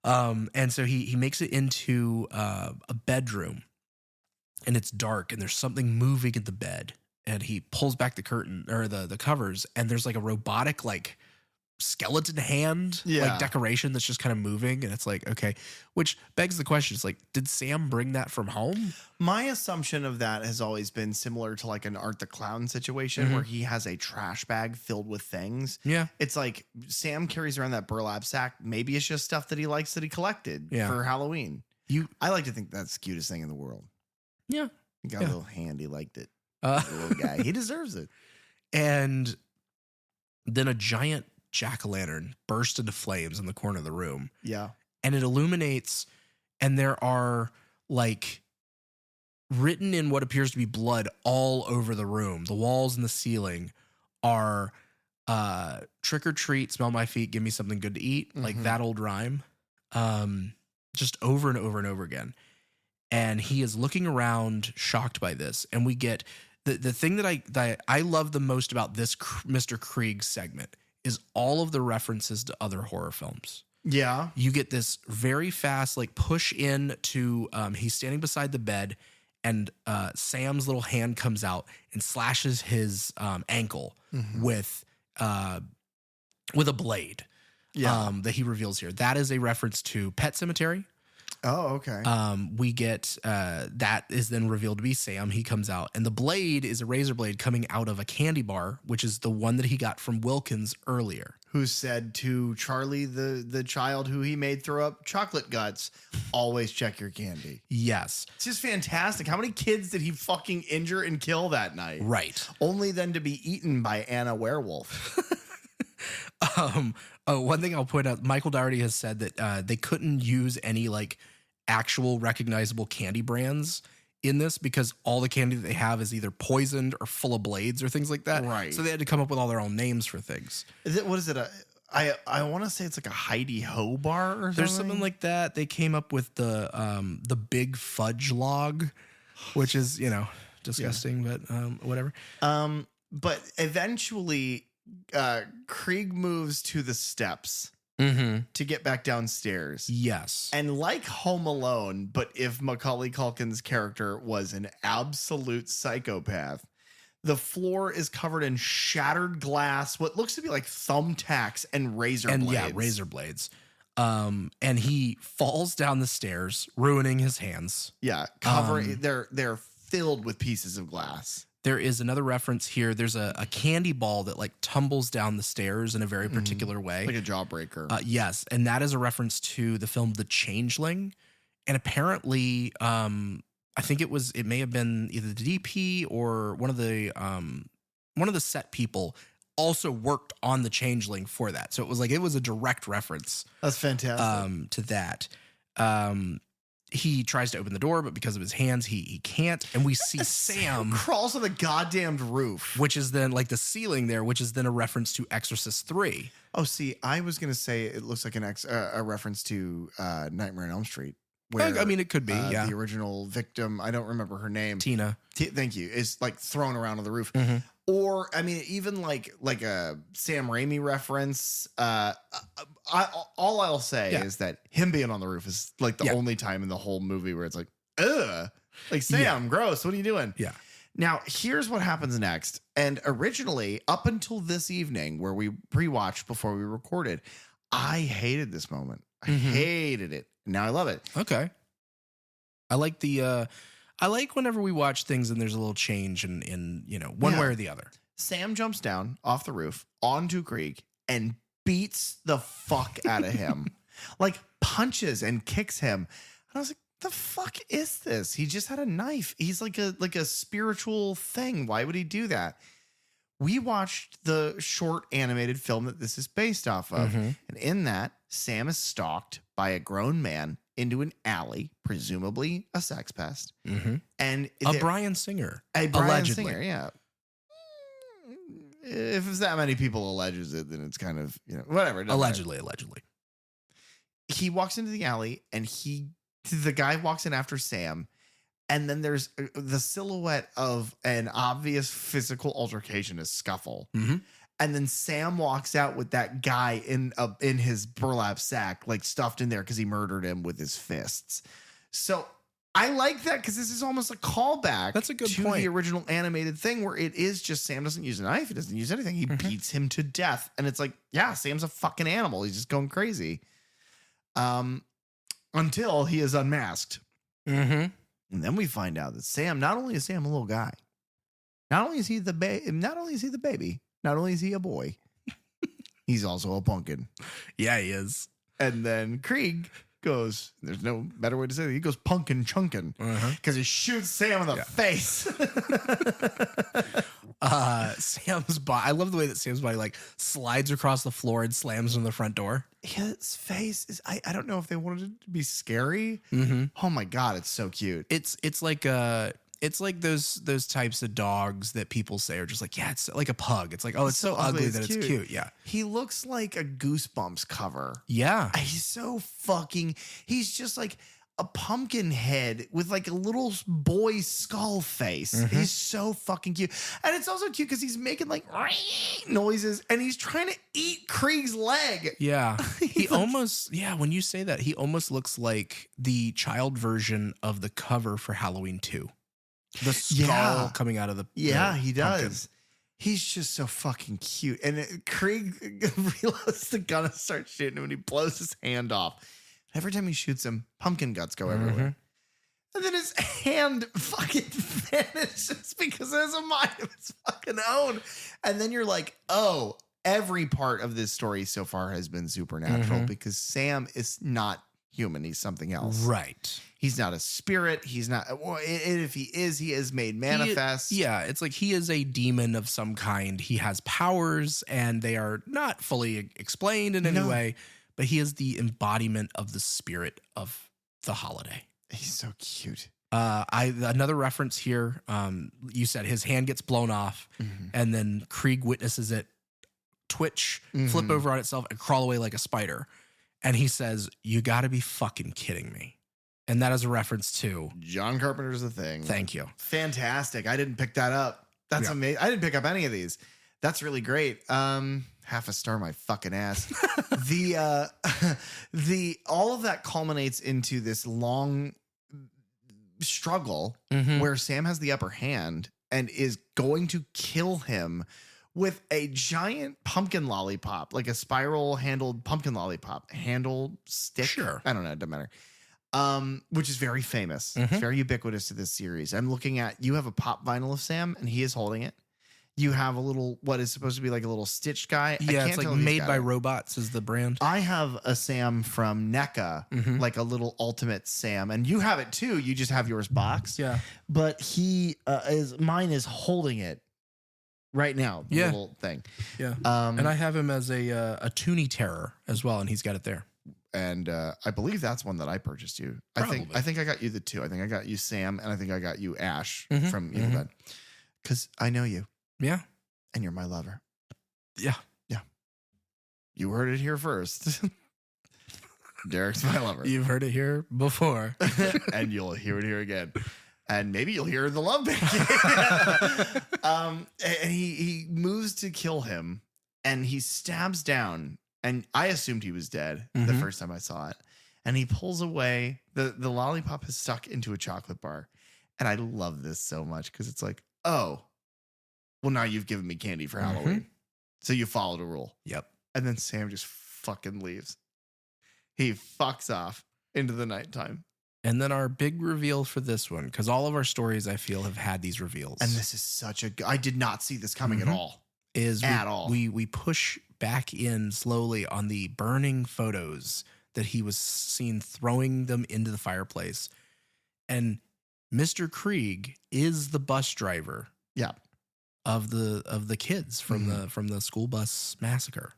And so he makes it into a bedroom, and it's dark and there's something moving in the bed, and he pulls back the curtain or the covers, and there's like a robotic, like, skeleton hand, like decoration that's just kind of moving, and it's like, okay, which begs the question, it's like, did Sam bring that from home? My assumption of that has always been similar to like an Art the Clown situation where he has a trash bag filled with things. Yeah. It's like Sam carries around that burlap sack. Maybe it's just stuff that he likes that he collected for Halloween. I like to think that's the cutest thing in the world. Yeah. He got a little hand. He liked it. The little guy. He deserves it. And then a giant jack-o'-lantern burst into flames in the corner of the room. Yeah. And it illuminates, and there are like written in what appears to be blood all over the room. The walls and the ceiling are trick or treat, smell my feet, give me something good to eat. Like that old rhyme. Just over and over and over again. And he is looking around shocked by this. And we get the thing that I love the most about this Mr. Krieg segment is all of the references to other horror films. Yeah. You get this very fast, like, push in to, he's standing beside the bed, and Sam's little hand comes out and slashes his ankle with a blade that he reveals here. That is a reference to Pet Sematary. Oh, okay. We get that is then revealed to be Sam. He comes out, and the blade is a razor blade coming out of a candy bar, which is the one that he got from Wilkins earlier. Who said to Charlie, the child who he made throw up chocolate guts, always check your candy. Yes. It's just fantastic. How many kids did he fucking injure and kill that night? Right. Only then to be eaten by Anna Werewolf. One thing I'll point out, Michael Dougherty has said that they couldn't use any like actual recognizable candy brands in this because all the candy that they have is either poisoned or full of blades or things like that. Right. So they had to come up with all their own names for things. What is it? I want to say it's like a Heidi Ho bar or something. There's something like that. They came up with the big fudge log, which is, disgusting, but whatever. But eventually Krieg moves to the steps to get back downstairs. Yes. And like Home Alone, but if Macaulay Culkin's character was an absolute psychopath, the floor is covered in shattered glass, what looks to be like thumbtacks and razor blades. Yeah, razor blades. And he falls down the stairs, ruining his hands. Yeah, covering they're filled with pieces of glass. There is another reference here. There's a candy ball that like tumbles down the stairs in a very particular way. Like a jawbreaker. Yes. And that is a reference to the film The Changeling. And apparently, I think it may have been either the DP or one of the set people also worked on The Changeling for that. So it was a direct reference. That's fantastic. To that. He tries to open the door, but because of his hands, he can't. And we see Sam crawls on the goddamned roof, which is then like the ceiling there, which is then a reference to Exorcist 3. Oh, see, I was going to say it looks like a reference to Nightmare on Elm Street where I mean, it could be, yeah. the original victim, I don't remember her name. Tina. Thank you. Is like thrown around on the roof. Or, I mean, even like a Sam Raimi reference. All I'll say is that him being on the roof is like the only time in the whole movie where it's like, ugh, like Sam, gross. What are you doing? Yeah. Now, here's what happens next. And originally, up until this evening, where we pre-watched before we recorded, I hated this moment. I hated it. Now I love it. Okay. I like I like whenever we watch things and there's a little change in one way or the other. Sam jumps down off the roof onto Krieg and beats the fuck out of him. Like punches and kicks him. And I was like, the fuck is this? He just had a knife. He's like a spiritual thing. Why would he do that? We watched the short animated film that this is based off of. And in that, Sam is stalked by a grown man into an alley, presumably a sex pest. And a Bryan Singer. A Bryan allegedly. Singer, yeah. If it's that many people alleges it, then it's kind of, whatever. Allegedly. He walks into the alley and the guy walks in after Sam. And then there's the silhouette of an obvious physical altercation, a scuffle. And then Sam walks out with that guy in his burlap sack, like stuffed in there because he murdered him with his fists. So I like that because this is almost a callback. That's a good to point. The original animated thing where it is just Sam doesn't use a knife. He doesn't use anything. He beats him to death. And it's like, yeah, Sam's a fucking animal. He's just going crazy. Until he is unmasked. And then we find out that Sam, not only is Sam a little guy, not only is he the baby, not only is he a boy, he's also a pumpkin. Yeah, he is. And then Krieg goes, there's no better way to say it, he goes punkin' chunkin' because he shoots Sam in the face. Sam's body, I love the way that Sam's body like slides across the floor and slams on the front door. His face is, I don't know if they wanted it to be scary. Oh my God, it's so cute. It's like those types of dogs that people say are just like, yeah, it's like a pug. It's like, oh, it's so ugly that it's cute. Yeah. He looks like a Goosebumps cover. Yeah. He's just like a pumpkin head with like a little boy skull face. He's so fucking cute. And it's also cute because he's making like noises and he's trying to eat Krieg's leg. Yeah. He almost, when you say that, he almost looks like the child version of the cover for Halloween 2. The skull coming out of the he pumpkin. does. He's just so fucking cute. And Krieg reloads the gun and starts shooting him and he blows his hand off. Every time he shoots him, pumpkin guts go everywhere. And then his hand fucking vanishes because it has a mind of its fucking own. And then you're like, oh, every part of this story so far has been supernatural because Sam is not human. He's something else. Right. He's not a spirit. He's not. Well, if he is made manifest. It's like he is a demon of some kind. He has powers and they are not fully explained in any way, but he is the embodiment of the spirit of the holiday. He's so cute. Another reference here. You said his hand gets blown off and then Krieg witnesses it twitch, flip over on itself and crawl away like a spider. And he says, "You got to be fucking kidding me." And that is a reference to John Carpenter's The Thing. Thank you. Fantastic. I didn't pick that up. That's amazing. I didn't pick up any of these. That's really great. Half a star my fucking ass. All of that culminates into this long struggle where Sam has the upper hand and is going to kill him with a giant pumpkin lollipop, like a spiral handled pumpkin lollipop handle stick. Sure. I don't know. It doesn't matter. Which is very famous. It's very ubiquitous to this series. I'm looking at, you have a pop vinyl of Sam and he is holding it. You have a little, what is supposed to be like a little stitched guy. Yeah, it's like Made by Robots is the brand. I have a Sam from NECA, like a little ultimate Sam. And you have it too. You just have yours boxed. Yeah. But mine is holding it right now. The little thing. Yeah. And I have him as a Toonie Terror as well. And he's got it there. And I believe that's one that I purchased you. Probably. I think I got you the two. I think I got you Sam and I think I got you Ash from Evil Dead. Because I know you. Yeah. And you're my lover. Yeah. Yeah. You heard it here first. Derek's my lover. You've heard it here before. And you'll hear it here again. And maybe you'll hear the love bang. And he moves to kill him, and he stabs down. And I assumed he was dead the first time I saw it. And he pulls away. The lollipop is stuck into a chocolate bar. And I love this so much because it's like, oh, well, now you've given me candy for Halloween. So you followed a rule. Yep. And then Sam just fucking leaves. He fucks off into the nighttime. And then our big reveal for this one, because all of our stories, I feel, have had these reveals. And this is such a... I did not see this coming at all. We push back in slowly on the burning photos that he was seen throwing them into the fireplace. And Mr. Krieg is the bus driver. Yeah. Of the kids from the school bus massacre.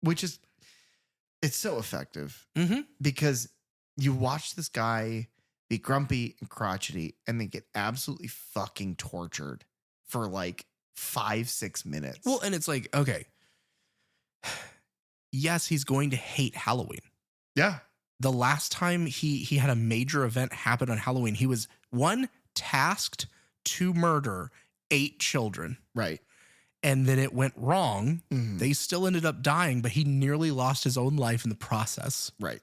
Which is... It's so effective. Because you watch this guy be grumpy and crotchety and then get absolutely fucking tortured for like 5-6 minutes. Well, and it's like, okay, yes, he's going to hate Halloween. Yeah. The last time he had a major event happen on Halloween, he was tasked to murder 8 children. Right. And then it went wrong. They still ended up dying, but he nearly lost his own life in the process. Right.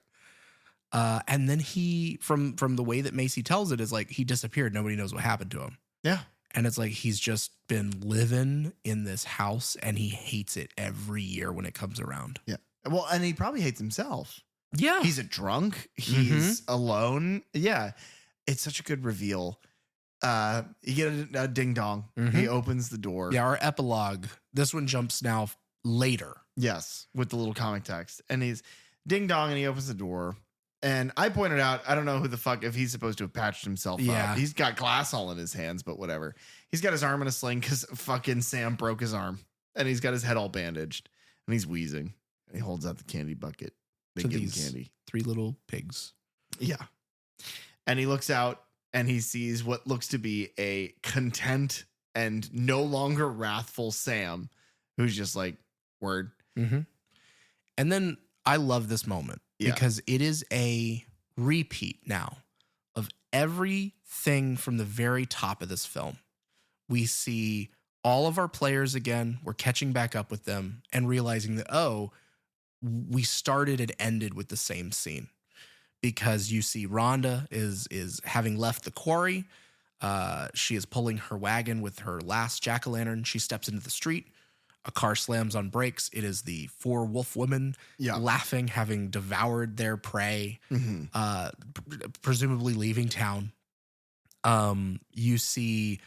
And then he, from the way that Macy tells it, is like he disappeared. Nobody knows what happened to him. Yeah. And it's like he's just been living in this house and he hates it every year when it comes around. Yeah. Well, and he probably hates himself. Yeah. He's a drunk. He's alone. Yeah. It's such a good reveal. You get a ding dong. He opens the door. Yeah, our epilogue. This one jumps now later. Yes, with the little comic text. And he's ding dong and he opens the door. And I pointed out, I don't know who the fuck, if he's supposed to have patched himself up. He's got glass all in his hands, but whatever. He's got his arm in a sling because fucking Sam broke his arm. And he's got his head all bandaged. And he's wheezing. And he holds out the candy bucket. They give him candy. 3 little pigs. Yeah. And he looks out and he sees what looks to be a content and no longer wrathful Sam, who's just like, word. And then I love this moment because it is a repeat now of everything from the very top of this film. We see all of our players again. We're catching back up with them and realizing that, oh, we started and ended with the same scene. Because you see Rhonda is having left the quarry. She is pulling her wagon with her last jack-o'-lantern. She steps into the street. A car slams on brakes. It is the 4 wolf women laughing, having devoured their prey, presumably leaving town. You see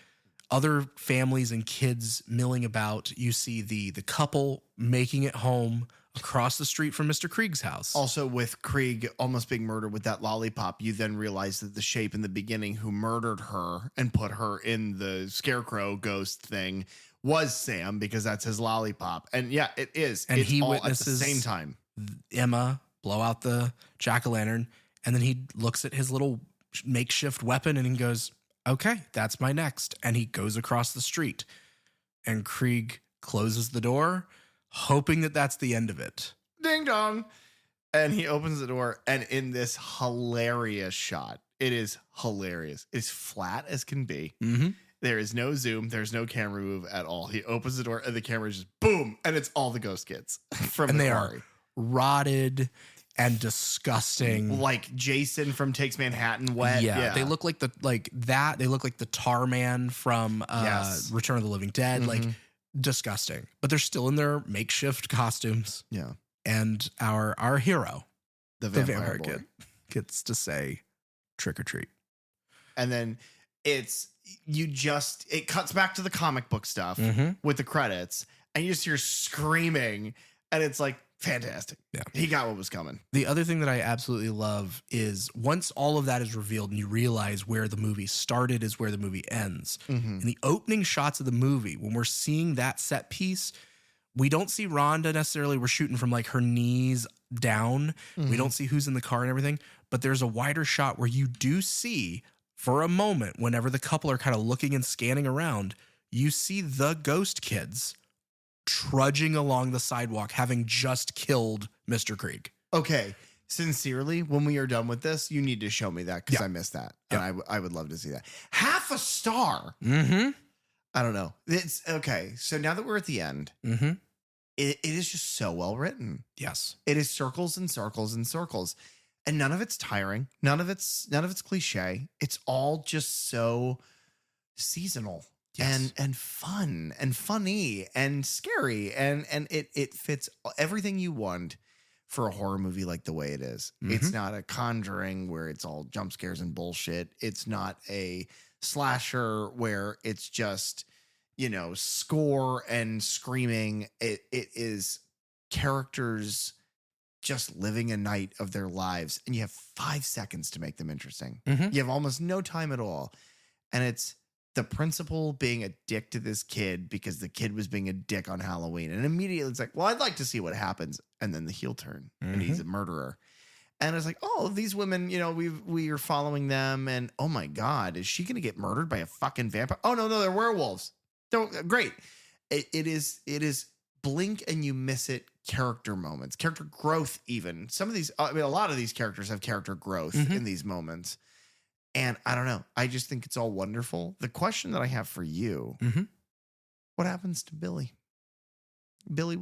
other families and kids milling about. You see the couple making it home across the street from Mr. Krieg's house. Also, with Krieg almost being murdered with that lollipop, you then realize that the shape in the beginning who murdered her and put her in the scarecrow ghost thing was Sam, because that's his lollipop. And yeah, it is. And it's he all witnesses at the same time. Emma blow out the jack-o'-lantern, and then he looks at his little makeshift weapon and he goes, okay, that's my next. And he goes across the street, and Krieg closes the door, hoping that that's the end of it. Ding dong. And he opens the door, and in this hilarious shot, it is hilarious. It's flat as can be. There is no zoom. There's no camera move at all. He opens the door and the camera is just boom. And it's all the ghost kids from the quarry. Are rotted and disgusting. Like Jason from Takes Manhattan wet. Yeah. They look like they look like the tar man from Return of the Living Dead. Like disgusting. But they're still in their makeshift costumes. Yeah. And our hero, the vampire kid, gets to say trick or treat. And then it cuts back to the comic book stuff with the credits, and you just hear screaming, and it's like fantastic. Yeah. He got what was coming. The other thing that I absolutely love is once all of that is revealed and you realize where the movie started is where the movie ends. In the opening shots of the movie, when we're seeing that set piece, we don't see Rhonda necessarily. We're shooting from like her knees down. We don't see who's in the car and everything, but there's a wider shot where you do see, for a moment, whenever the couple are kind of looking and scanning around, you see the ghost kids trudging along the sidewalk, having just killed Mr. Krieg. Okay, sincerely, when we are done with this, you need to show me that because Yeah. I missed that. Yeah. And I would love to see that. Half a star. Mm-hmm. I don't know. It's okay. So now that we're at the end, Mm-hmm. it is just so well written. Yes. It is circles and circles and circles. And none of it's tiring. None of it's cliche. It's all just so seasonal. Yes. And fun and funny and scary. And it fits everything you want for a horror movie like the way it is. It's not a Conjuring where it's all jump scares and bullshit. It's not a slasher where it's just, score and screaming. It is characters just living a night of their lives, and you have 5 seconds to make them interesting. Mhm. You have almost no time at all. And it's the principal being a dick to this kid because the kid was being a dick on Halloween. And immediately it's like, well, I'd like to see what happens. And then the heel turn and he's a murderer. And it's like, oh, these women, we are following them. And oh my God, is she going to get murdered by a fucking vampire? Oh no, they're werewolves. Great. It is blink and you miss it. Character moments, character growth, even some of these, a lot of these characters have character growth in these moments. And I don't know. I just think it's all wonderful. The question that I have for you, what happens to Billy? Billy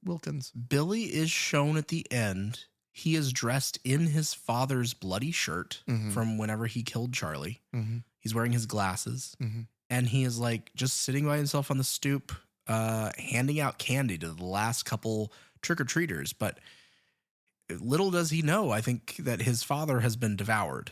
Wilkins. Billy is shown at the end. He is dressed in his father's bloody shirt from whenever he killed Charlie. He's wearing his glasses and he is like just sitting by himself on the stoop, handing out candy to the last couple trick-or-treaters. But little does he know, I think, that his father has been devoured.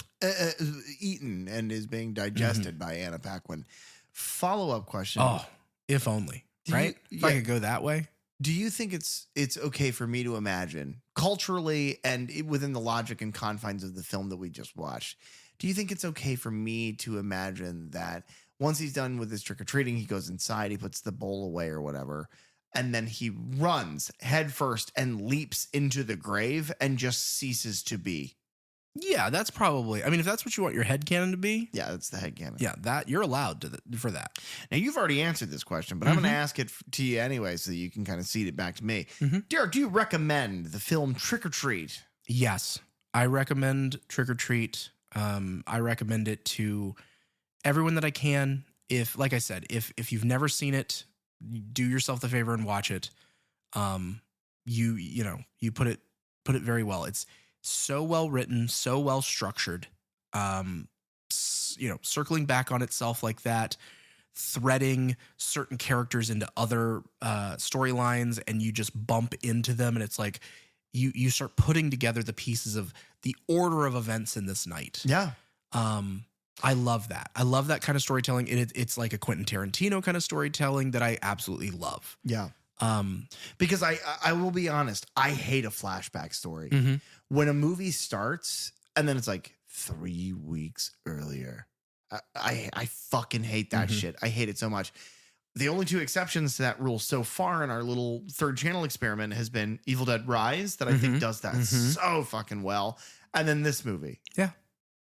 Eaten and is being digested by Anna Paquin. Follow-up question. Oh, if only, right? If I could go that way. Do you think it's okay for me to imagine culturally and within the logic and confines of the film that we just watched? Do you think it's okay for me to imagine that once he's done with his trick-or-treating, he goes inside, he puts the bowl away or whatever, and then he runs headfirst and leaps into the grave and just ceases to be? Yeah, that's probably, I mean, if that's what you want your headcanon to be. Yeah, that's the headcanon. Yeah, that you're allowed for that. Now, you've already answered this question, but I'm going to ask it to you anyway so that you can kind of seed it back to me. Derek, do you recommend the film Trick or Treat? Yes, I recommend Trick or Treat. I recommend it to everyone that I can. If, like I said, if you've never seen it, do yourself the favor and watch it. You put it very well. It's so well written, so well structured. Circling back on itself like that, threading certain characters into other storylines, and you just bump into them, and it's like you start putting together the pieces of the order of events in this night. Yeah. I love that. I love that kind of storytelling. It's like a Quentin Tarantino kind of storytelling that I absolutely love. Yeah. Because I will be honest, I hate a flashback story. When a movie starts and then it's like 3 weeks earlier. I fucking hate that shit. I hate it so much. The only 2 exceptions to that rule so far in our little third channel experiment has been Evil Dead Rise, that I think does that so fucking well. And then this movie. Yeah.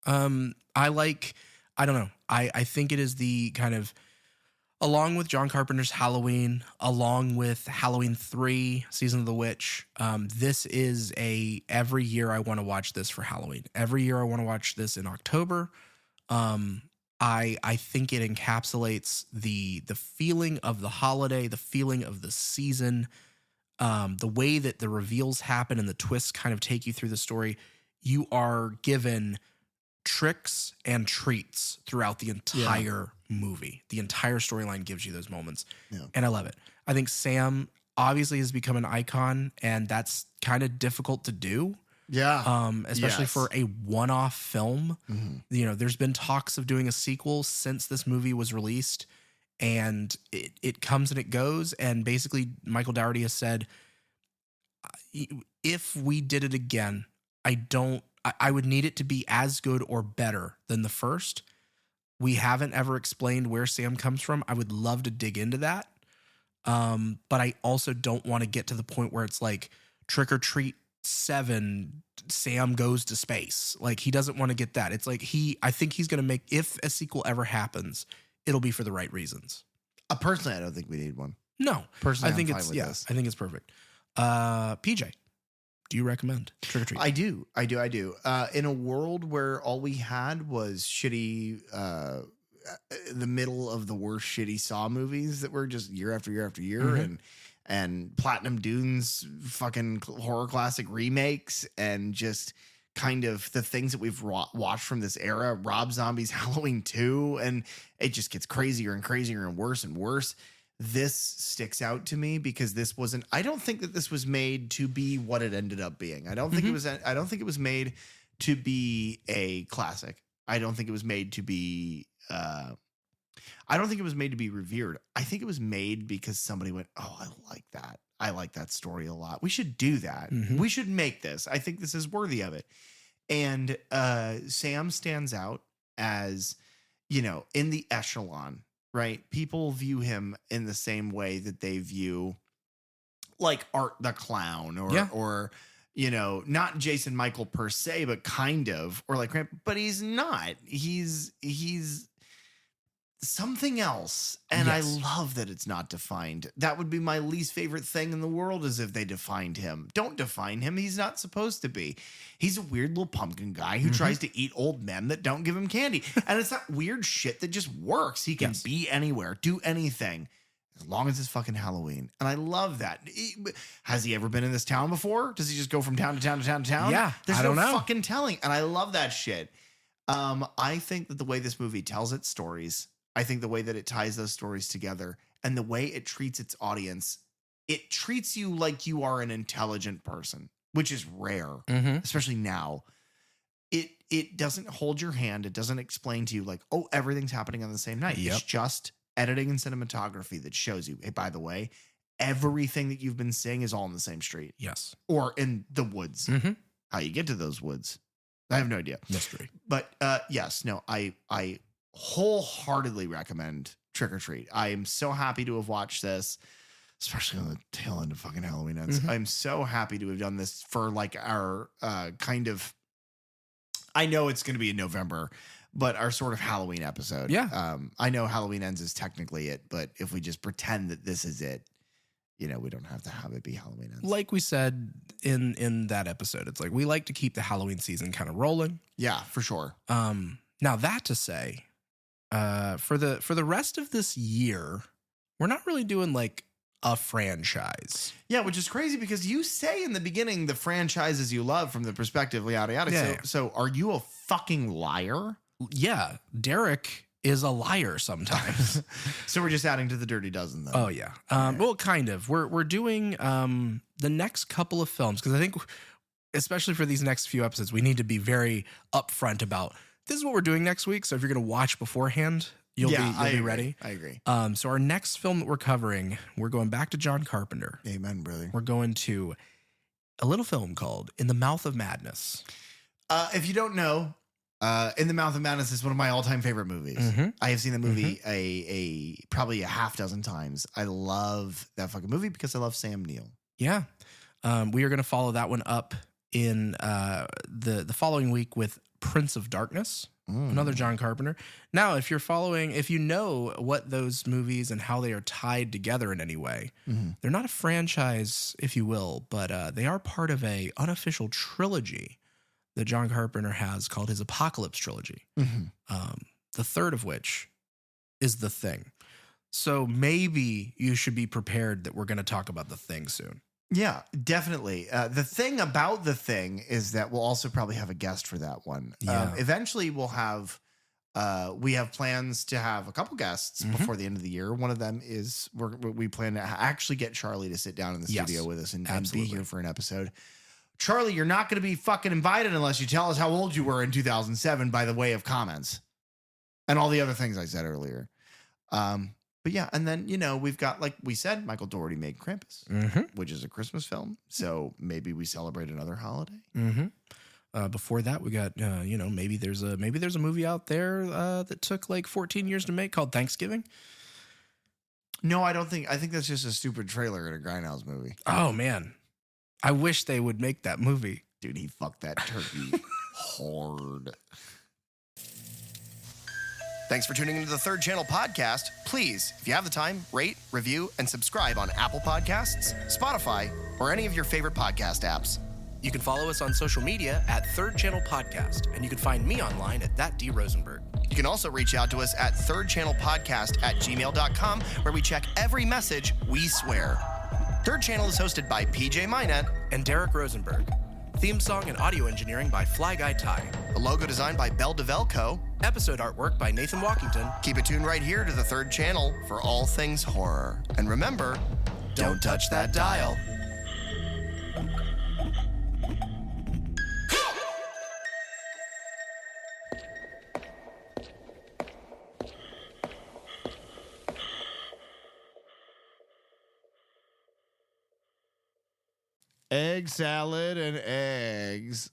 I don't know. I think it is the kind of, along with John Carpenter's Halloween, along with Halloween 3, Season of the Witch, this is every year I want to watch this for Halloween. Every year I want to watch this in October. I think it encapsulates the feeling of the holiday, the feeling of the season, the way that the reveals happen and the twists kind of take you through the story. You are given tricks and treats throughout the entire movie. The entire storyline gives you those moments. Yeah. And I love it. I think Sam obviously has become an icon, and that's kind of difficult to do. Yeah. Especially for a one-off film. There's been talks of doing a sequel since this movie was released, and it comes and it goes. And basically Michael Dougherty has said, if we did it again, I would need it to be as good or better than the first. We haven't ever explained where Sam comes from. I would love to dig into that. But I also don't want to get to the point where it's like Trick or Treat 7, Sam goes to space. Like, he doesn't want to get that. It's like I think he's going to make, if a sequel ever happens, it'll be for the right reasons. Personally, I don't think we need one. No. Personally, I think I'm fine with this. I think it's perfect. PJ. do you recommend Trick or Treat? I do. In a world where all we had was shitty, the middle of the worst shitty Saw movies that were just year after year after year, and Platinum Dunes fucking horror classic remakes, and just kind of the things that we've watched from this era, Rob Zombie's Halloween 2, and it just gets crazier and crazier and worse. This sticks out to me because this wasn't, I don't think that this was made to be what it ended up being. I don't think it was made to be a classic. I don't think it was made to be, I don't think it was made to be revered. I think it was made because somebody went, oh, I like that. I like that story a lot. We should do that. We should make this. I think this is worthy of it. And Sam stands out as, in the echelon, right? People view him in the same way that they view like Art the Clown or not Jason Michael per se, but kind of, or like, but he's not. He's something else. And I love that it's not defined. That would be my least favorite thing in the world, is if they defined him. Don't define him. He's not supposed to be. He's a weird little pumpkin guy who tries to eat old men that don't give him candy. And it's that weird shit that just works. He can be anywhere, do anything, as long as it's fucking Halloween. And I love that. Has he ever been in this town before? Does he just go from town to town to town to town? Yeah, There's I don't know. fucking telling. And I love that shit. I think that the way this movie tells its stories, I think the way that it ties those stories together, and the way it treats its audience, it treats you like you are an intelligent person, which is rare, especially now. It doesn't hold your hand. It doesn't explain to you like, oh, everything's happening on the same night. It's just editing and cinematography that shows you, hey, by the way, everything that you've been seeing is all in the same street. Yes. Or in the woods. How you get to those woods, I have no idea. Mystery. But I wholeheartedly recommend Trick or Treat. I am so happy to have watched this, especially on the tail end of fucking Halloween ends. I'm so happy to have done this for like our kind of, I know it's going to be in November, but our sort of Halloween episode. Yeah. I know Halloween Ends is technically it, but if we just pretend that this is it, we don't have to have it be Halloween Ends. Like we said in that episode, it's like we like to keep the Halloween season kind of rolling. Yeah, for sure. Now that to say, for the rest of this year, we're not really doing like a franchise. Yeah, which is crazy because you say in the beginning the franchises you love from the perspective, yada yada. Yeah. So are you a fucking liar? Yeah, Derek is a liar sometimes. So we're just adding to the dirty dozen, though. Oh yeah. Well, kind of. We're doing the next couple of films because I think, especially for these next few episodes, we need to be very upfront about this is what we're doing next week. So if you're going to watch beforehand, you'll be ready. I agree. So our next film that we're covering, we're going back to John Carpenter. Amen, brother. We're going to a little film called In the Mouth of Madness. If you don't know, In the Mouth of Madness is one of my all-time favorite movies. I have seen the movie probably a half dozen times. I love that fucking movie because I love Sam Neill. Yeah. We are going to follow that one up in the following week with Prince of Darkness, another John Carpenter. Now, if you know what those movies and how they are tied together in any way, they're not a franchise, if you will, but they are part of a unofficial trilogy that John Carpenter has called his Apocalypse trilogy. The third of which is The Thing. So maybe you should be prepared that we're going to talk about The Thing soon. Yeah, definitely. The thing about The Thing is that we'll also probably have a guest for that one. Yeah. Eventually we'll have, we have plans to have a couple guests before the end of the year. One of them is we plan to actually get Charlie to sit down in the studio with us and be here for an episode. Charlie, you're not going to be fucking invited unless you tell us how old you were in 2007 by the way of comments and all the other things I said earlier. But yeah, and then, we've got, like we said, Michael Dougherty made Krampus, which is a Christmas film. So maybe we celebrate another holiday. Before that, we got, maybe there's a movie out there that took like 14 years to make called Thanksgiving. No, I think that's just a stupid trailer in a Grindhouse movie. Oh, man. I wish they would make that movie. Dude, he fucked that turkey hard. Thanks for tuning into the Third Channel podcast. Please, if you have the time, rate, review, and subscribe on Apple Podcasts, Spotify, or any of your favorite podcast apps. You can follow us on social media at Third Channel Podcast, and you can find me online at thatdrosenberg. You can also reach out to us at thirdchannelpodcast@gmail.com, where we check every message, we swear. Third Channel is hosted by PJ Minette and Derek Rosenberg. Theme song and audio engineering by Fly Guy Ty. The logo designed by Bell DeVelco. Episode artwork by Nathan Walkington. Keep it tuned right here to the Third Channel for all things horror. And remember, don't touch that dial. Egg salad and eggs.